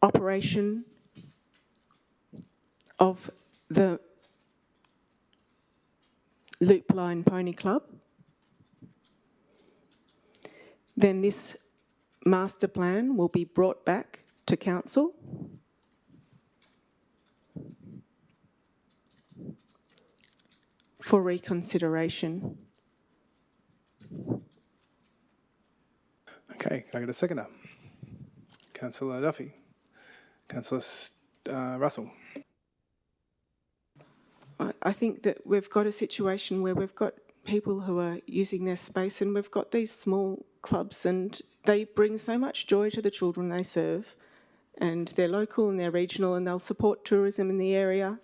operation of the Loop Line Pony Club, then this master plan will be brought back to council for reconsideration. Okay, can I get a seconder? Councillor Duffy. Councillor Russell. I think that we've got a situation where we've got people who are using their space, and we've got these small clubs, and they bring so much joy to the children they serve, and they're local and they're regional, and they'll support tourism in the area.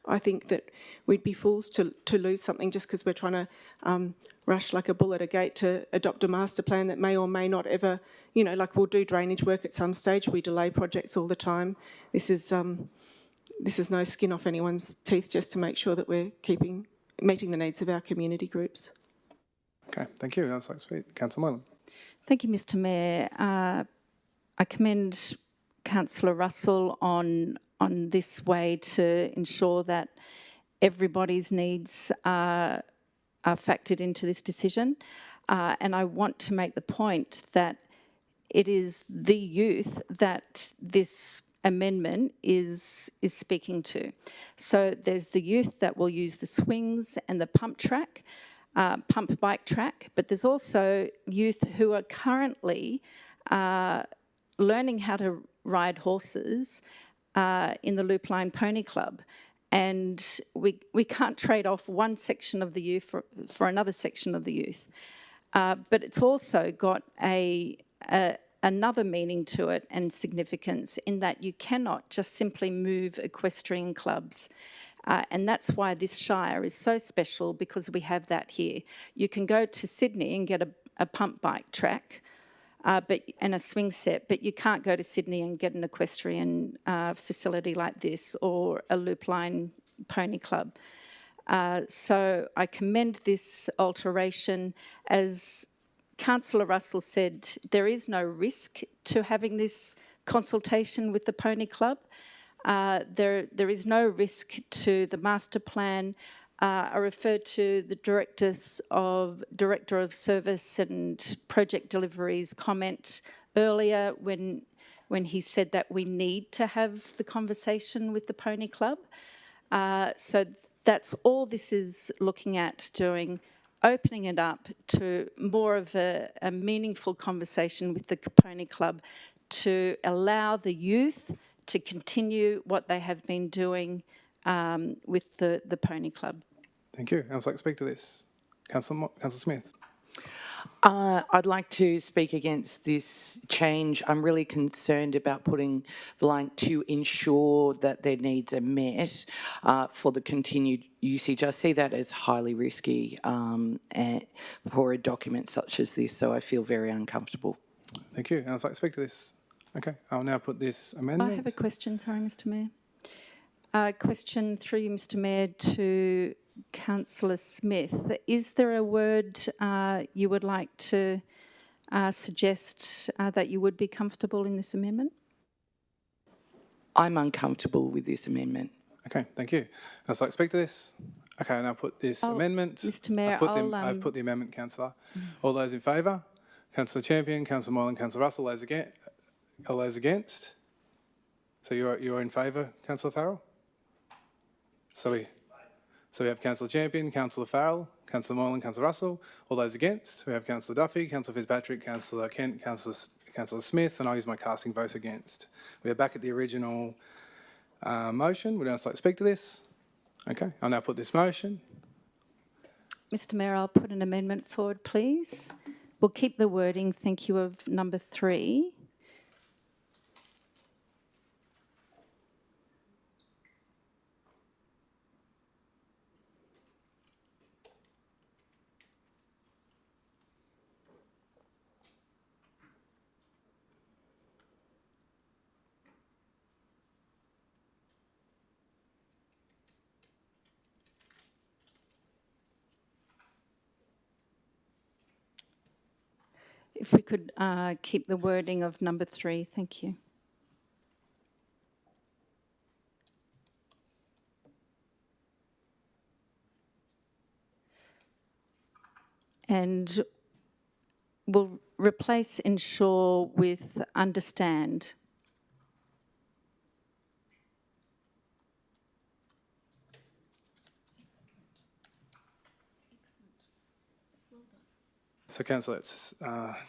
I think that we'd be fools to lose something just because we're trying to rush like a bull at a gate to adopt a master plan that may or may not ever, you know, like we'll do drainage work at some stage. We delay projects all the time. This is no skin off anyone's teeth, just to make sure that we're meeting the needs of our community groups. Okay, thank you. That's like sweet. Councillor Moylan. Thank you, Mr Mayor. I commend Councillor Russell on this way to ensure that everybody's needs are factored into this decision. And I want to make the point that it is the youth that this amendment is speaking to. So there's the youth that will use the swings and the pump bike track, but there's also youth who are currently learning how to ride horses in the Loop Line Pony Club. And we can't trade off one section of the youth for another section of the youth. But it's also got another meaning to it and significance in that you cannot just simply move equestrian clubs. And that's why this Shire is so special, because we have that here. You can go to Sydney and get a pump bike track and a swing set, but you can't go to Sydney and get an equestrian facility like this or a Loop Line Pony Club. So I commend this alteration. As Councillor Russell said, there is no risk to having this consultation with the Pony Club. There is no risk to the master plan. I referred to the Director of Service and Project Delivery's comment earlier when he said that we need to have the conversation with the Pony Club. So that's all this is looking at doing, opening it up to more of a meaningful conversation with the Pony Club to allow the youth to continue what they have been doing with the Pony Club. Thank you. I would like to speak to this. Councillor Smith. I'd like to speak against this change. I'm really concerned about putting the line to ensure that their needs are met for the continued usage. I see that as highly risky for a document such as this, so I feel very uncomfortable. Thank you. I would like to speak to this. Okay, I'll now put this amendment. I have a question, sorry, Mr Mayor. Question through you, Mr Mayor, to Councillor Smith. Is there a word you would like to suggest that you would be comfortable in this amendment? I'm uncomfortable with this amendment. Okay, thank you. I'd like to speak to this. Okay, and I'll put this amendment. Mr Mayor, I've put the amendment, Councillor. All those in favour? Councillor Champion, Councillor Moylan, Councillor Russell. All those against? So you're in favour, Councillor Farrell? So we have Councillor Champion, Councillor Farrell, Councillor Moylan, Councillor Russell. All those against? We have Councillor Duffy, Councillor Fitzpatrick, Councillor Kent, Councillor Smith, and I use my casting votes against. We are back at the original motion. Would anyone like to speak to this? Okay, I'll now put this motion. Mr Mayor, I'll put an amendment forward, please. We'll keep the wording, thank you, of number 3. If we could keep the wording of number 3, thank you. And we'll replace ensure with understand. So councillor, let's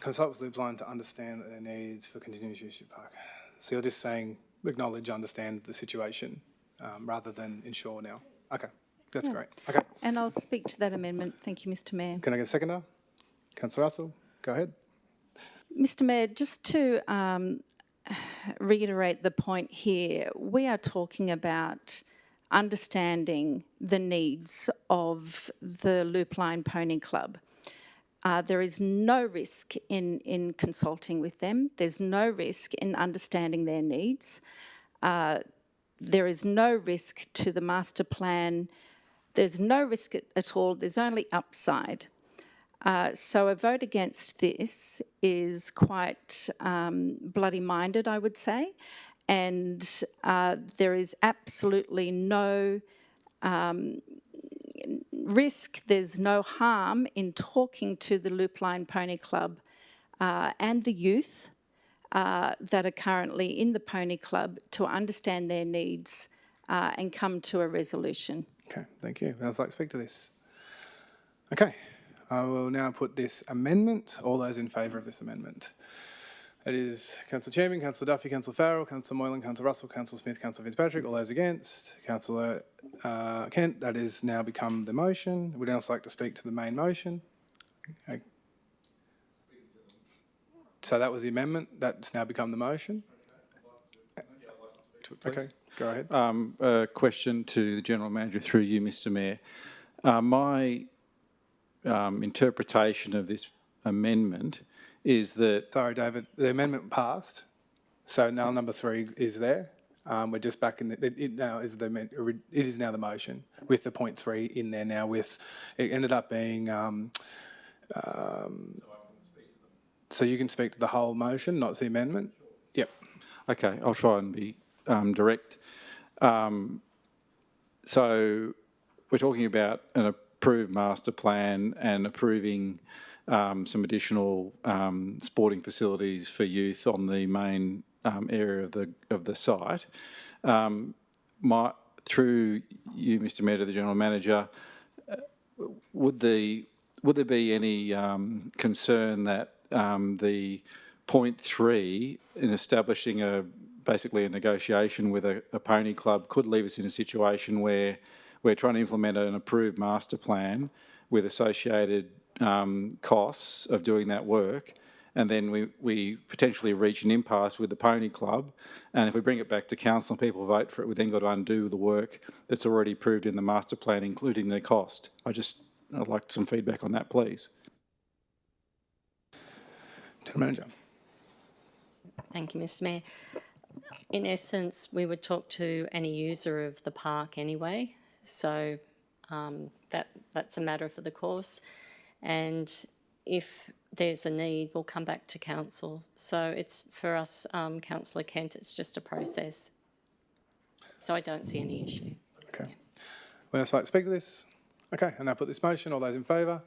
consult with Loopline to understand their needs for continuous use of park. So you're just saying acknowledge, understand the situation rather than ensure now. Okay, that's great. Okay, And I'll speak to that amendment. Thank you, Mr Mayor. can I get a seconder? Councillor Russell, go ahead. Mr Mayor, just to reiterate the point here, we are talking about understanding the needs of the Loop Line Pony Club. There is no risk in consulting with them. There's no risk in understanding their needs. There is no risk to the master plan. There's no risk at all. There's only upside. So a vote against this is quite bloody-minded, I would say, and there is absolutely no risk, there's no harm in talking to the Loop Line Pony Club and the youth that are currently in the Pony Club to understand their needs and come to a resolution. Okay, thank you. I'd like to speak to this. Okay, I will now put this amendment. All those in favour of this amendment. That is Councillor Champion, Councillor Duffy, Councillor Farrell, Councillor Moylan, Councillor Russell, Councillor Smith, Councillor Fitzpatrick. All those against. Councillor Kent, that has now become the motion. Would else like to speak to the main motion? Okay. So that was the amendment. That's now become the motion. Okay, go ahead. A question to the General Manager through you, Mr Mayor. My interpretation of this amendment is that... Sorry, David, the amendment passed, so now number 3 is there. We're just back in it is now the motion with the point 3 in there now. With it ended up being so you can speak to the whole motion, not the amendment. Yep. Okay, I'll try and be direct. So we're talking about an approved master plan and approving some additional sporting facilities for youth on the main area of the site. Through you, Mr Mayor, to the General Manager, would there be any concern that the point 3 in establishing basically a negotiation with a pony club could leave us in a situation where we're trying to implement an approved master plan with associated costs of doing that work, and then we potentially reach an impasse with the pony club, and if we bring it back to council and people vote for it, we then got to undo the work that's already approved in the master plan, including the cost. I'd like some feedback on that, please. General Manager. Thank you, Mr Mayor. In essence, we would talk to any user of the park anyway, so that's a matter for the course. And if there's a need, we'll come back to council. So it's for us, Councillor Kent, it's just a process. So I don't see any issue. Okay. Would else like to speak to this? Okay, and I put this motion. All those in favour?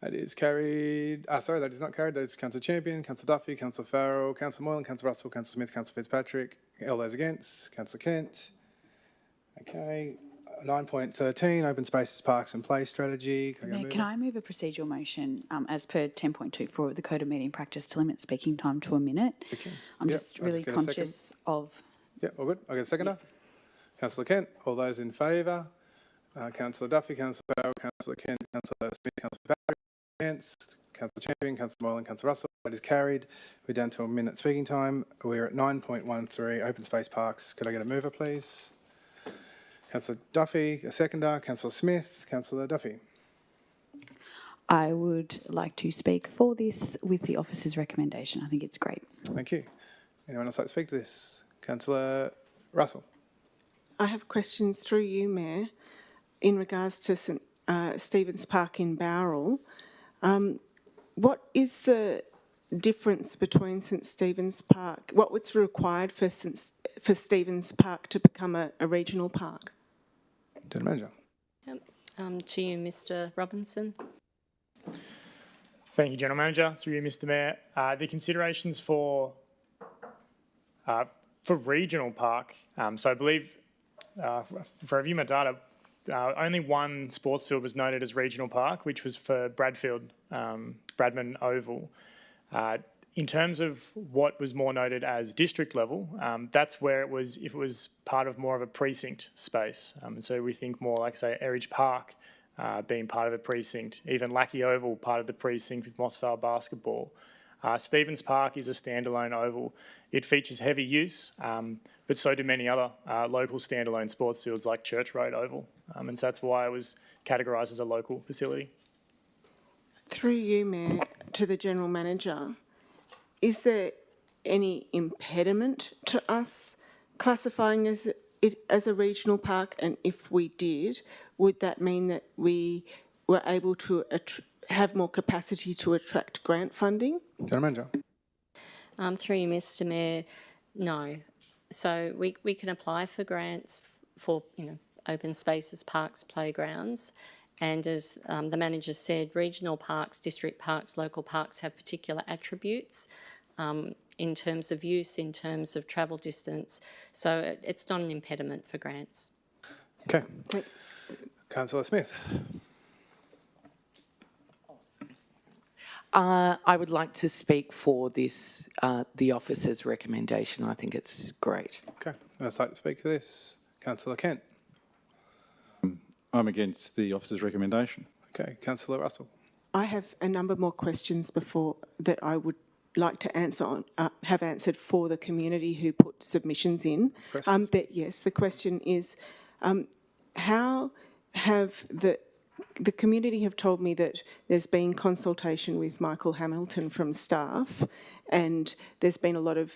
That is carried. Sorry, that is not carried. That is Councillor Champion, Councillor Duffy, Councillor Farrell, Councillor Moylan, Councillor Russell, Councillor Smith, Councillor Fitzpatrick. All those against? Councillor Kent. Okay. 9.13, Open Spaces, Parks and Play Strategy. Can I move a procedural motion as per 10.24 of the Code of Meeting Practice to limit speaking time to a minute? I'm just really conscious of... Yeah, all good. I'll get a seconder. Yep. Councillor Kent, all those in favour? Councillor Duffy, Councillor Farrell, Councillor Kent, Councillor Smith, Councillor Patrick, against. Councillor Champion, Councillor Moylan, Councillor Russell. That is carried. We're down to a minute speaking time. We're at 9.13, Open Space Parks. Could I get a mover, please? Councillor Duffy, a seconder. Councillor Smith, Councillor Duffy. I would like to speak for this with the officer's recommendation. I think it's great. Thank you. Anyone else like to speak to this? Councillor Russell. I have questions through you, Mayor, in regards to St Stephen's Park in Bowral. What is the difference between St Stephen's Park? What was required for Stephen's Park to become a regional park? General Manager. Yep. To you, Mr Robinson. Thank you, General Manager. Through you, Mr Mayor. The considerations for regional park, so I believe, if I review my data, only one sports field was noted as regional park, which was for Bradfield, Bradman Oval. In terms of what was more noted as district level, that's where it was, if it was part of more of a precinct space. So we think more like, say, Erridge Park being part of a precinct, even Lackey Oval part of the precinct with Moss Vale Basketball. Stevens Park is a standalone oval. It features heavy use, but so do many other local standalone sports fields like Church Road Oval. And so that's why it was categorised as a local facility. Through you, Mayor, to the General Manager, is there any impediment to us classifying it as a regional park? And if we did, would that mean that we were able to have more capacity to attract grant funding? General Manager. Through you, Mr. Mayor, no. So we can apply for grants for, open spaces, parks, playgrounds. And as the manager said, regional parks, district parks, local parks have particular attributes in terms of use, in terms of travel distance. So it's not an impediment for grants. Okay. Councillor Smith. I would like to speak for this, the officer's recommendation. I think it's great. Okay. I'd like to speak for this. Councillor Kent. I'm against the officer's recommendation. Okay. Councillor Russell. I have a number more questions before that I would like to answer on, have answered for the community who put submissions in. Yes, the question is, how have the community have told me that there's been consultation with Michael Hamilton from staff, and there's been a lot of,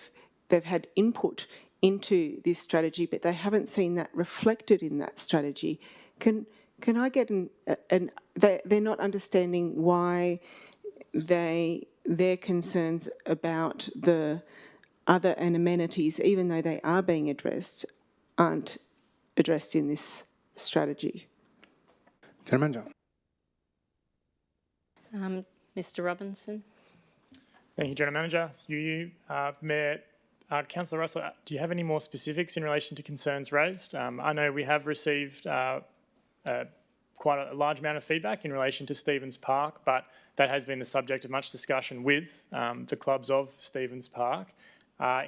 they've had input into this strategy, but they haven't seen that reflected in that strategy. Can I get they're not understanding why their concerns about the other amenities, even though they are being addressed, aren't addressed in this strategy? General Manager. Mr. Robinson. Thank you, General Manager. Mayor, Councillor Russell, do you have any more specifics in relation to concerns raised? I know we have received quite a large amount of feedback in relation to Stevens Park, but that has been the subject of much discussion with the clubs of Stevens Park.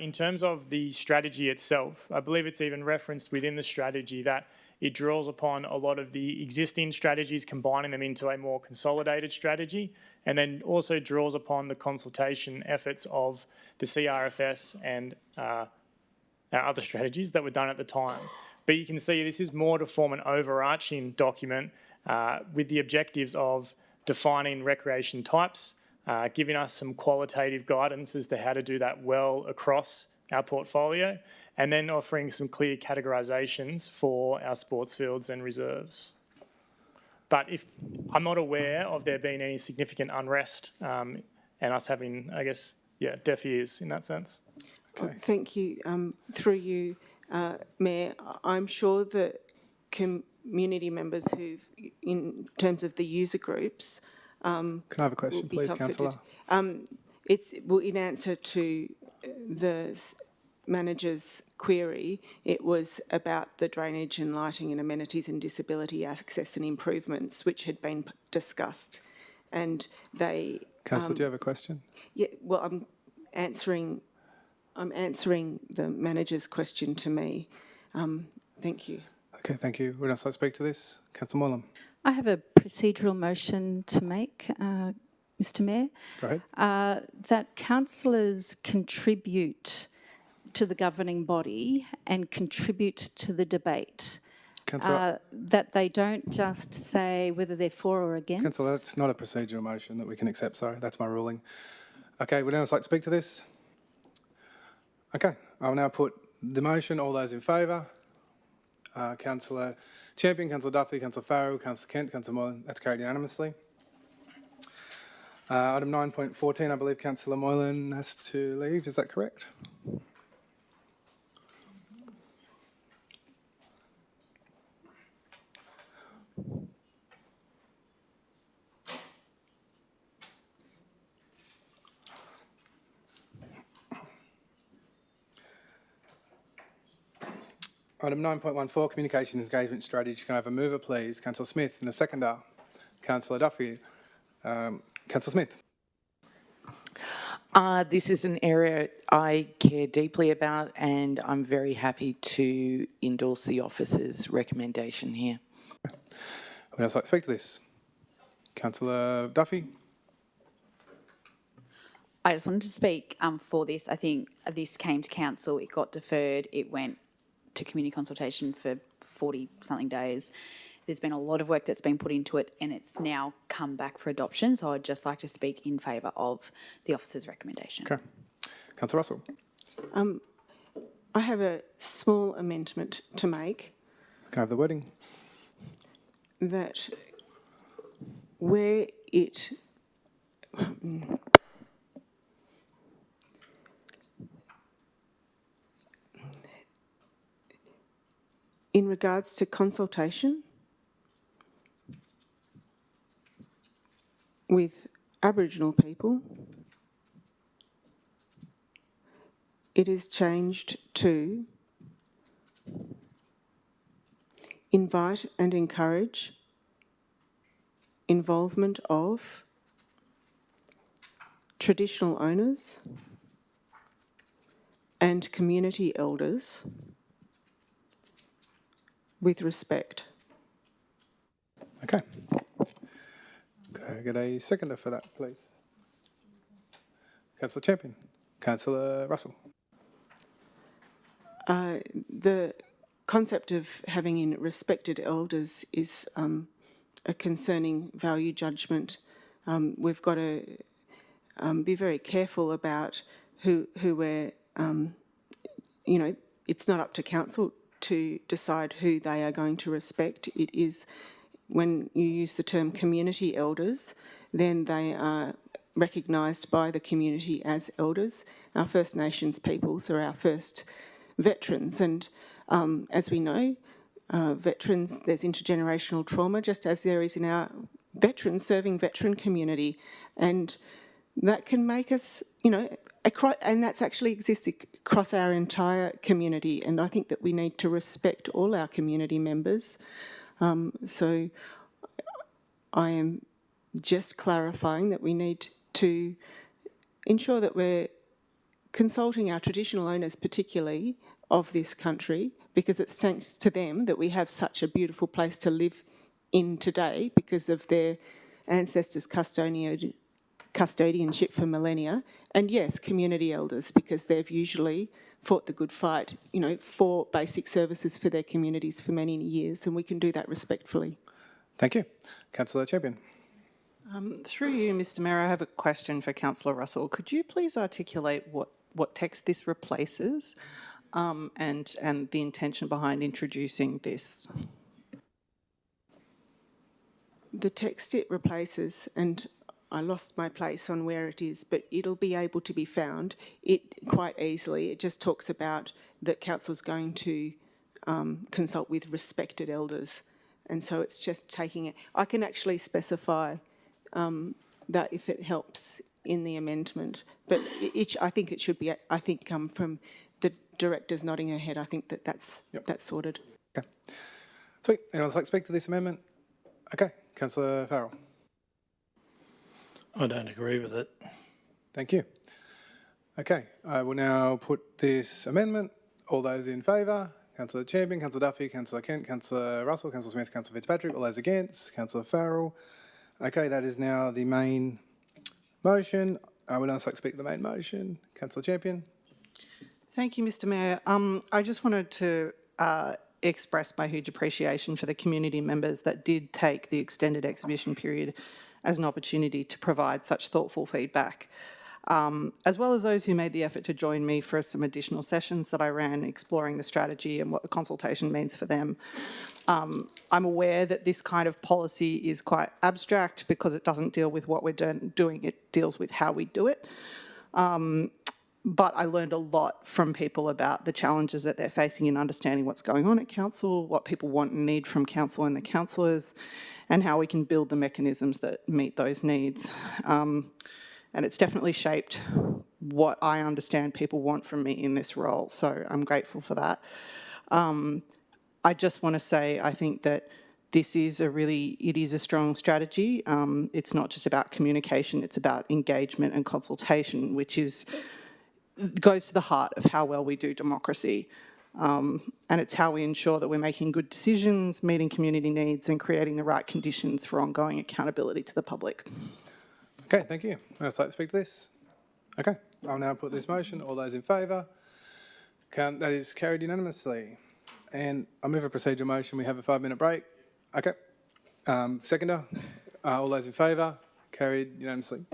In terms of the strategy itself, I believe it's even referenced within the strategy that it draws upon a lot of the existing strategies, combining them into a more consolidated strategy, and then also draws upon the consultation efforts of the CRFS and other strategies that were done at the time. But you can see this is more to form an overarching document with the objectives of defining recreation types, giving us some qualitative guidance as to how to do that well across our portfolio, and then offering some clear categorisations for our sports fields and reserves. But if I'm not aware of there being any significant unrest and us having, I guess, deaf ears in that sense. Okay. Thank you. Through you, Mayor, I'm sure that community members who've, in terms of the user groups, can I have a question, please, Councillor? It's in answer to the manager's query. It was about the drainage and lighting and amenities and disability access and improvements, which had been discussed, and they. Councillor, do you have a question? Yeah. Well, I'm answering the manager's question to me. Thank you. Okay, thank you. Would else like to speak to this? Councillor Moylan. I have a procedural motion to make, Mr. Mayor. Go ahead. That councillors contribute to the governing body and contribute to the debate. Councillor. That they don't just say whether they're for or against. Councillor, that's not a procedural motion that we can accept, sorry. That's my ruling. Okay, would else like to speak to this? Okay, I will now put the motion. All those in favour? Councillor Champion, Councillor Duffy, Councillor Farrell, Councillor Kent, Councillor Moylan. That's carried unanimously. Item 9.14, I believe Councillor Moylan has to leave. Is that correct? Item 9.14, Communication Engagement Strategy. Can I have a mover, please? Councillor Smith, and a seconder. Councillor Duffy. Councillor Smith. This is an area I care deeply about, and I'm very happy to endorse the officer's recommendation here. Would else like to speak to this? Councillor Duffy. I just wanted to speak for this. I think this came to council, it got deferred, it went to community consultation for 40-something days. There's been a lot of work that's been put into it and it's now come back for adoption. So I'd just like to speak in favour of the officer's recommendation. Okay. Councillor Russell. I have a small amendment to make. Can I have the wording? That where it in regards to consultation with Aboriginal people, it is changed to invite and encourage involvement of traditional owners and community elders with respect. Okay. Can I get a seconder for that, please? Councillor Champion. Councillor Russell. The concept of having in respected elders is a concerning value judgment. We've got to be very careful about who we're, it's not up to council to decide who they are going to respect. It is, when you use the term community elders, then they are recognised by the community as elders. Our First Nations peoples are our first veterans, and as we know, veterans, there's intergenerational trauma, just as there is in our veterans serving veteran community, and that can make us, and that's actually existed across our entire community, and I think that we need to respect all our community members. So I am just clarifying that we need to ensure that we're consulting our traditional owners, particularly of this country, because it's thanks to them that we have such a beautiful place to live in today because of their ancestors' custodianship for millennia. And yes, community elders, because they've usually fought the good fight, for basic services for their communities for many years, and we can do that respectfully. Thank you. Councillor Champion. Through you, Mr Mayor, I have a question for Councillor Russell. Could you please articulate what text this replaces and the intention behind introducing this? The text it replaces, and I lost my place on where it is, but it'll be able to be found quite easily. It just talks about that council's going to consult with respected elders. And so it's just taking it. I can actually specify that if it helps in the amendment, but I think it should be, from the directors nodding her head, I think that's sorted. Okay. Sweet. Anyone else like to speak to this amendment? Okay. Councillor Farrell. I don't agree with it. Thank you. Okay, I will now put this amendment. All those in favour? Councillor Champion, Councillor Duffy, Councillor Kent, Councillor Russell, Councillor Smith, Councillor Fitzpatrick. All those against? Councillor Farrell. Okay, that is now the main motion. I would also like to speak to the main motion. Councillor Champion. Thank you, Mr Mayor. I just wanted to express my huge appreciation for the community members that did take the extended exhibition period as an opportunity to provide such thoughtful feedback, as well as those who made the effort to join me for some additional sessions that I ran exploring the strategy and what the consultation means for them. I'm aware that this kind of policy is quite abstract because it doesn't deal with what we're doing, it deals with how we do it. But I learned a lot from people about the challenges that they're facing in understanding what's going on at council, what people want and need from council and the councillors, and how we can build the mechanisms that meet those needs. And it's definitely shaped what I understand people want from me in this role, so I'm grateful for that. I just want to say, I think that this is it is a strong strategy. It's not just about communication, it's about engagement and consultation, which goes to the heart of how well we do democracy. And it's how we ensure that we're making good decisions, meeting community needs and creating the right conditions for ongoing accountability to the public. Okay, thank you. I'd like to speak to this. Okay, I'll now put this motion. All those in favour? That is carried unanimously. And I move a procedural motion. We have a 5-minute break. Okay. Seconder? All those in favour? Carried unanimously.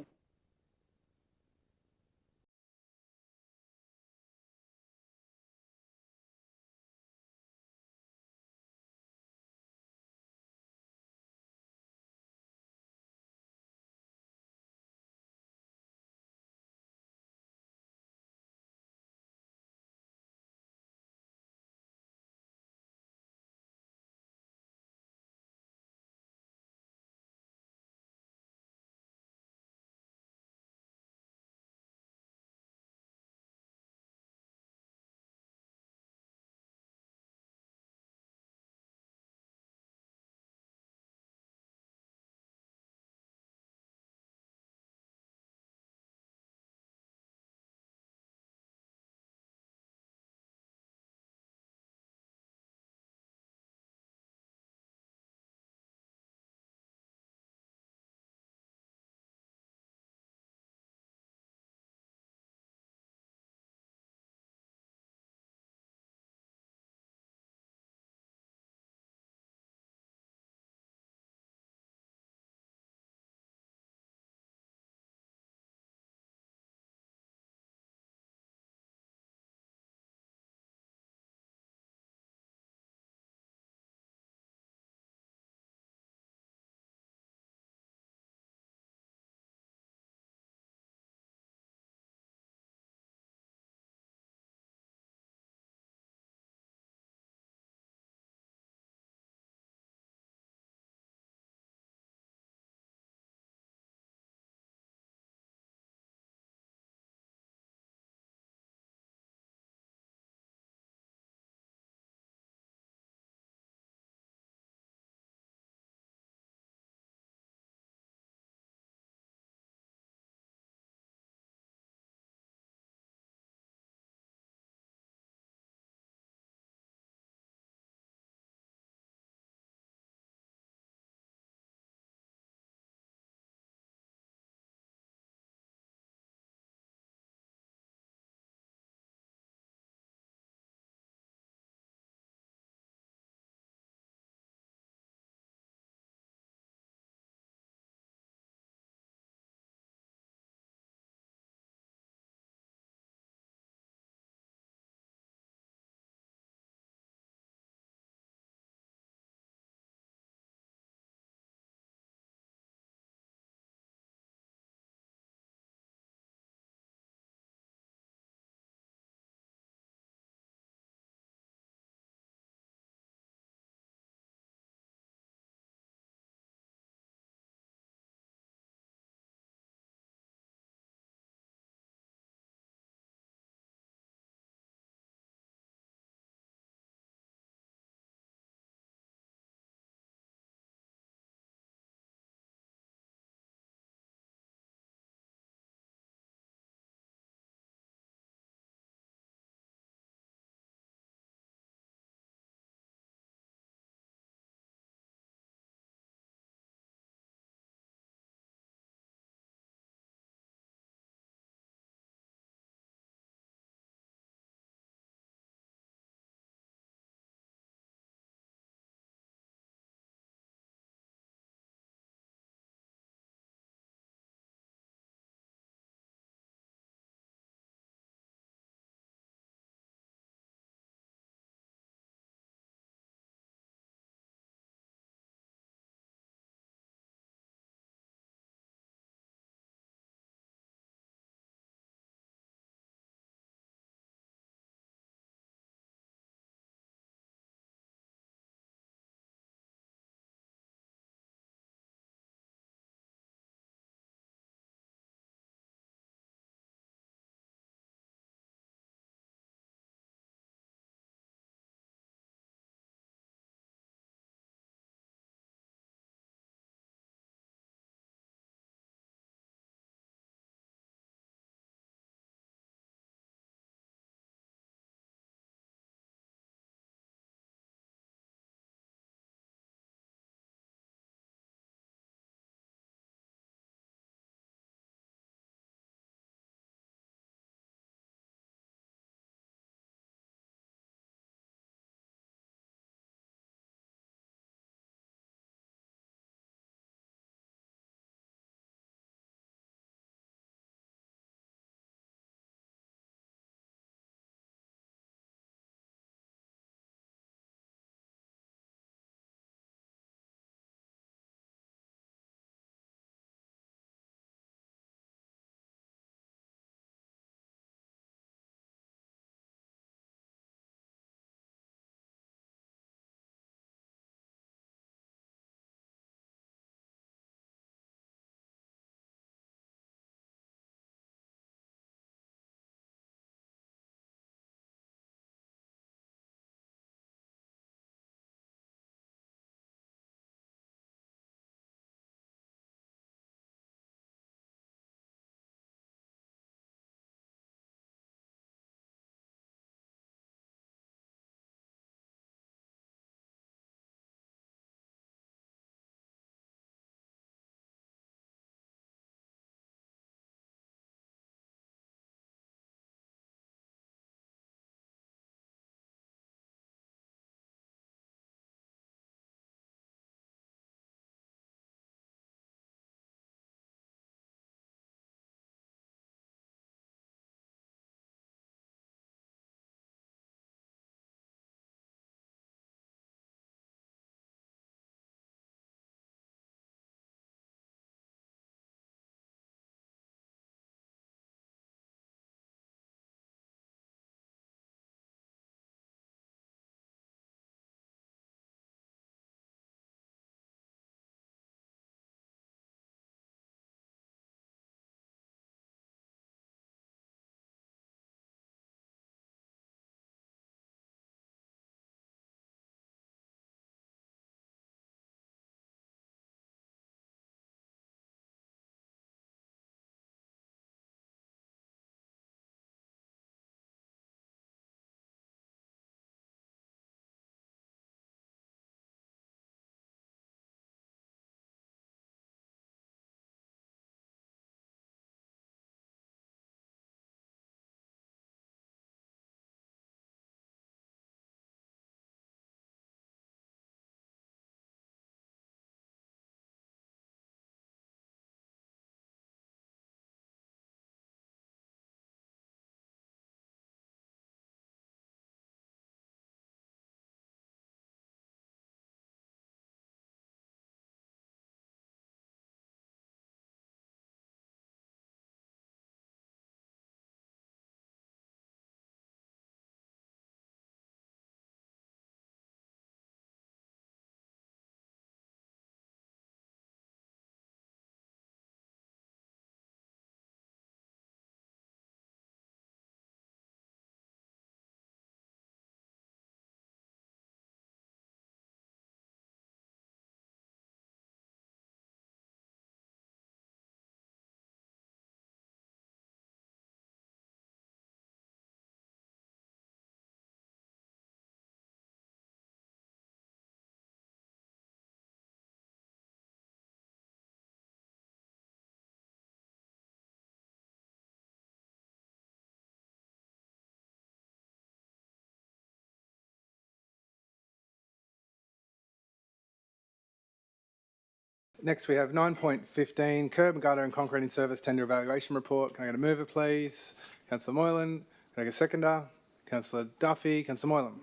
Next, we have 9.15, Curb and Gutter and Concreting Service Tender Evaluation Report. Can I get a mover, please? Councillor Moylan. Can I get a seconder? Councillor Duffy. Councillor Moylan.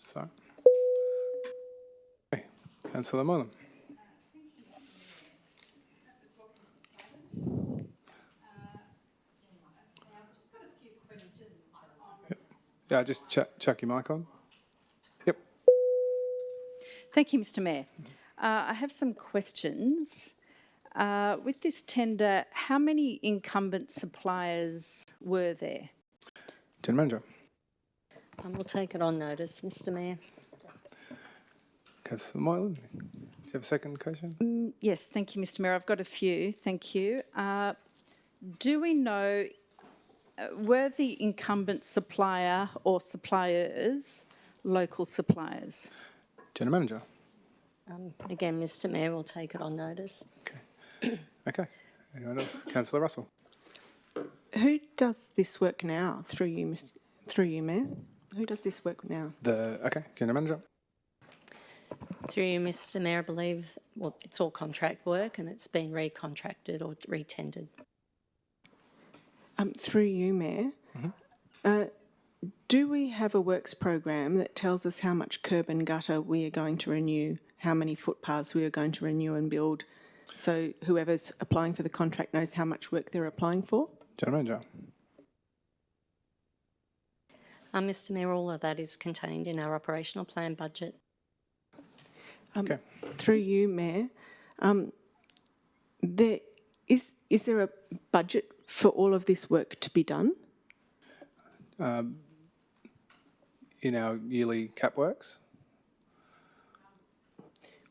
Sorry. Okay. Councillor Moylan. Yeah, just chuck your mic on. Yep. Thank you, Mr Mayor. I have some questions. With this tender, how many incumbent suppliers were there? General Manager. We'll take it on notice, Mr Mayor. Councillor Moylan, do you have a second question? Yes, thank you, Mr Mayor. I've got a few. Thank you. Do we know, were the incumbent supplier or suppliers local suppliers? General Manager. Again, Mr Mayor, we'll take it on notice. Okay. Anyone else? Councillor Russell. Who does this work now? Through you, Mayor. Who does this work now? Okay, General Manager. Through you, Mr Mayor, I believe, well, it's all contract work and it's been recontracted or retendered. Through you, Mayor. Do we have a works program that tells us how much curb and gutter we are going to renew, how many footpaths we are going to renew and build, so whoever's applying for the contract knows how much work they're applying for? General Manager. Mr Mayor, all of that is contained in our operational plan budget. Okay. Through you, Mayor, is there a budget for all of this work to be done? In our yearly cap works?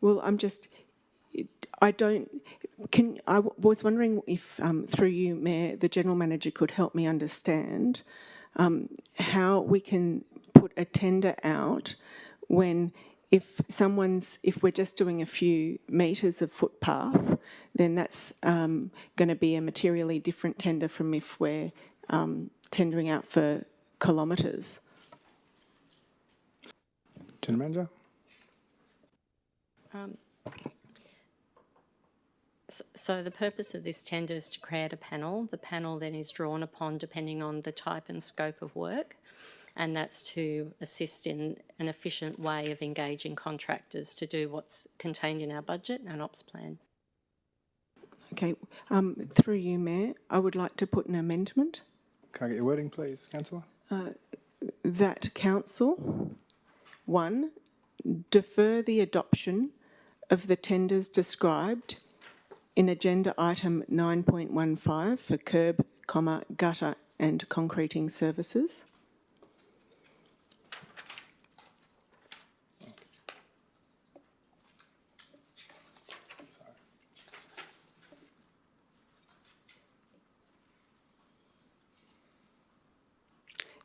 Well, I was wondering if, through you, Mayor, the General Manager could help me understand how we can put a tender out when if we're just doing a few metres of footpath, then that's going to be a materially different tender from if we're tendering out for kilometres. General Manager. So the purpose of this tender is to create a panel. The panel then is drawn upon depending on the type and scope of work, and that's to assist in an efficient way of engaging contractors to do what's contained in our budget and ops plan. Okay, through you, Mayor, I would like to put an amendment. Can I get your wording, please, Councillor? That Council, 1, defer the adoption of the tenders described in agenda item 9.15 for curb, gutter and concreting services.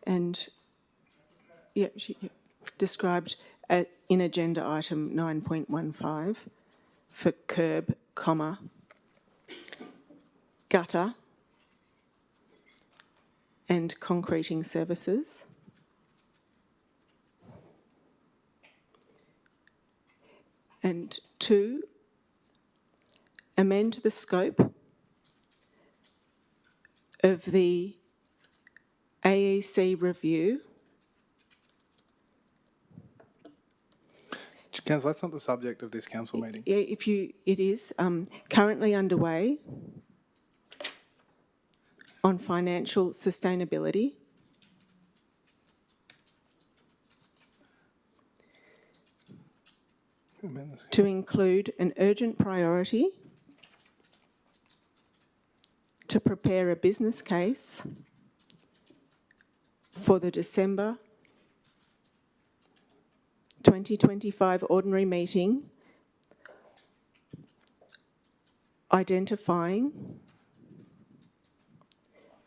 And described in agenda item 9.15 for curb, gutter and concreting services. And 2, amend the scope of the AEC review. Councillor, that's not the subject of this council meeting. Yeah, it is currently underway on financial sustainability. To include an urgent priority to prepare a business case for the December 2025 ordinary meeting, identifying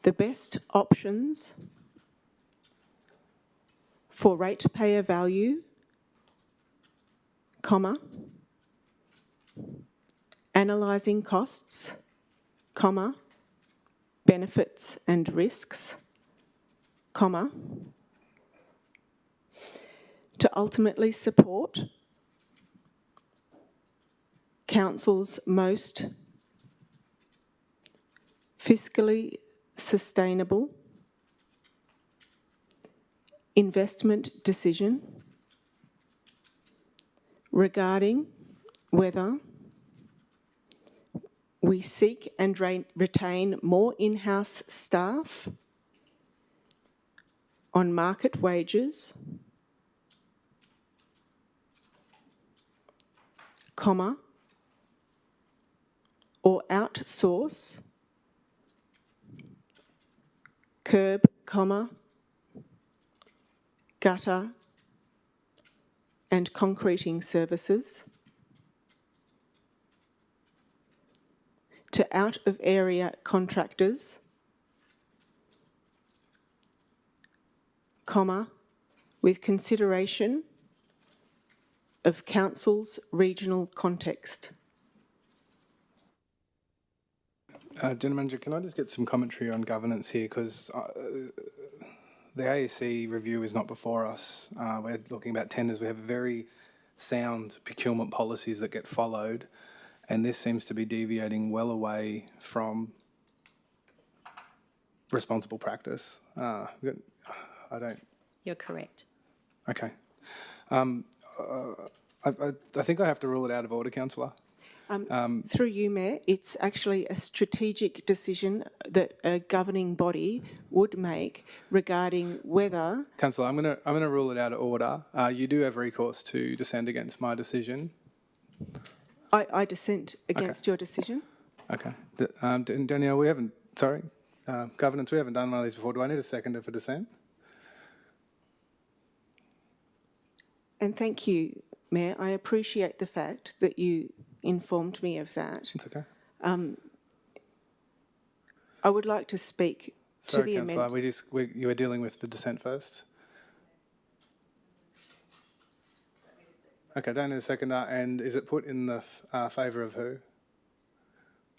the best options for ratepayer value, analysing costs, benefits and risks, comma, to ultimately support council's most fiscally sustainable investment decision regarding whether we seek and retain more in-house staff on market wages, comma, or outsource curb, comma, gutter and concreting services to out-of-area contractors, comma, with consideration of council's regional context. General Manager, can I just get some commentary on governance here? Because the AEC review is not before us. We're looking about tenders. We have very sound procurement policies that get followed, and this seems to be deviating well away from responsible practice. I don't... You're correct. Okay. I think I have to rule it out of order, Councillor. Through you, Mayor, it's actually a strategic decision that a governing body would make regarding whether... Councillor, I'm gonna rule it out of order. You do have recourse to dissent against my decision. I dissent against your decision. Okay. Danielle, we haven't... Sorry. Governance, we haven't done one of these before. Do I need a seconder for dissent? And thank you, Mayor. I appreciate the fact that you informed me of that. It's okay. I would like to speak to the Councillor, amendment. you were dealing with the dissent first. Okay, don't need a seconder. And is it put in the favour of who?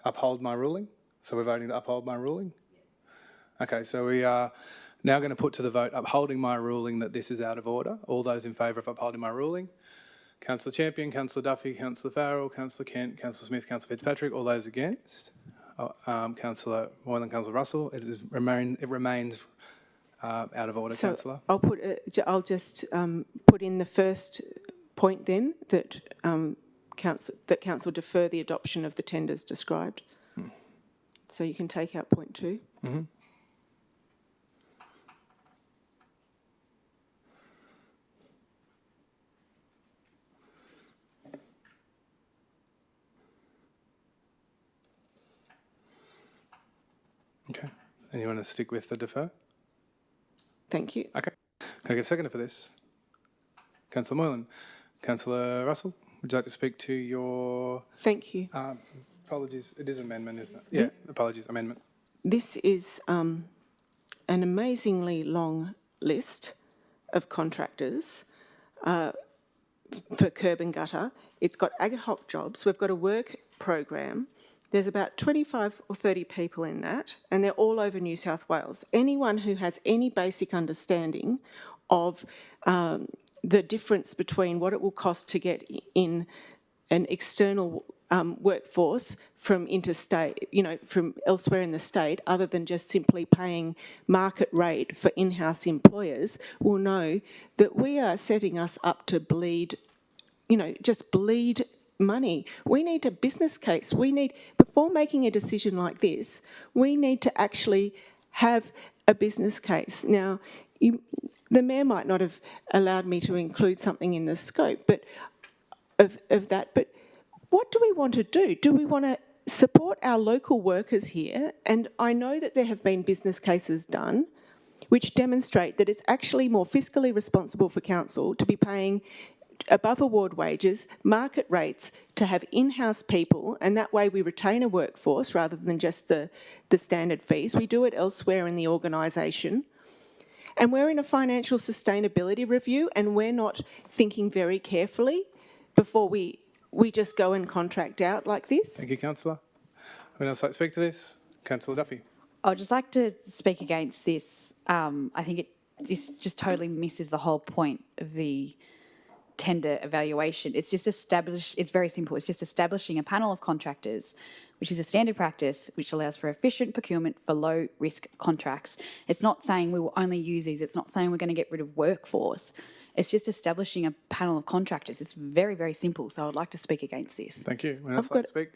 Uphold my ruling? So we're voting to uphold my ruling? Okay, so we are now going to put to the vote upholding my ruling that this is out of order. All those in favour of upholding my ruling? Councillor Champion, Councillor Duffy, Councillor Farrell, Councillor Kent, Councillor Smith, Councillor Fitzpatrick. All those against? Councillor Moylan, Councillor Russell. It remains out of order, So Councillor. I'll just put in the first point then that council defer the adoption of the tenders described. So you can take out point 2. Mm-hmm. Okay. And you want to stick with the defer? Thank you. Okay. Can I get a seconder for this? Councillor Moylan. Councillor Russell, would you like to speak to your... Thank you. Apologies, it is an amendment, isn't it? Yeah, apologies, amendment. This is an amazingly long list of contractors for curb and gutter. It's got ad hoc jobs. We've got a work program. There's about 25 or 30 people in that, and they're all over New South Wales. Anyone who has any basic understanding of the difference between what it will cost to get in an external workforce from interstate, from elsewhere in the state, other than just simply paying market rate for in-house employers, will know that we are setting us up to bleed, just bleed money. We need a business case. Before making a decision like this, we need to actually have a business case. Now, the Mayor might not have allowed me to include something in the scope of that, but what do we want to do? Do we want to support our local workers here? And I know that there have been business cases done which demonstrate that it's actually more fiscally responsible for council to be paying above award wages, market rates, to have in-house people, and that way we retain a workforce rather than just the standard fees. We do it elsewhere in the organisation. And we're in a financial sustainability review, and we're not thinking very carefully before we just go and contract out like this. Thank you, Councillor. Anyone else like to speak to this? Councillor Duffy. I'd just like to speak against this. I think this just totally misses the whole point of the tender evaluation. It's just it's very simple. It's just establishing a panel of contractors, which is a standard practice, which allows for efficient procurement for low risk contracts. It's not saying we will only use these. It's not saying we're going to get rid of workforce. It's just establishing a panel of contractors. It's very, very simple. So I'd like to speak against this. Thank you. Anyone else I've like got to speak?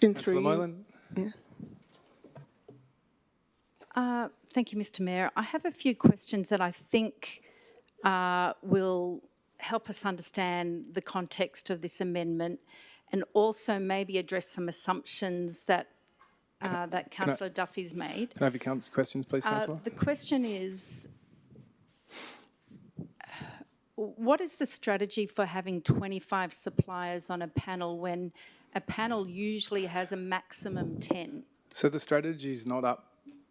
Been Councillor through Moylan? Yeah. Thank you, Mr. Mayor. I have a few questions that I think will help us understand the context of this amendment and also maybe address some assumptions that that Councillor Duffy's made. Can I have your questions, please, Councillor? The question is, what is the strategy for having 25 suppliers on a panel when a panel usually has a maximum 10? So the strategy is not up.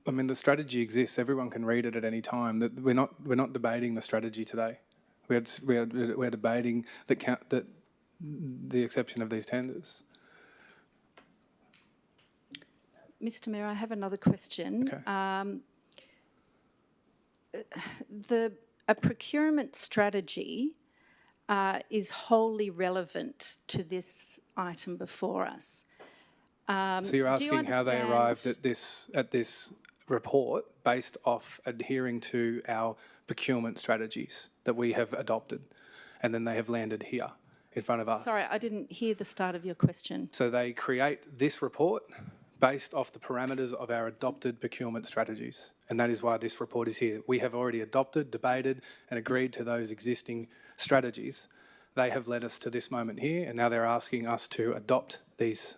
I mean, the strategy exists. Everyone can read it at any time. That we're not debating the strategy today. We're debating the exception of these tenders. Mr. Mayor, I have another question. Okay. A procurement strategy is wholly relevant to this item before us. So you're asking how they arrived at this report based off adhering to our procurement strategies that we have adopted, and then they have landed here in front of us. Sorry, I didn't hear the start of your question. So they create this report based off the parameters of our adopted procurement strategies, and that is why this report is here. We have already adopted, debated, and agreed to those existing strategies. They have led us to this moment here, and now they're asking us to adopt these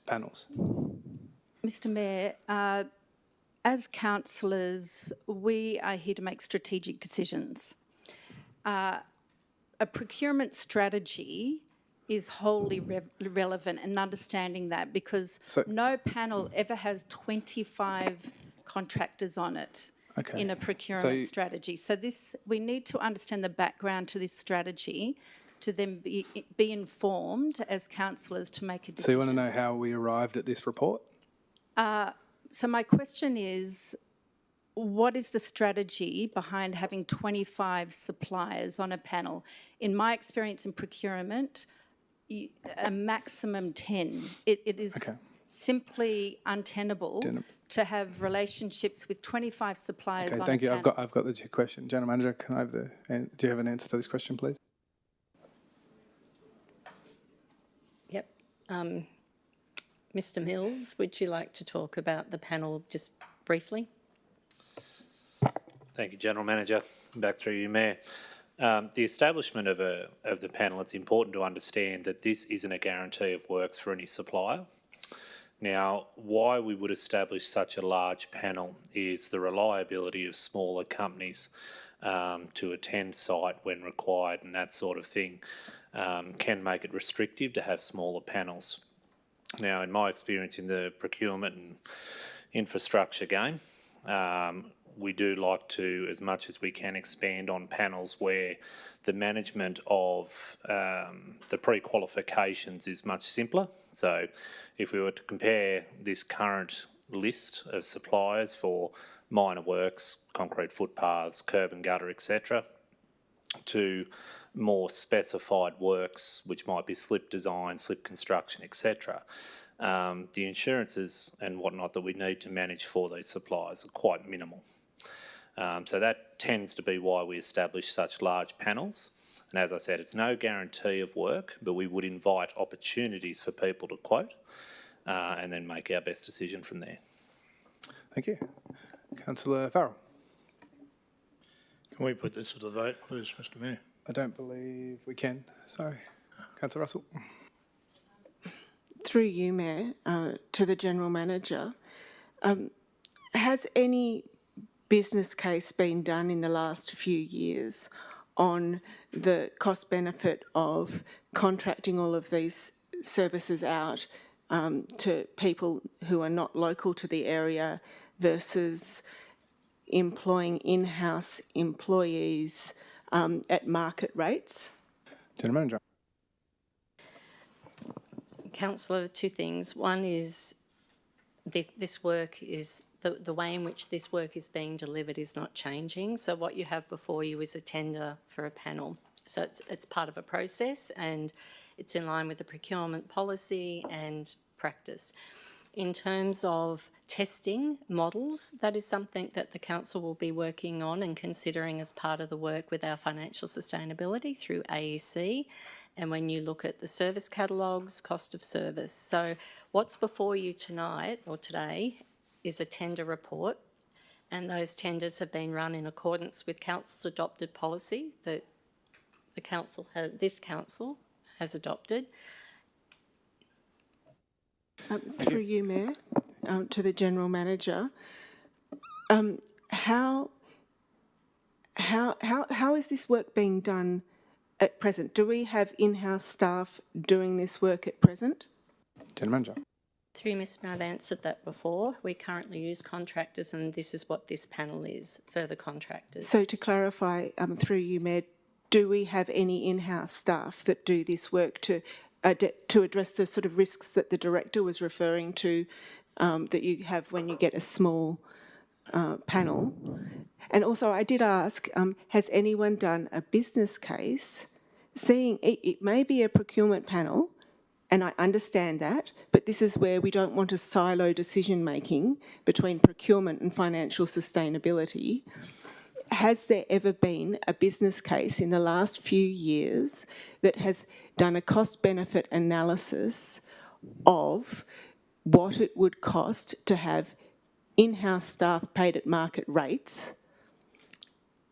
panels. Mr. Mayor, as councillors, we are here to make strategic decisions. A procurement strategy is wholly relevant, and understanding that, because no panel ever has 25 contractors on it in a procurement strategy. So we need to understand the background to this strategy to then be informed as councillors to make a decision. So you want to know how we arrived at this report? So my question is, what is the strategy behind having 25 suppliers on a panel? In my experience in procurement, a maximum 10. It is simply untenable to have relationships with 25 suppliers on a thank you. panel. I've got the question. General Manager, can I have do you have an answer to this question, please? Yep. Mr. Mills, would you like to talk about the panel just briefly? Thank you, General Manager. Back through you, Mayor. The establishment of the panel, it's important to understand that this isn't a guarantee of works for any supplier. Now, why we would establish such a large panel is the reliability of smaller companies to attend site when required, and that sort of thing can make it restrictive to have smaller panels. Now, in my experience in the procurement and infrastructure game, we do like to, as much as we can, expand on panels where the management of the pre-qualifications is much simpler. So if we were to compare this current list of suppliers for minor works, concrete footpaths, curb and gutter, etc., to more specified works, which might be slip design, slip construction, etc., the insurances and whatnot that we need to manage for these suppliers are quite minimal. So that tends to be why we establish such large panels. And as I said, it's no guarantee of work, but we would invite opportunities for people to quote and then make our best decision from there. Thank you. Councillor Farrell. Can we put this to the vote, please, Mr. Mayor? I don't believe we can. Sorry. Councillor Russell. Through you, Mayor, to the General Manager, has any business case been done in the last few years on the cost benefit of contracting all of these services out to people who are not local to the area versus employing in-house employees at market rates? General Manager. Councillor, two things. One is this work is, the way in which this work is being delivered is not changing. So what you have before you is a tender for a panel. So it's part of a process and it's in line with the procurement policy and practice. In terms of testing models, that is something that the council will be working on and considering as part of the work with our financial sustainability through AEC. And when you look at the service catalogues, cost of service. So what's before you tonight or today is a tender report, and those tenders have been run in accordance with council's adopted policy that this council has adopted. Through you, Mayor, to the General Manager, how is this work being done at present? Do we have in-house staff doing this work at present? General Manager. Through Ms. Mayor, I've answered that before. We currently use contractors and this is what this panel is, further contractors. So to clarify, through you, Mayor, do we have any in-house staff that do this work to address the sort of risks that the director was referring to that you have when you get a small panel? And also I did ask, has anyone done a business case, seeing it may be a procurement panel, and I understand that, but this is where we don't want to silo decision-making between procurement and financial sustainability. Has there ever been a business case in the last few years that has done a cost-benefit analysis of what it would cost to have in-house staff paid at market rates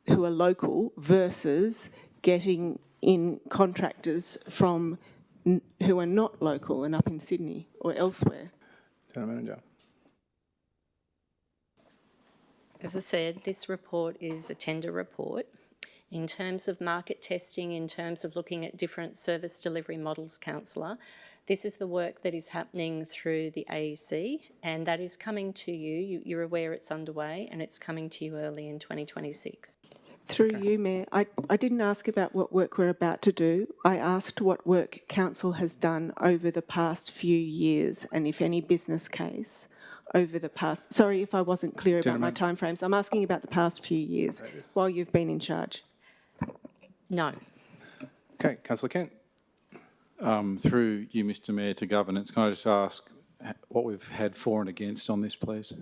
who are local versus getting in contractors from who are not local and up in Sydney or elsewhere? General Manager. As I said, this report is a tender report. In terms of market testing, in terms of looking at different service delivery models, Councillor, this is the work that is happening through the AEC, and that is coming to you. You're aware it's underway and it's coming to you early in 2026. Through you, Mayor, I didn't ask about what work we're about to do. I asked what work Council has done over the past few years and if any business case over the past... Sorry if I wasn't clear about my timeframes. I'm asking about the past few years while you've been in charge. No. Okay, Councillor Kent. Through you, Mr Mayor, to governance, can I just ask what we've had for and against on this, please?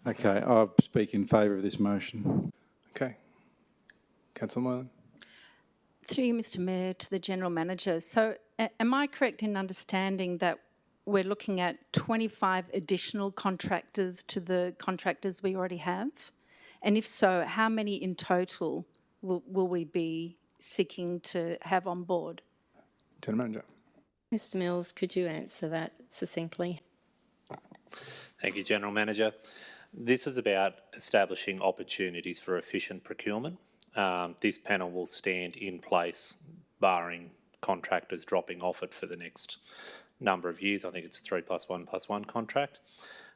Okay, I'll speak in favour of this motion. Okay. Councillor Moylan. Through you, Mr Mayor, to the General Manager. So am I correct in understanding that we're looking at 25 additional contractors to the contractors we already have? And if so, how many in total will we be seeking to have on board? General Manager. Mr Mills, could you answer that succinctly? Thank you, General Manager. This is about establishing opportunities for efficient procurement. This panel will stand in place, barring contractors dropping off it for the next number of years. I think it's 3+1+1 contract.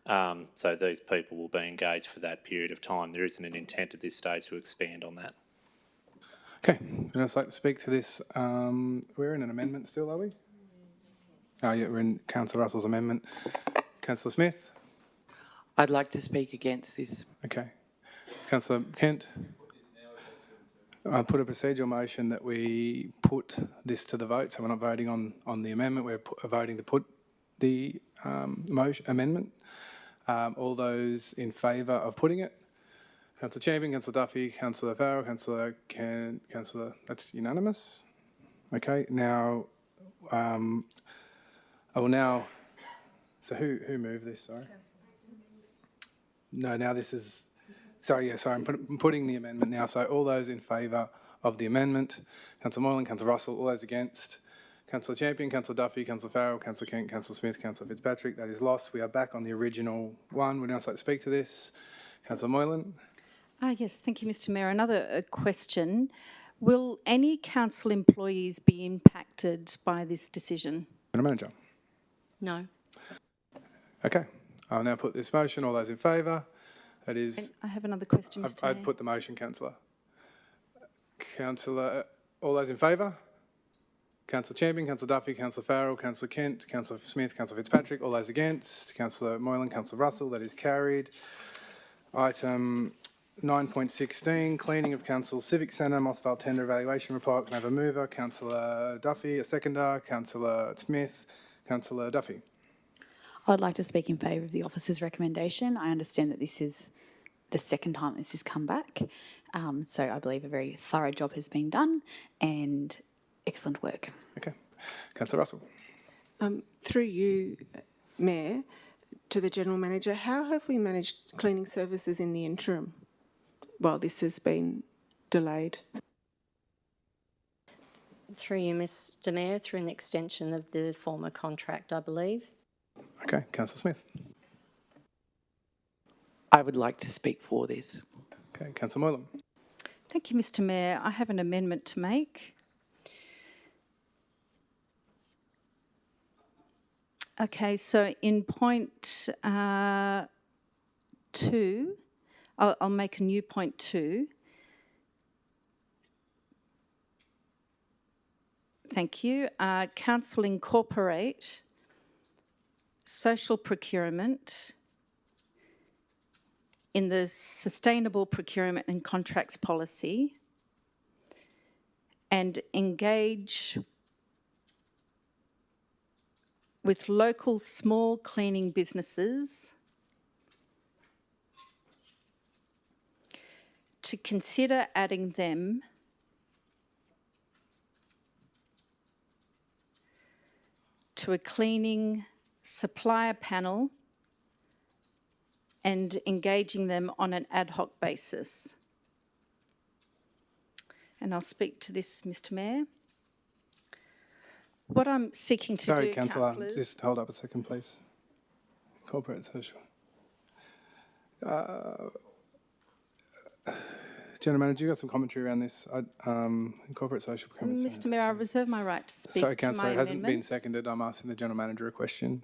So these people will be engaged for that period of time. There isn't an intent at this stage to expand on that. Okay, I'd just like to speak to this. We're in an amendment still, are we? Oh, yeah, we're in Councillor Russell's amendment. Councillor Smith? I'd like to speak against this. Okay. Councillor Kent? I put a procedural motion that we put this to the vote, so we're not voting on the amendment, we're voting to put the amendment. All those in favour of putting it? Councillor Champion, Councillor Duffy, Councillor Farrell, Councillor, that's unanimous. Okay, now, I will now, so who moved this, sorry? No, now this is, sorry, I'm putting the amendment now. So all those in favour of the amendment, Councillor Moylan, Councillor Russell, all those against, Councillor Champion, Councillor Duffy, Councillor Farrell, Councillor Kent, Councillor Smith, Councillor Fitzpatrick, that is lost. We are back on the original one. Would now like to speak to this. Councillor Moylan. Yes, thank you, Mr Mayor. Another question. Will any council employees be impacted by this decision? General Manager. No. Okay. I'll now put this motion. All those in favour? That is... I have another question, Mr Mayor. I'd put the motion, Councillor. Councillor, all those in favour? Councillor Champion, Councillor Duffy, Councillor Farrell, Councillor Kent, Councillor Smith, Councillor Fitzpatrick. All those against. Councillor Moylan, Councillor Russell. That is carried. Item 9.16, cleaning of Council Civic Centre, Mossvale Tender Evaluation Report. Can I have a mover? Councillor Duffy, a seconder. Councillor Smith, Councillor Duffy. I'd like to speak in favour of the officer's recommendation. I understand that this is the second time this has come back, so I believe a very thorough job has been done and excellent work. Okay. Councillor Russell. Through you, Mayor, to the General Manager, how have we managed cleaning services in the interim while this has been delayed? Through you, Mr Mayor, through an extension of the former contract, I believe. Okay. Councillor Smith. I would like to speak for this. Okay. Councillor Moylan. Thank you, Mr Mayor. I have an amendment to make. Okay, so in point 2, I'll make a new point 2. Thank you. Council incorporate social procurement in the sustainable procurement and contracts policy and engage with local small cleaning businesses to consider adding them to a cleaning supplier panel and engaging them on an ad hoc basis. And I'll speak to this, Mr Mayor. What I'm seeking to Sorry, do, Councillor, councillors... just hold up a second, please. Corporate social. General Manager, you got some commentary around this? Corporate social procurement. Mr Mayor, I reserve my right to speak Sorry, to Councillor, my it hasn't been amendment. seconded. I'm asking the General Manager a question.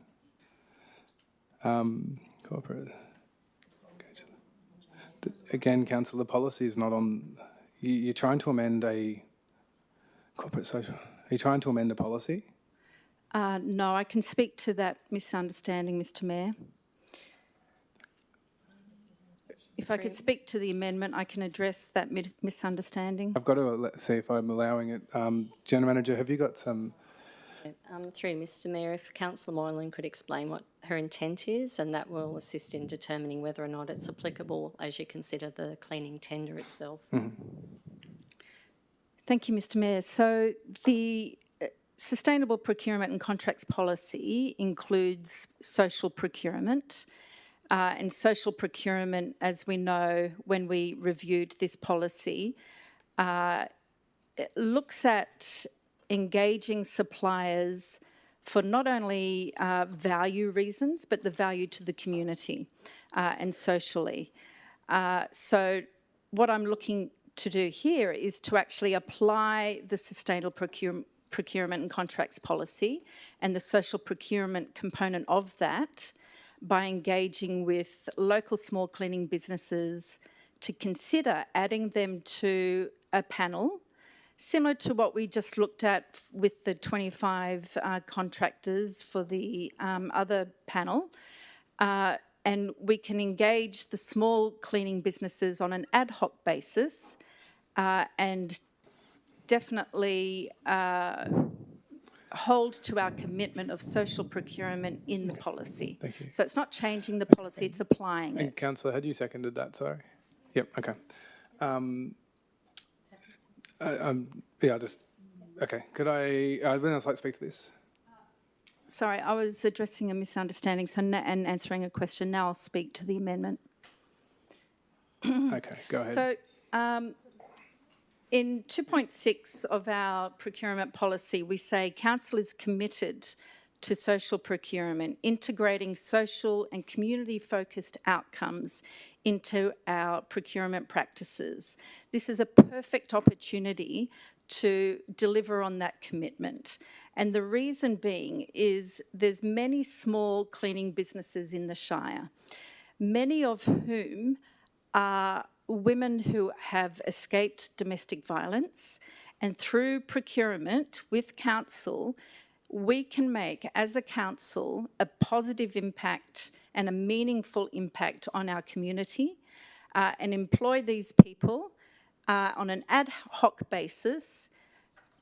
Corporate. Again, Councillor, the policy is not on... You're trying to amend a corporate social... Are you trying to amend a policy? No, I can speak to that misunderstanding, Mr Mayor. If I could speak to the amendment, I can address that misunderstanding. I've got to see if I'm allowing it. General Manager, have you got some... Through Mr Mayor, if Councillor Moylan could explain what her intent is, and that will assist in determining whether or not it's applicable as you consider the cleaning tender itself. Thank you, Mr Mayor. So the Sustainable Procurement and Contracts Policy includes social procurement. And social procurement, as we know, when we reviewed this policy, it looks at engaging suppliers for not only value reasons, but the value to the community and socially. So what I'm looking to do here is to actually apply the Sustainable Procurement and Contracts Policy and the social procurement component of that by engaging with local small cleaning businesses to consider adding them to a panel, similar to what we just looked at with the 25 contractors for the other panel. And we can engage the small cleaning businesses on an ad hoc basis and definitely hold to our commitment of social procurement in the policy. Thank you. So it's not changing the policy, it's applying And it. Councillor, had you seconded that? Sorry. Yep. Okay. Yeah. Just okay. Could I? Would else like to speak to this? Sorry, I was addressing a misunderstanding and answering a question. Now I'll speak to the amendment. Okay. Go ahead. So in 2.6 of our procurement policy, we say Council is committed to social procurement, integrating social and community-focused outcomes into our procurement practices. This is a perfect opportunity to deliver on that commitment. And the reason being is there's many small cleaning businesses in the Shire, many of whom are women who have escaped domestic violence And through procurement with council, we can make, as a council, a positive impact and a meaningful impact on our community and employ these people on an ad hoc basis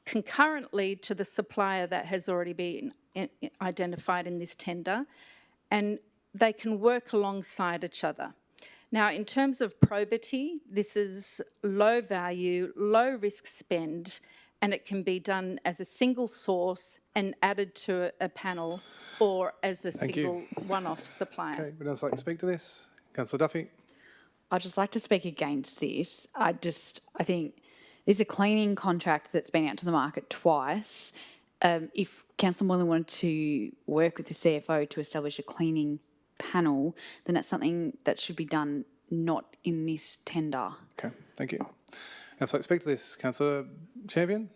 concurrently to the supplier that has already been identified in this tender, and they can work alongside each other. Now, in terms of probity, this is low value, low risk spend, and it can be done as a single source and added to a panel or as a single one-off supplier. Okay, would else like to speak to this? Councillor Duffy. I'd just like to speak against this. I think there's a cleaning contract that's been out to the market twice. If Councillor Moylan wanted to work with the CFO to establish a cleaning panel, then that's something that should be done not in this tender. Okay, thank you. Else like to speak to this? Councillor Champion.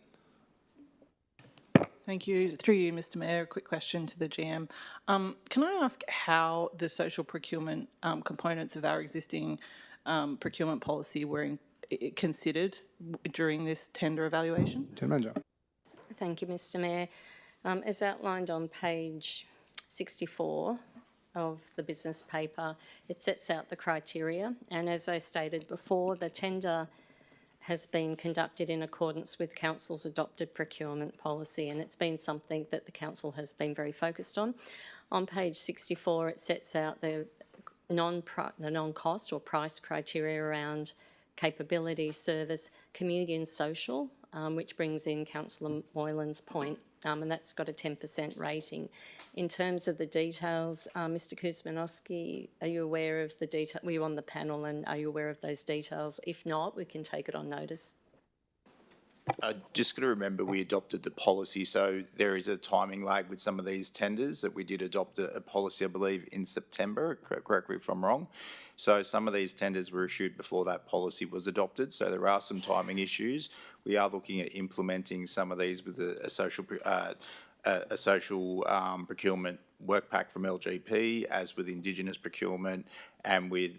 Thank you. Through you, Mr Mayor, a quick question to the GM. Can I ask how the social procurement components of our existing procurement policy were considered during this tender evaluation? General Manager. Thank you, Mr Mayor. As outlined on page 64 of the business paper, it sets out the criteria, and as I stated before, the tender has been conducted in accordance with Council's adopted procurement policy, and it's been something that the Council has been very focused on. On page 64, it sets out the non-cost or price criteria around capability, service, community and social, which brings in Councillor Moylan's point, and that's got a 10% rating. In terms of the details, Mr Kuzmanowski, are you aware of the detail? Were you on the panel and are you aware of those details? If not, we can take it on notice. Just got to remember we adopted the policy, so there is a timing lag with some of these tenders that we did adopt a policy, I believe, in September, correct me if I'm wrong. So some of these tenders were issued before that policy was adopted, so there are some timing issues. We are looking at implementing some of these with a social procurement work pack from LGP, as with Indigenous procurement and with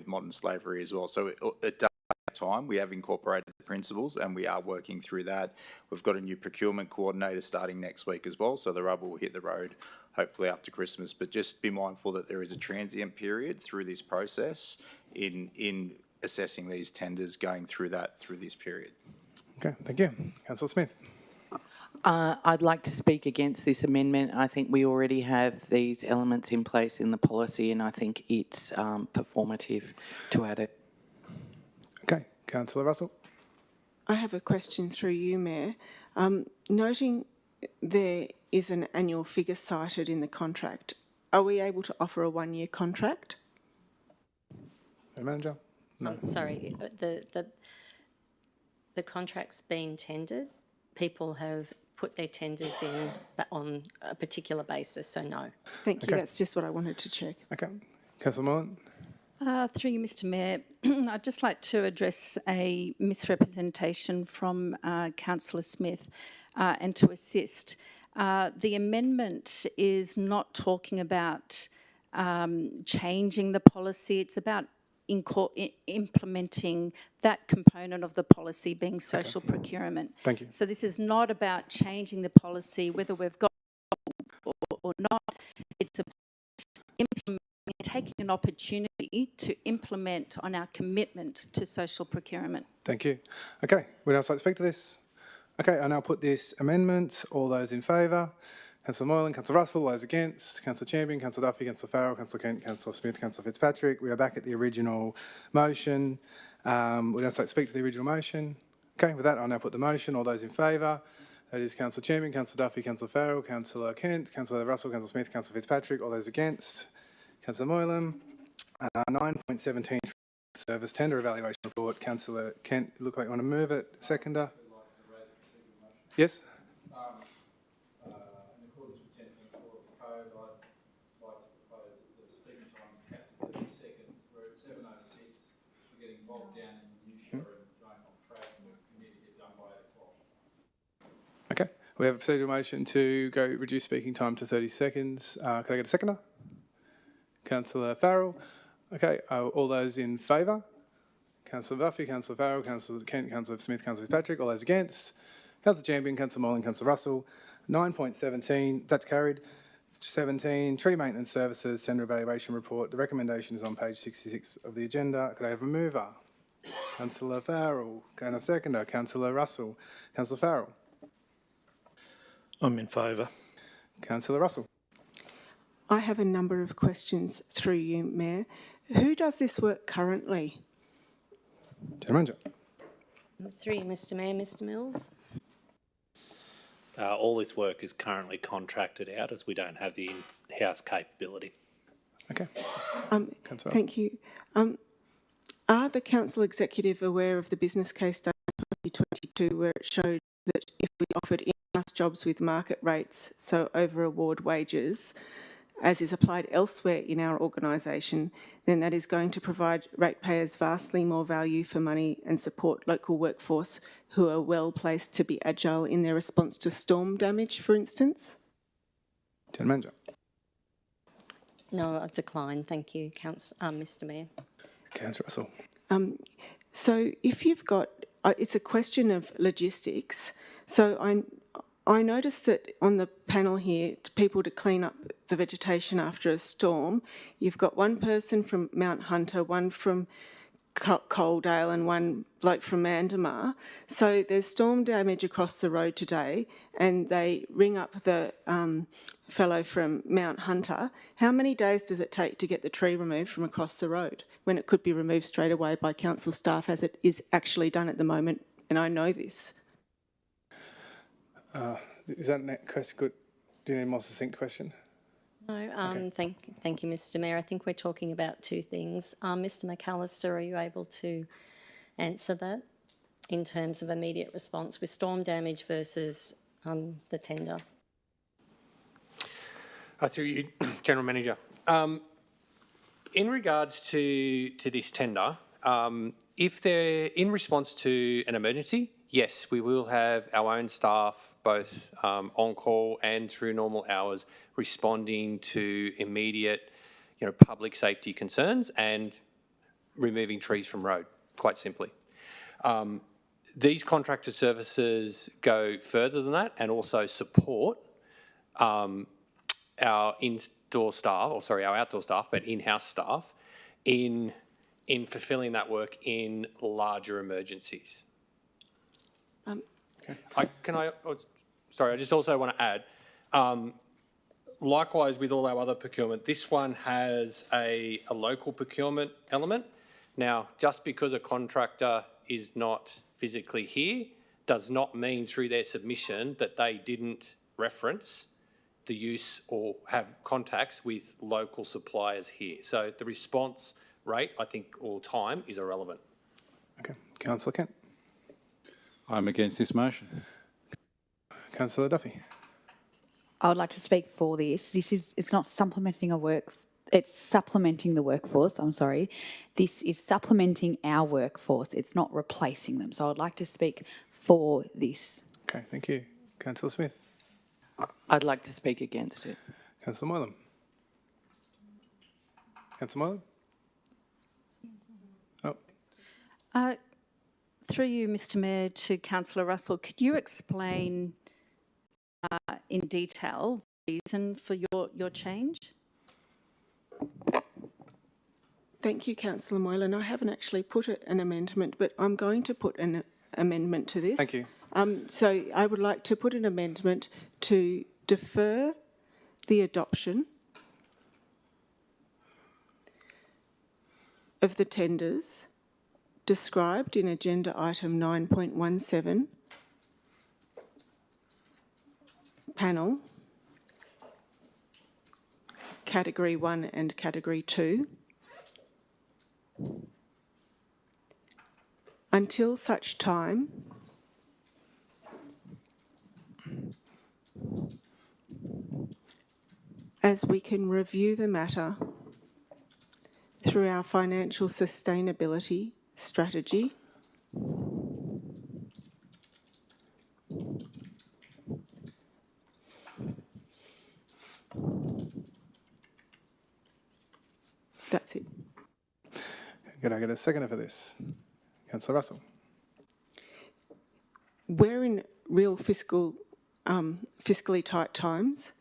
modern slavery as well. So it does take time. We have incorporated the principles and we are working through that. We've got a new procurement coordinator starting next week as well, so the rubber will hit the road hopefully after Christmas. But just be mindful that there is a transient period through this process in assessing these tenders, going through this period. Okay, thank you. Councillor Smith. I'd like to speak against this amendment. I think we already have these elements in place in the policy, and I think it's performative to add it. Okay, Councillor Russell. I have a question through you, Mayor. Noting there is an annual figure cited in the contract, are we able to offer a one-year contract? Manager? No. Sorry, the contract's been tendered. People have put their tenders in on a particular basis, so no. Thank you, that's just what I wanted to check. Okay. Councillor Moylan. Through you, Mr Mayor, I'd just like to address a misrepresentation from Councillor Smith and to assist. The amendment is not talking about changing the policy, it's about implementing that component of the policy being social procurement. Thank you. So this is not about changing the policy, whether we've got or not. It's about taking an opportunity to implement on our commitment to social procurement. Thank you. Okay, would else like to speak to this? Okay, I now put this amendment. All those in favour? Councillor Moylan, Councillor Russell, those against, Councillor Champion, Councillor Duffy, Councillor Farrell, Councillor Kent, Councillor Smith, Councillor Fitzpatrick. We are back at the original motion. Would else like to speak to the original motion? Okay, with that, I'll now put the motion. All those in favour? That is Councillor Champion, Councillor Duffy, Councillor Farrell, Councillor Kent, Councillor Russell, Councillor Smith, Councillor Fitzpatrick. All those against? Councillor Moylan. 9.17 service tender evaluation report. Councillor Kent, you look like you want to move it. Seconder? Yes? In accordance with 10.4 of the code, I'd like to propose that the speaking time is capped at 30 seconds. We're at 7:06. We're getting bogged down in the minutiae and going off track, and we need to get done by 8 o'clock. Okay, we have a procedural motion to go reduce speaking time to 30 seconds. Can I get a seconder? Councillor Farrell. Okay, all those in favour? Councillor Duffy, Councillor Farrell, Councillor Kent, Councillor Smith, Councillor Fitzpatrick. All those against? Councillor Champion, Councillor Moylan, Councillor Russell. 9.17, that's carried. 17, Tree Maintenance Services Tender Evaluation Report. The recommendation is on page 66 of the agenda. Could I have a mover? Councillor Farrell. Can I seconder? Councillor Russell. Councillor Farrell. I'm in favour. Councillor Russell. I have a number of questions through you, Mayor. Who does this work currently? General Manager. Through you, Mr Mayor. Mr Mills. All this work is currently contracted out as we don't have the in-house capability. Okay. Councillor Thank you. Are the council executive aware of the business case done in 2022 where it showed that if we offered in-house jobs with market rates, so over-award wages, as is applied elsewhere in our organisation, then that is going to provide ratepayers vastly more value for money and support local workforce who are well placed to be agile in their response to storm damage, for instance? General Manager. No, I've declined. Thank you, Mr Mayor. Councillor Russell. So if you've got, it's a question of logistics. So I noticed that on the panel here, people to clean up the vegetation after a storm, you've got one person from Mount Hunter, one from Coaldale and one bloke from Mandamar. So there's storm damage across the road today and they ring up the fellow from Mount Hunter. How many days does it take to get the tree removed from across the road when it could be removed straight away by council staff as it is actually done at the moment? And I know this. Is that next question good? Do you need a more succinct question? No, Okay. thank you, Mr Mayor. I think we're talking about two things. Mr McAllister, are you able to answer that in terms of immediate response with storm damage versus the tender? Through you, General Manager. In regards to this tender, if they're in response to an emergency, yes, we will have our own staff, both on call and through normal hours, responding to immediate, public safety concerns and removing trees from road, quite simply. These contracted services go further than that and also support our outdoor staff, but in-house staff in fulfilling that work in larger emergencies. I just also want to add, likewise with all our other procurement, this one has a local procurement element. Now, just because a contractor is not physically here does not mean through their submission that they didn't reference the use or have contacts with local suppliers here. So the response rate, I think, or time is irrelevant. Okay. Councillor Kent. I'm against this motion. Councillor Duffy. I would like to speak for this. It's not supplementing it's supplementing the workforce, I'm sorry. This is supplementing our workforce. It's not replacing them. So I'd like to speak for this. Okay, thank you. Councillor Smith. I'd like to speak against it. Councillor Moylan. Councillor Moylan. Through you, Mr Mayor, to Councillor Russell, could you explain in detail the reason for your change? Thank you, Councillor Moylan. I haven't actually put an amendment, but I'm going to put an amendment to this. Thank you. So I would like to put an amendment to defer the adoption of the tenders described in agenda item 9.17, panel, category 1 and category 2, until such time as we can review the matter through our financial sustainability strategy That's it. Can I get a seconder for this? Councillor Russell. We're in real fiscally tight times,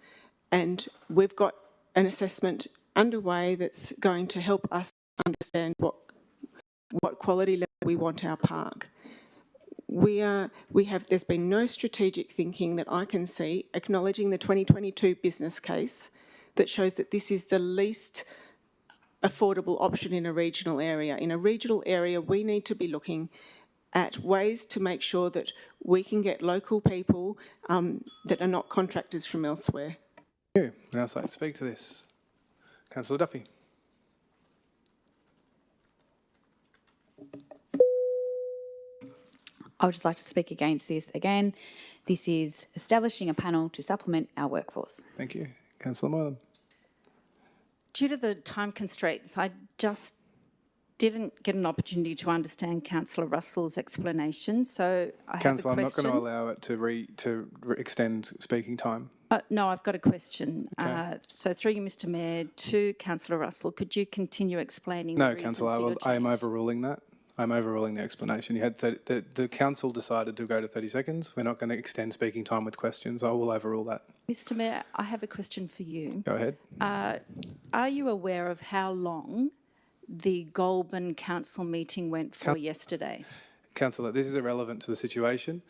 and we've got an assessment underway that's going to help us understand what quality level we want our park. There's been no strategic thinking that I can see acknowledging the 2022 business case that shows that this is the least affordable option in a regional area. In a regional area, we need to be looking at ways to make sure that we can get local people that are not contractors from elsewhere. Thank you. Would else like to speak to this? Councillor Duffy. I would just like to speak against this again. This is establishing a panel to supplement our workforce. Thank you. Councillor Moylan. Due to the time constraints, I just didn't get an opportunity to understand Councillor Russell's explanation, so I Councillor, have a I'm not question. going to allow it to extend speaking time. No, I've got a question. Okay. So through you, Mr Mayor, to Councillor Russell, could you continue explaining No, the reason Councillor, for your I am change? overruling that. I'm overruling the explanation. You had the council decided to go to 30 seconds. We're not going to extend speaking time with questions. I will overrule that. Mr Mayor, I have a question for you. Go ahead. Are you aware of how long the Goulburn Council meeting went for yesterday? Councillor, this is irrelevant to the situation.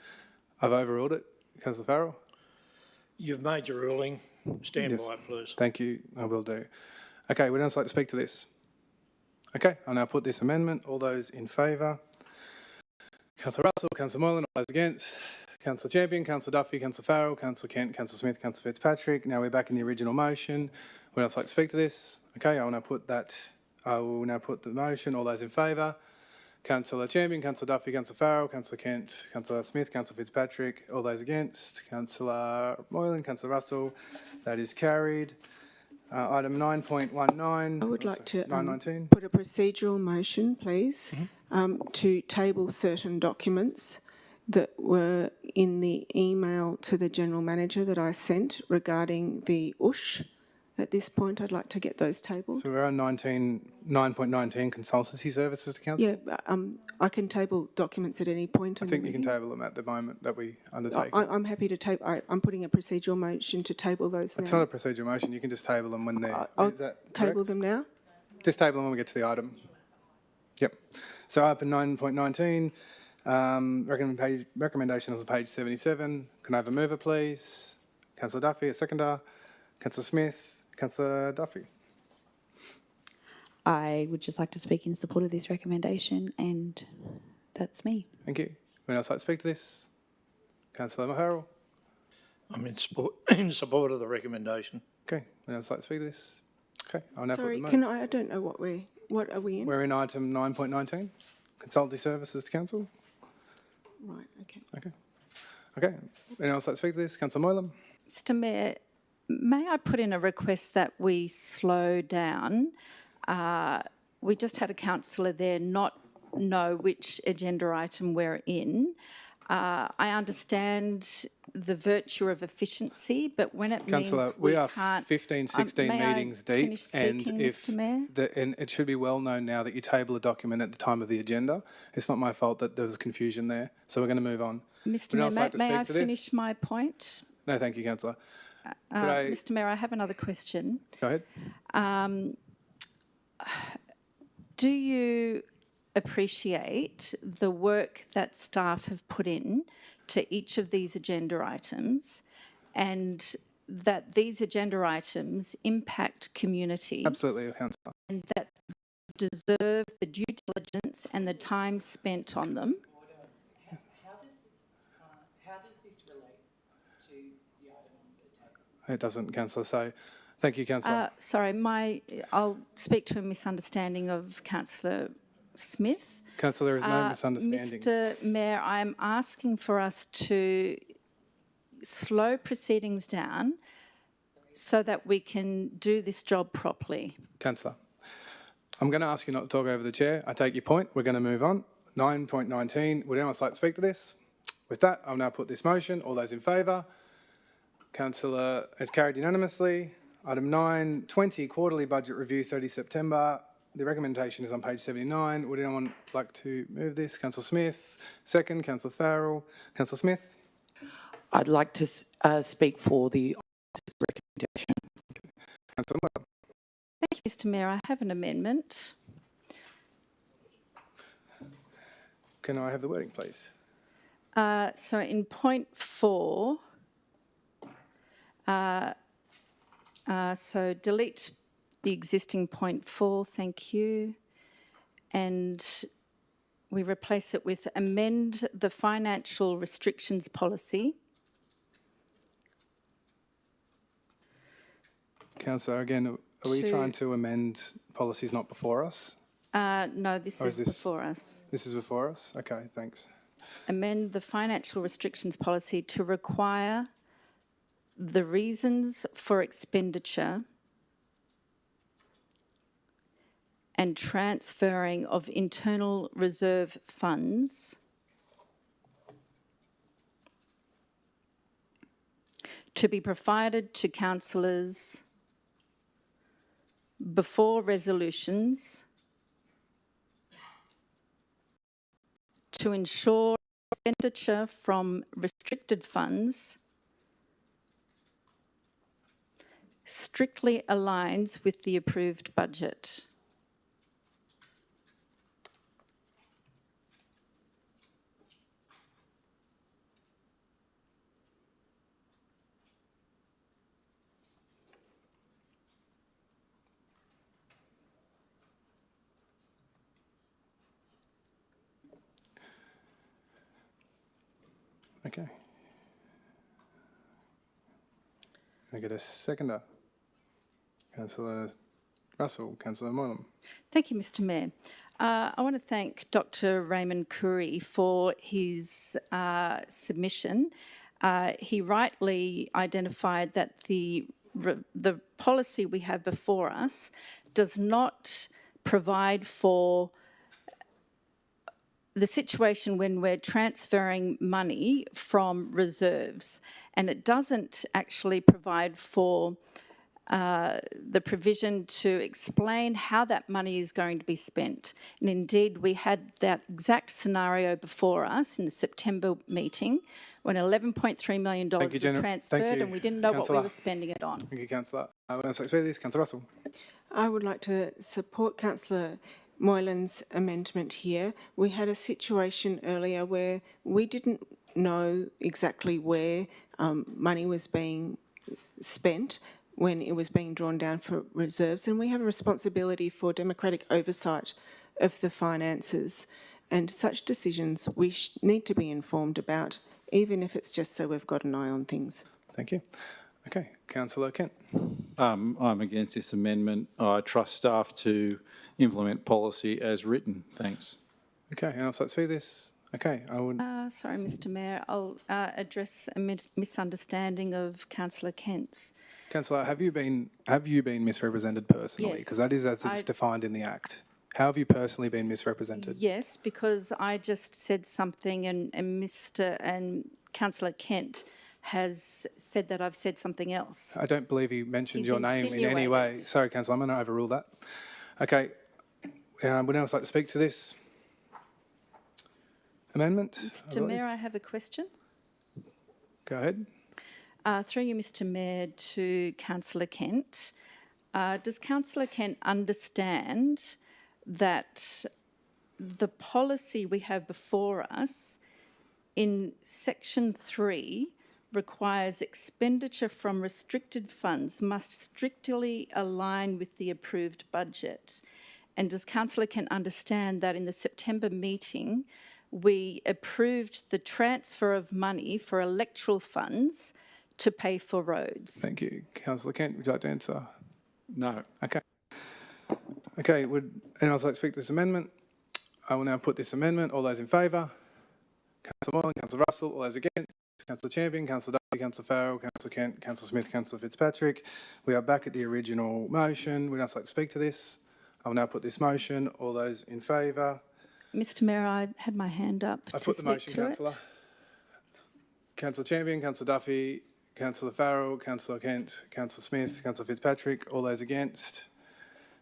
I've overruled it. Councillor Farrell? You've made your ruling. Stand Yes. by it, please. Thank you. I will do. Okay, would anyone like to speak to this? Okay, I'll now put this amendment. All those in favour? Councillor Russell, Councillor Moylan, all those against? Councillor Champion, Councillor Duffy, Councillor Farrell, Councillor Kent, Councillor Smith, Councillor Fitzpatrick. Now we're back in the original motion. Would else like to speak to this? Okay, I will now put the motion. All those in favour? Councillor Champion, Councillor Duffy, Councillor Farrell, Councillor Kent, Councillor Smith, Councillor Fitzpatrick. All those against? Councillor Moylan, Councillor Russell. That is carried. Item 9.19. I would like to 919. put a procedural motion, please, to table certain documents that were in the email to the General Manager that I sent regarding the USH. At this point, I'd like to get those tabled. So we're on 9.19 consultancy services to council? Yeah, I can table documents at any point. I think you can table them at the moment that we undertake. I'm happy to table. I'm putting a procedural motion to table those now. It's not a procedural motion. You can just table them when they're... I'll is that table correct? them now. Just table them when we get to the item. Yep. So item 9.19, recommendation is on page 77. Can I have a mover, please? Councillor Duffy, a seconder. Councillor Smith. Councillor Duffy. I would just like to speak in support of this recommendation, and that's me. Thank you. Anyone else like to speak to this? Councillor Maharrell. I'm in support of the recommendation. Okay. Anyone else like to speak to this? Okay. I'll now Sorry, put the I don't know what are we in? We're in item 9.19, consultancy services to council. Right, okay. Okay. Anyone else like to speak to this? Councillor Moylan. Mr Mayor, may I put in a request that we slow down? We just had a councillor there not know which agenda item we're in. I understand the virtue of efficiency, but when it Councillor, means we are can't... 15, 16 may I meetings deep, finish speaking, Mr Mayor? and it should be well known now that you table a document at the time of the agenda. It's not my fault that there was confusion there, so we're going to move on. Mr Would anyone Mayor, else like to may speak I to this? finish my point? No, thank you, Councillor. Mr Mayor, I have another question. Go ahead. Do you appreciate the work that staff have put in to each of these agenda items, and that these agenda items impact community Absolutely, Councillor. and that deserve the due diligence and the time spent on them? How does this relate to the item on the table? It doesn't, Councillor, so thank you, Councillor. Sorry, I'll speak to a misunderstanding of Councillor Smith. Councillor, there is no misunderstanding. Mr Mayor, I'm asking for us to slow proceedings down so that we can do this job properly. Councillor, I'm going to ask you not to talk over the chair. I take your point. We're going to move on. 9.19, would anyone else like to speak to this? With that, I'll now put this motion. All those in favour? Councillor, has carried unanimously. Item 9.20, quarterly budget review, 30 September. The recommendation is on page 79. Would anyone like to move this? Councillor Smith, second. Councillor Farrell. Councillor Smith. I'd like to speak for the officer's recommendation. Councillor Moylan. Thank you, Mr Mayor. I have an amendment. Can I have the wording, please? So in point 4, so delete the existing point 4, thank you, and we replace it with amend the financial restrictions policy. Councillor, again, are we trying to amend policies not before us? No, this is before us. This is before us? Okay, thanks. Amend the financial restrictions policy to require the reasons for expenditure and transferring of internal reserve funds to be provided to councillors before resolutions to ensure expenditure from restricted funds strictly aligns with the approved budget. Okay. Can I get a seconder? Councillor Russell, Councillor Moylan. Thank you, Mr Mayor. I want to thank Dr Raymond Curry for his submission. He rightly identified that the policy we have before us does not provide for the situation when we're transferring money from reserves, and it doesn't actually provide for the provision to explain how that money is going to be spent. And indeed, we had that exact scenario before us in the September meeting when $11.3 million was transferred and we didn't know what we were spending it on. Thank you, Councillor. Councillor Russell. I would like to support Councillor Moylan's amendment here. We had a situation earlier where we didn't know exactly where money was being spent when it was being drawn down for reserves, and we have a responsibility for democratic oversight of the finances, and such decisions we need to be informed about, even if it's just so we've got an eye on things. Thank you. Okay, Councillor Kent. I'm against this amendment. I trust staff to implement policy as written. Thanks. Okay, and I'll see this. Okay, I would. Sorry, Mr Mayor, I'll address a misunderstanding of Councillor Kent's. Councillor, have you been misrepresented personally? Because that is as it's defined in the Act. How have you personally been misrepresented? Yes, because I just said something and Councillor Kent has said that I've said something else. I don't believe he mentioned He's your name in any way. insinuated. Sorry, Councillor, I'm going to overrule that. Okay, would anyone else like to speak to this amendment? Mr Mayor, I have a question. Go ahead. Through you, Mr Mayor, to Councillor Kent. Does Councillor Kent understand that the policy we have before us in section 3 requires expenditure from restricted funds must strictly align with the approved budget? And does Councillor Kent understand that in the September meeting we approved the transfer of money for electoral funds to pay for roads? Thank you. Councillor Kent, would you like to answer? No. Okay. Okay, would anyone else like to speak to this amendment? I will now put this amendment. All those in favour? Councillor Moylan, Councillor Russell, all those against? Councillor Champion, Councillor Duffy, Councillor Farrell, Councillor Kent, Councillor Smith, Councillor Fitzpatrick. We are back at the original motion. Would anyone else like to speak to this? I will now put this motion. All those in favour? Mr Mayor, I had my hand up I to put the speak motion, to Councillor. it. Councillor Champion, Councillor Duffy, Councillor Farrell, Councillor Kent, Councillor Smith, Councillor Fitzpatrick. All those against?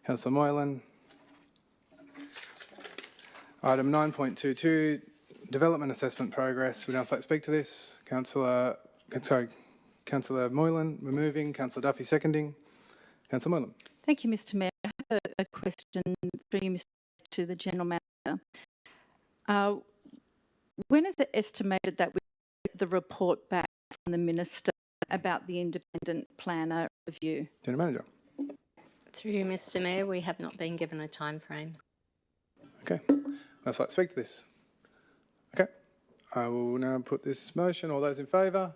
Councillor Moylan. Item 9.22, development assessment progress. Would else like to speak to this? Councillor Moylan moving, Councillor Duffy seconding. Councillor Moylan. Thank you, Mr Mayor. I have a question through you, to the General Manager. When is it estimated that we get the report back from the Minister about the independent planner review? General Manager. Through you, Mr Mayor, we have not been given a time frame. Okay. I'd like to speak to this. Okay. I will now put this motion. All those in favour?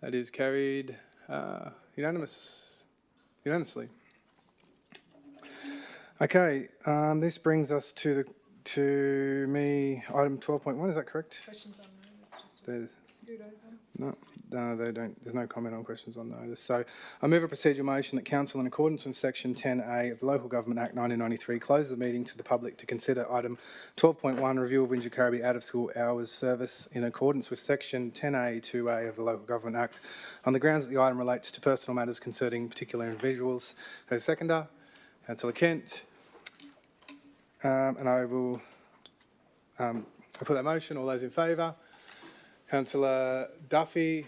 That is carried unanimously. Okay. This brings us to item 12.1. Is that correct? Questions on notice, There's- scoot over. No, they don't. There's no comment on questions on notice. So I move a procedural motion that Council, in accordance with Section 10A of the Local Government Act 1993, closes the meeting to the public to consider item 12.1, review of Wingecarribee out-of-school hours service in accordance with Section 10A 2A of the Local Government Act, on the grounds that the item relates to personal matters concerning particular individuals. Co-seconder, Councillor Kent, and I will I put that motion. All those in favour? Councillor Duffy,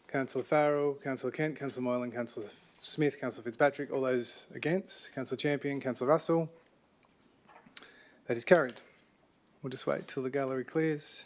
Councillor Farrell, Councillor Kent, Councillor Moylan, Councillor Smith, Councillor Fitzpatrick. All those against? Councillor Champion, Councillor Russell. That is carried. We'll just wait till the gallery clears.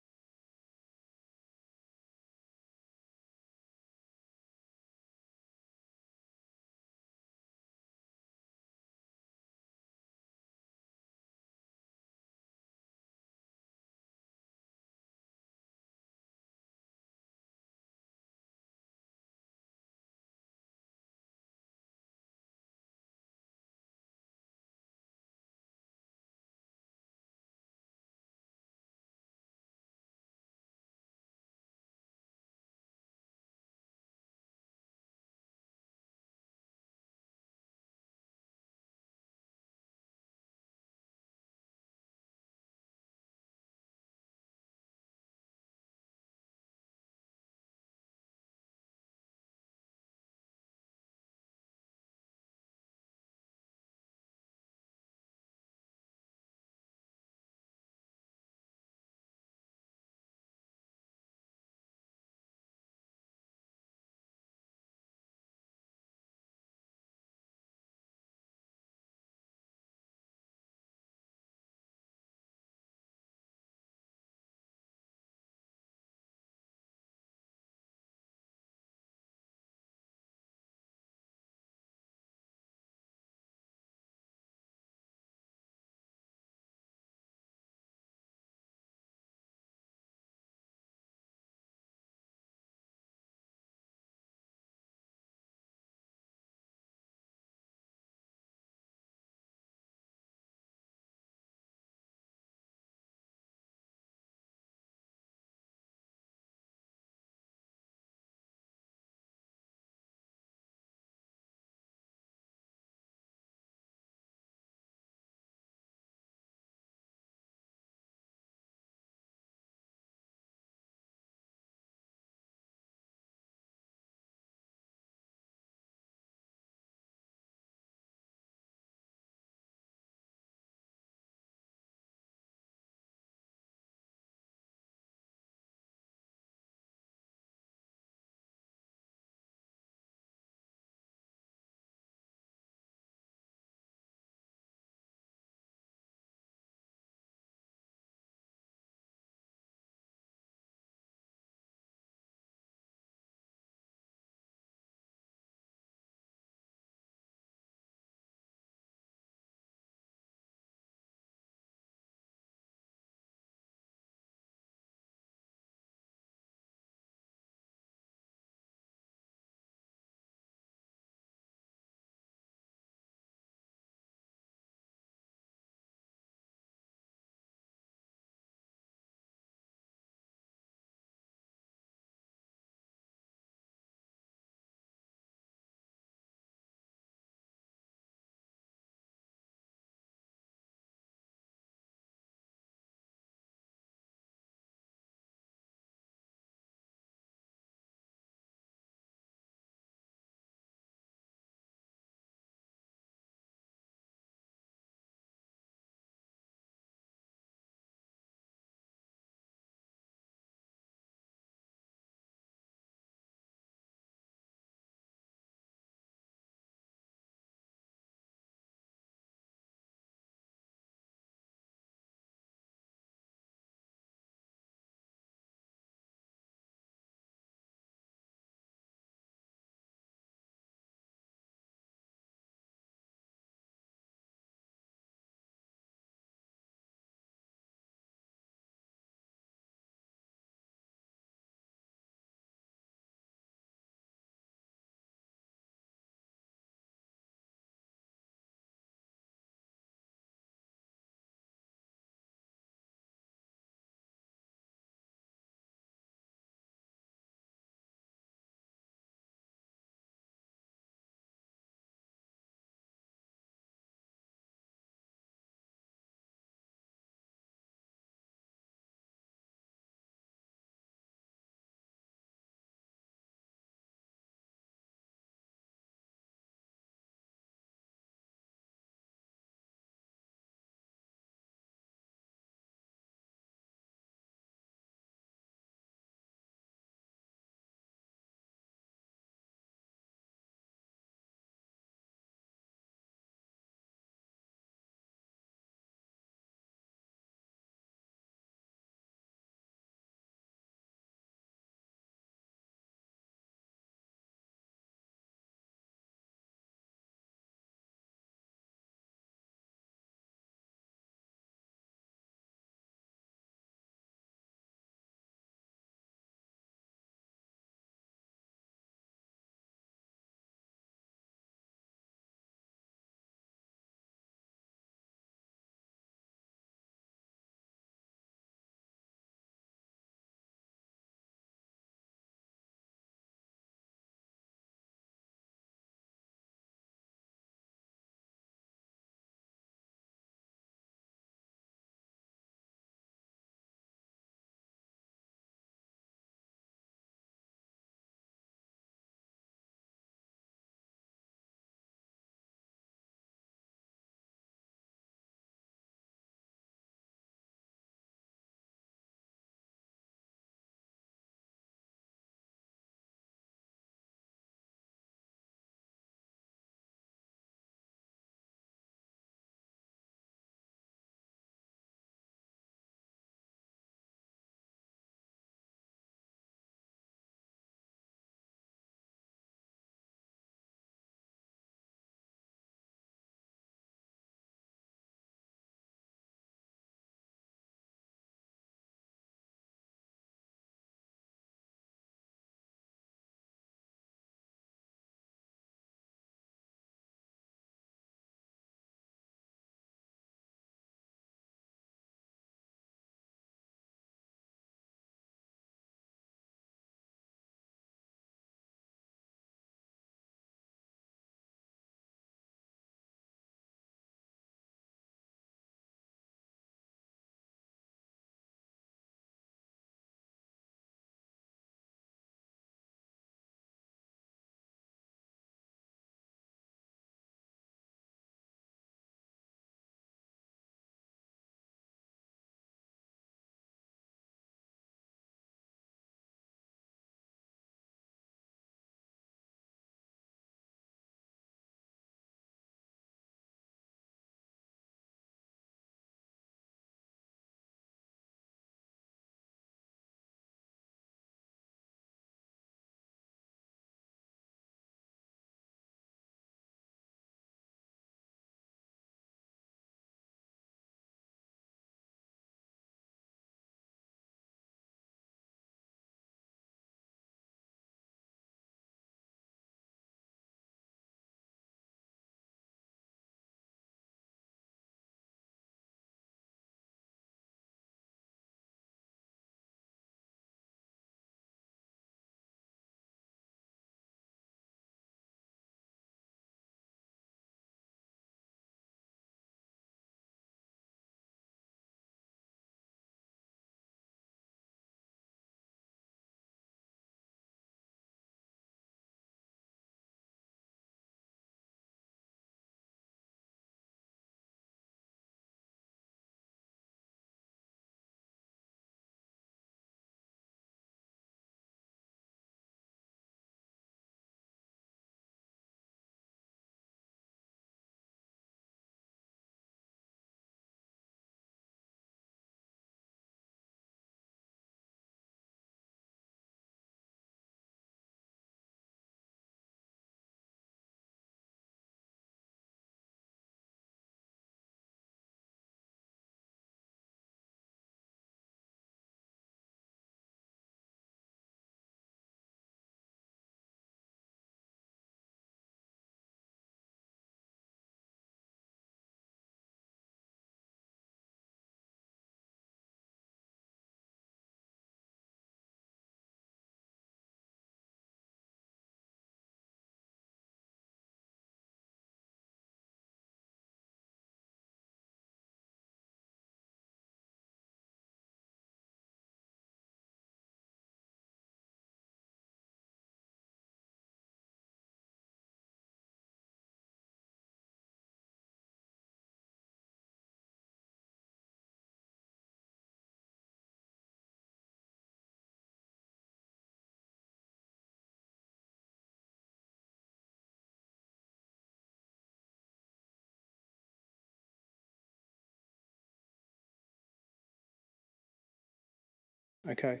Okay.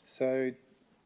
So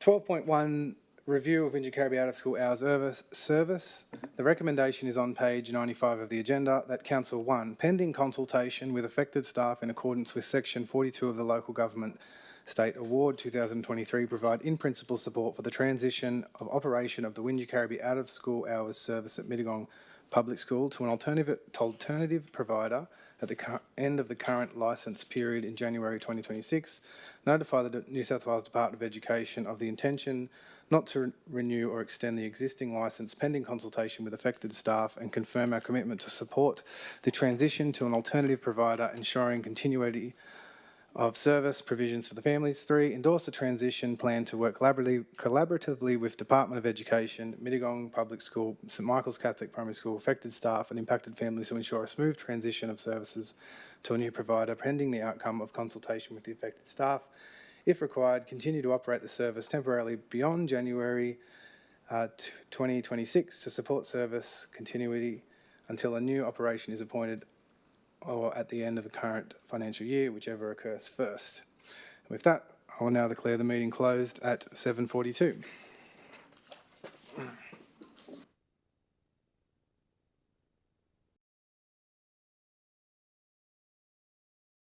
12.1, review of Wingecarribee Out of School Hours Service. The recommendation is on page 95 of the agenda that Council 1, pending consultation with affected staff in accordance with section 42 of the Local Government State Award 2023, provide in principle support for the transition of operation of the Wingecarribee Out of School Hours Service at Mittagong Public School to an alternative provider at the end of the current licence period in January 2026. Notify the New South Wales Department of Education of the intention not to renew or extend the existing licence pending consultation with affected staff, and confirm our commitment to support the transition to an alternative provider, ensuring continuity of service provisions for the families. 3, endorse a transition plan to work collaboratively with Department of Education, Mittagong Public School, St Michael's Catholic Primary School, affected staff and impacted families to ensure a smooth transition of services to a new provider pending the outcome of consultation with the affected staff. If required, continue to operate the service temporarily beyond January 2026 to support service continuity until a new operation is appointed or at the end of the current financial year, whichever occurs first. With that, I will now declare the meeting closed at 7:42.